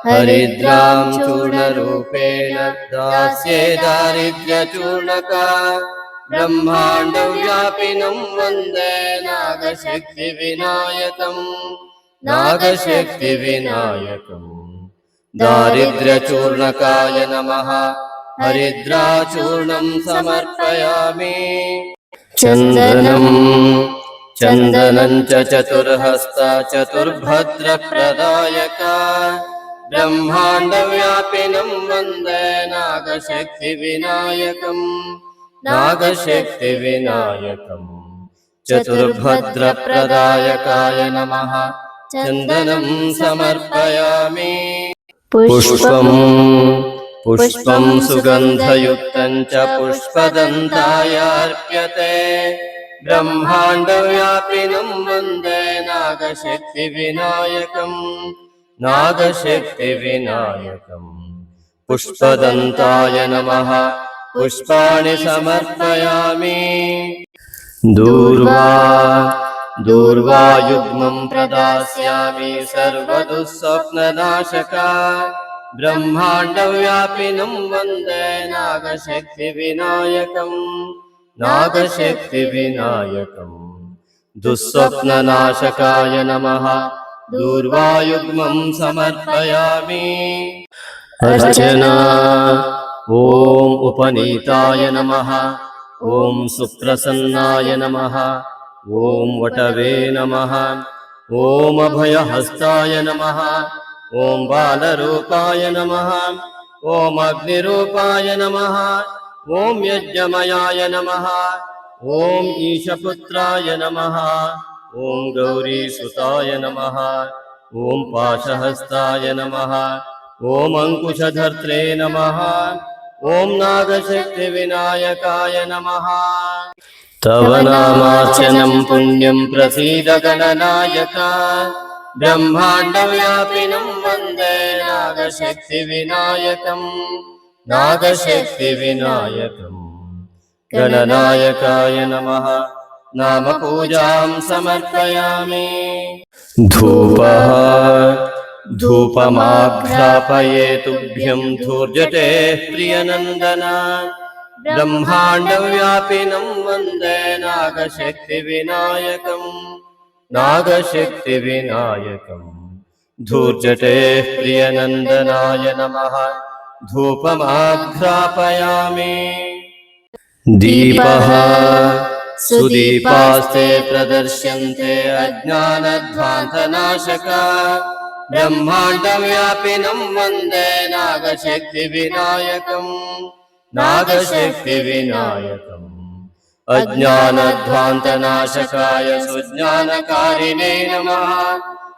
हरिद्रां चूर्णरूपेण दास्ये दारिद्र्यचूर्णका ब्रह्माण्डव्यापिनं वन्दे नागशक्तिविनायकम् दारिद्र्यचूर्णकाय नमः हरिद्राचूर्णं समर्पयामि। चन्दनं च चतुर्हस्ता चतुर्भद्रप्रदायका ब्रह्माण्डव्यापिनं वन्दे नागशक्तिविनायकम् चतुर्भद्रप्रदायकाय नमः चन्दनं समर्पयामि। पुष्पं सुगन्धयुक्तं च पुष्पदन्ताय अर्प्यते ब्रह्माण्डव्यापिनं वन्दे नागशक्तिविनायकम् पुष्पदन्ताय नमः पुष्पाणि समर्पयामि। दूर्वायुग्मं प्रदास्यामि सर्वदुःस्वप्ननाशका ब्रह्माण्डव्यापिनं वन्दे नागशक्तिविनायकम् दुःस्वप्ननाशकाय नमः दूर्वायुग्मं समर्पयामि। अर्चना ॐ उपनीताय नमः ॐ सुप्रसन्नाय नमः ॐ वटवे नमः ॐ अभयहस्ताय नमः ॐ बालरूपाय नमः ॐ अग्निरूपाय नमः ॐ यज्ञमयाय नमः ॐ ईशपुत्राय नमः ॐ गौरीसुताय नमः ॐ पाशहस्ताय नमः ॐ अंकुशधर्त्रे नमः ॐ नागशक्तिविनायकाय नमः। तव नामार्चनं पुण्यं प्रसीद गणनायका ब्रह्माण्डव्यापिनं वन्दे नागशक्तिविनायकम् गणनायकाय नमः नामपूजां समर्पयामि। धूपमाघ्रापये तुभ्यं धूर्जटेः प्रियनन्दन ब्रह्माण्डव्यापिनं वन्दे नागशक्तिविनायकम् धूर्जटेः प्रियनन्दनाय नमः धूपमाघ्रापयामि। दीपः सुदीपास्ते प्रदर्श्यन्ते अज्ञानध्वान्तनाशका ब्रह्माण्डव्यापिनं वन्दे नागशक्तिविनायकम् नागशक्तिविनायकम् अज्ञानध्वान्तनाशकाय सुज्ञानकारिणे नमः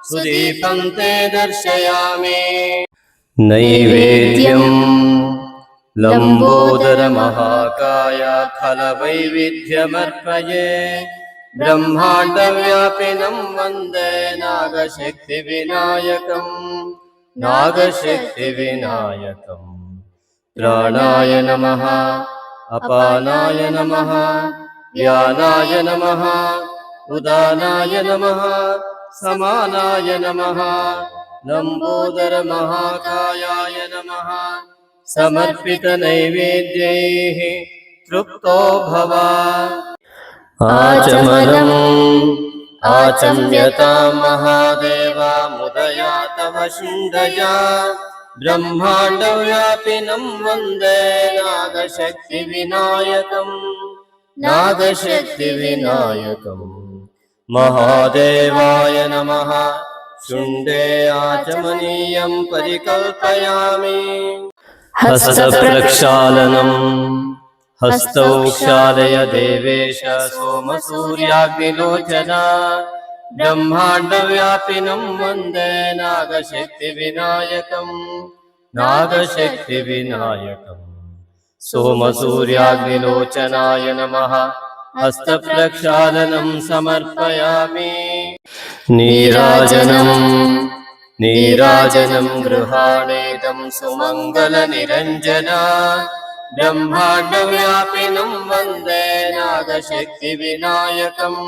सुदीपं ते दर्शयामि नैवेद्यम् लम्बोदरमहाकाय फलवैविध्यमर्पये ब्रह्माण्डव्यापिनं वन्दे नागशक्तिविनायकम् नागशक्तिविनायकम् प्राणाय नमः अपानाय नमः व्यानाय नमः उदानाय नमः समानाय नमः लम्बोदरमहाकायाय नमः समर्पितनैवेद्यैः तृप्तो भव आचमनम् आचम्यतां महादेवा मुदया तव शुण्डया ब्रह्माण्डव्यापिनं वन्दे नागशक्तिविनायकम् नागशक्तिविनायकम् महादेवाय नमः शुण्डे आचमनीयं परिकल्पयामि हस्तप्रक्षालनम् हस्तौ क्षालय देवेश सोमसूर्याग्निलोचना ब्रह्माण्डव्यापिनं वन्दे नागशक्तिविनायकम् नागशक्तिविनायकम् सोमसूर्याग्निलोचनाय नमः हस्तप्रक्षालनं समर्पयामि नीराजनं गृहाणेदं सुमङ्गलनिरञ्जना ब्रह्माण्डव्यापिनं वन्दे नागशक्तिविनायकम्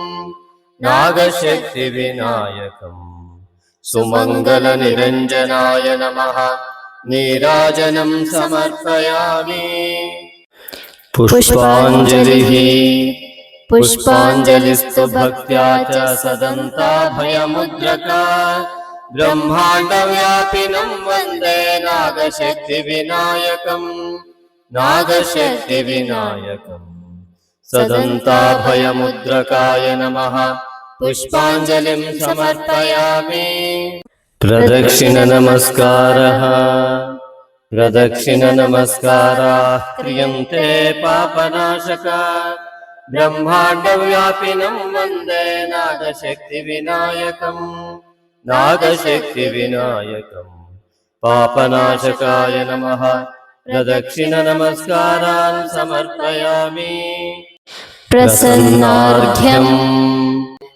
नागशक्तिविनायकम् सुमङ्गलनिरञ्जनाय नमः नीराजनं समर्पयामि पुष्पाञ्जलिः पुष्पाञ्जलिस्तु भक्त्या च सदन्ताभयमुद्रका ब्रह्माण्डव्यापिनं वन्दे नागशक्तिविनायकम् नागशक्तिविनायकम् सदन्ताभयमुद्रकाय नमः पुष्पाञ्जलिं समर्पयामि प्रदक्षिणनमस्कारः प्रदक्षिणनमस्काराः क्रियन्ते पापनाशका ब्रह्माण्डव्यापिनं वन्दे नागशक्तिविनायकम् नागशक्तिविनायकम् पापनाशकाय नमः प्रदक्षिणनमस्कारान् समर्पयामि प्रसन्नार्घ्यम्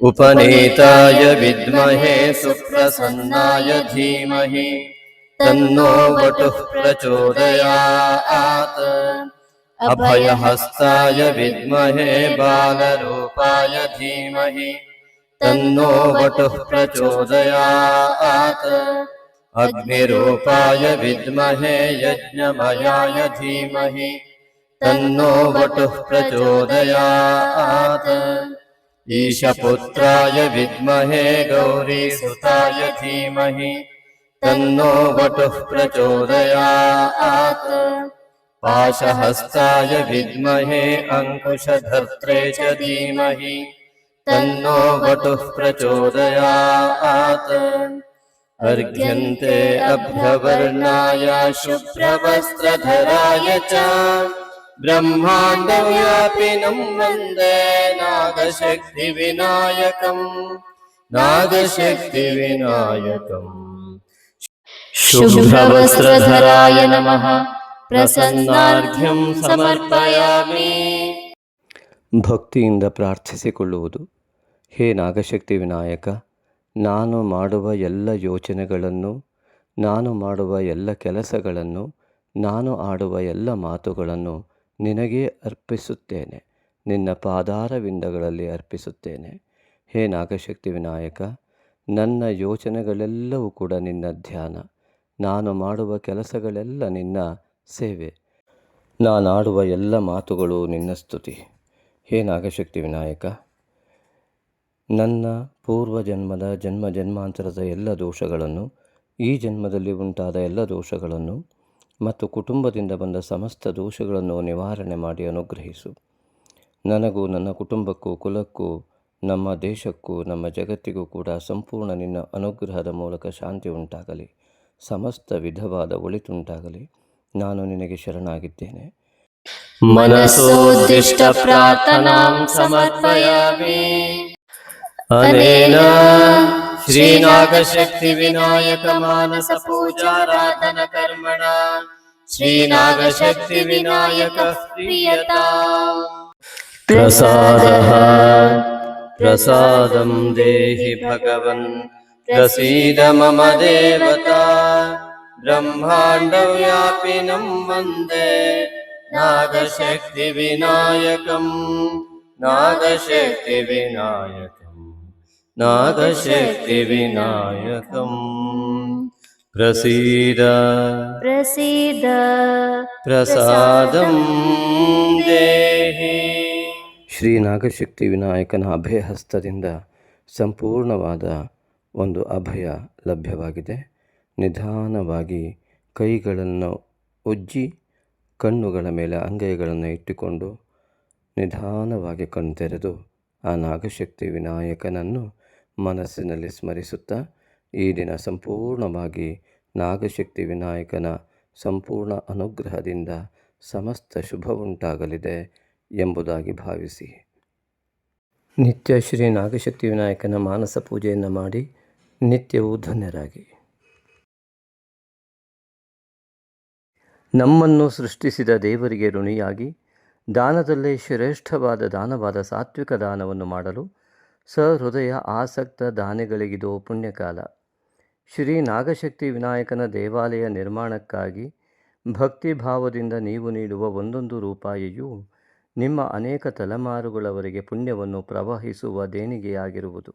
उपनीताय विद्महे सुप्रसन्नाय धीमहि तन्नो वटुः प्रचोदयात् अभयहस्ताय विद्महे बालरूपाय धीमहि तन्नो वटुः प्रचोदयात् अग्निरूपाय विद्महे यज्ञमयाय धीमहि तन्नो वटुः प्रचोदयात् ईशपुत्राय विद्महे गौरीसुताय धीमहि तन्नो वटुः प्रचोदयात् पाशहस्ताय विद्महे अङ्कुशधर्त्रे च धीमहि तन्नो वटुः प्रचोदयात् अर्घ्यन्ते अभ्रवर्णाय शुभ्रवस्त्रधराय च ब्रह्माण्डव्यापिनं वन्दे नागशक्तिविनायकम् नागशक्तिविनायकम् शुभ्रवस्त्रधराय नमः ಪ್ರಸನ್ನಾರ್ಘ್ಯಂ ಸಮರ್ಪಯಾಮಿ. ಭಕ್ತಿಯಿಂದ ಪ್ರಾರ್ಥಿಸಿಕೊಳ್ಳುವುದು. ಹೇ ನಾಗಶಕ್ತಿ ವಿನಾಯಕ, ನಾನು ಮಾಡುವ ಎಲ್ಲ ಯೋಚನೆಗಳನ್ನು, ನಾನು ಮಾಡುವ ಎಲ್ಲ ಕೆಲಸಗಳನ್ನು, ನಾನು ಆಡುವ ಎಲ್ಲ ಮಾತುಗಳನ್ನು ನಿನಗೇ ಅರ್ಪಿಸುತ್ತೇನೆ, ನಿನ್ನ ಪಾದಾರವಿಂದಗಳಲ್ಲಿ ಅರ್ಪಿಸುತ್ತೇನೆ. ಹೇ ನಾಗಶಕ್ತಿ ವಿನಾಯಕ, ನನ್ನ ಯೋಚನೆಗಳೆಲ್ಲವೂ ಕೂಡ ನಿನ್ನ ಧ್ಯಾನ, ನಾನು ಮಾಡುವ ಕೆಲಸಗಳೆಲ್ಲ ನಿನ್ನ ಸೇವೆ, ನಾನಾಡುವ ಎಲ್ಲ ಮಾತುಗಳು ನಿನ್ನ ಸ್ತುತಿ. ಹೇ ನಾಗಶಕ್ತಿ ವಿನಾಯಕ, ನನ್ನ ಪೂರ್ವಜನ್ಮದ ಜನ್ಮಾಂತರದ ಎಲ್ಲ ದೋಷಗಳನ್ನು, ಈ ಜನ್ಮದಲ್ಲಿ ಉಂಟಾದ ಎಲ್ಲ ದೋಷಗಳನ್ನು ಮತ್ತು ಕುಟುಂಬದಿಂದ ಬಂದ ಸಮಸ್ತ ದೋಷಗಳನ್ನು ನಿವಾರಣೆ ಮಾಡಿ ಅನುಗ್ರಹಿಸು. ನನಗೂ ನನ್ನ ಕುಟುಂಬಕ್ಕೂ ಕುಲಕ್ಕೂ ನಮ್ಮ ದೇಶಕ್ಕೂ ನಮ್ಮ ಜಗತ್ತಿಗೂ ಕೂಡ ಸಂಪೂರ್ಣ ನಿನ್ನ ಅನುಗ್ರಹದ ಮೂಲಕ ಶಾಂತಿ ಉಂಟಾಗಲಿ, ಸಮಸ್ತ ವಿಧವಾದ ಒಳಿತುಂಟಾಗಲಿ. ನಾನು ನಿನಗೆ ಶರಣಾಗಿದ್ದೇನೆ. ಮನಸೋದ್ದಿಷ್ಟ ಪ್ರಾರ್ಥನಾಂ ಸಮರ್ಪಯಾಮಿ. ಅನೇನ ಶ್ರೀನಾಗಶಕ್ತಿ ವಿನಾಯಕ ಮಾನಸ ಪೂಜಾರಾಧನ ಕರ್ಮಣ ಶ್ರೀನಾಗಶಕ್ತಿ ವಿನಾಯಕ ಪ್ರಿಯತಾ. ಪ್ರಸಾದಃ ಪ್ರಸಾದಂ ದೇಹಿ ಭಗವನ್ ಪ್ರಸೀದ ಮಮ ದೇವತಾ. ಬ್ರಹ್ಮಾಂಡ ವ್ಯಾಪಿನಂ ವಂದೇ ನಾಗಶಕ್ತಿ ವಿನಾಯಕಂ. ನಾಗಶಕ್ತಿ ವಿನಾಯಕಂ ನಾಗಶಕ್ತಿ ವಿನಾಯಕಂ. ಪ್ರಸೀದ ಪ್ರಸೀದ ಪ್ರಸಾದಂ ದೇಹಿ. ಶ್ರೀ ನಾಗಶಕ್ತಿ ವಿನಾಯಕನ ಅಭಯ ಹಸ್ತದಿಂದ ಸಂಪೂರ್ಣವಾದ ಒಂದು ಅಭಯ ಲಭ್ಯವಾಗಿದೆ. ನಿಧಾನವಾಗಿ ಕೈಗಳನ್ನು ಉಜ್ಜಿ ಕಣ್ಣುಗಳ ಮೇಲೆ ಅಂಗೈಗಳನ್ನು ಇಟ್ಟುಕೊಂಡು ನಿಧಾನವಾಗಿ ಕಣ್ತೆರೆದು ಆ ನಾಗಶಕ್ತಿ ವಿನಾಯಕನನ್ನು ಮನಸ್ಸಿನಲ್ಲಿ ಸ್ಮರಿಸುತ್ತಾ ಈ ದಿನ ಸಂಪೂರ್ಣವಾಗಿ ನಾಗಶಕ್ತಿ ವಿನಾಯಕನ ಸಂಪೂರ್ಣ ಅನುಗ್ರಹದಿಂದ ಸಮಸ್ತ ಶುಭವುಂಟಾಗಲಿದೆ ಎಂಬುದಾಗಿ ಭಾವಿಸಿ ನಿತ್ಯ ಶ್ರೀ ನಾಗಶಕ್ತಿ ವಿನಾಯಕನ ಮಾನಸ ಪೂಜೆಯನ್ನು ಮಾಡಿ ನಿತ್ಯವೂ ಧನ್ಯರಾಗಿ. ನಮ್ಮನ್ನು ಸೃಷ್ಟಿಸಿದ ದೇವರಿಗೆ ಋಣಿಯಾಗಿ ದಾನದಲ್ಲೇ ಶ್ರೇಷ್ಠವಾದ ದಾನವಾದ ಸಾತ್ವಿಕ ದಾನವನ್ನು ಮಾಡಲು ಸಹೃದಯ ಆಸಕ್ತ ದಾನಿಗಳಿಗಿದು ಪುಣ್ಯಕಾಲ. ಶ್ರೀ ನಾಗಶಕ್ತಿ ವಿನಾಯಕನ ದೇವಾಲಯ ನಿರ್ಮಾಣಕ್ಕಾಗಿ ಭಕ್ತಿಭಾವದಿಂದ ನೀವು ನೀಡುವ ಒಂದೊಂದು ರೂಪಾಯಿಯೂ ನಿಮ್ಮ ಅನೇಕ ತಲೆಮಾರುಗಳವರೆಗೆ ಪುಣ್ಯವನ್ನು ಪ್ರವಹಿಸುವ ದೇಣಿಗೆಯಾಗಿರುವುದು.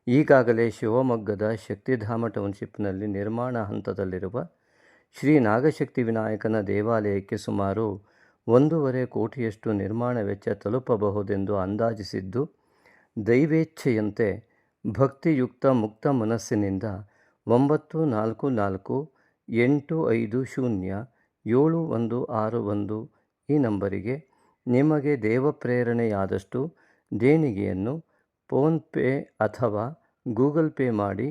ಈಗಾಗಲೇ ಶಿವಮೊಗ್ಗದ ಶಕ್ತಿಧಾಮ ಟೌನ್ಶಿಪ್ನಲ್ಲಿ ನಿರ್ಮಾಣ ಹಂತದಲ್ಲಿರುವ ಶ್ರೀ ನಾಗಶಕ್ತಿ ವಿನಾಯಕನ ದೇವಾಲಯಕ್ಕೆ ಸುಮಾರು 1.5 ಕೋಟಿಯಷ್ಟು ನಿರ್ಮಾಣ ವೆಚ್ಚ ತಲುಪಬಹುದೆಂದು ಅಂದಾಜಿಸಿದ್ದು, ದೈವೇಚ್ಛೆಯಂತೆ ಭಕ್ತಿಯುಕ್ತ ಮುಕ್ತ ಮನಸ್ಸಿನಿಂದ 9448507161 ಈ ನಂಬರಿಗೆ ನಿಮಗೆ ದೇವಪ್ರೇರಣೆಯಾದಷ್ಟು ದೇಣಿಗೆಯನ್ನು ಫೋನ್ಪೇ ಅಥವಾ ಗೂಗಲ್ ಪೇ ಮಾಡಿ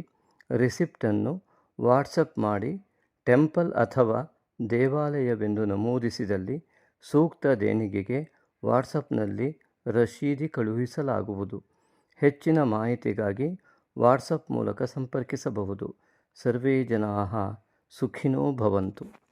ರಿಸಿಪ್ಟನ್ನು ವಾಟ್ಸಪ್ ಮಾಡಿ ಟೆಂಪಲ್ ಅಥವಾ ದೇವಾಲಯವೆಂದು ನಮೂದಿಸಿದಲ್ಲಿ ಸೂಕ್ತ ದೇಣಿಗೆಗೆ ವಾಟ್ಸಪ್ನಲ್ಲಿ ರಶೀದಿ ಕಳುಹಿಸಲಾಗುವುದು. ಹೆಚ್ಚಿನ ಮಾಹಿತಿಗಾಗಿ ವಾಟ್ಸಪ್ ಮೂಲಕ ಸಂಪರ್ಕಿಸಬಹುದು. ಸರ್ವೇ ಜನಾಃ ಸುಖಿನೋ ಭವಂತು.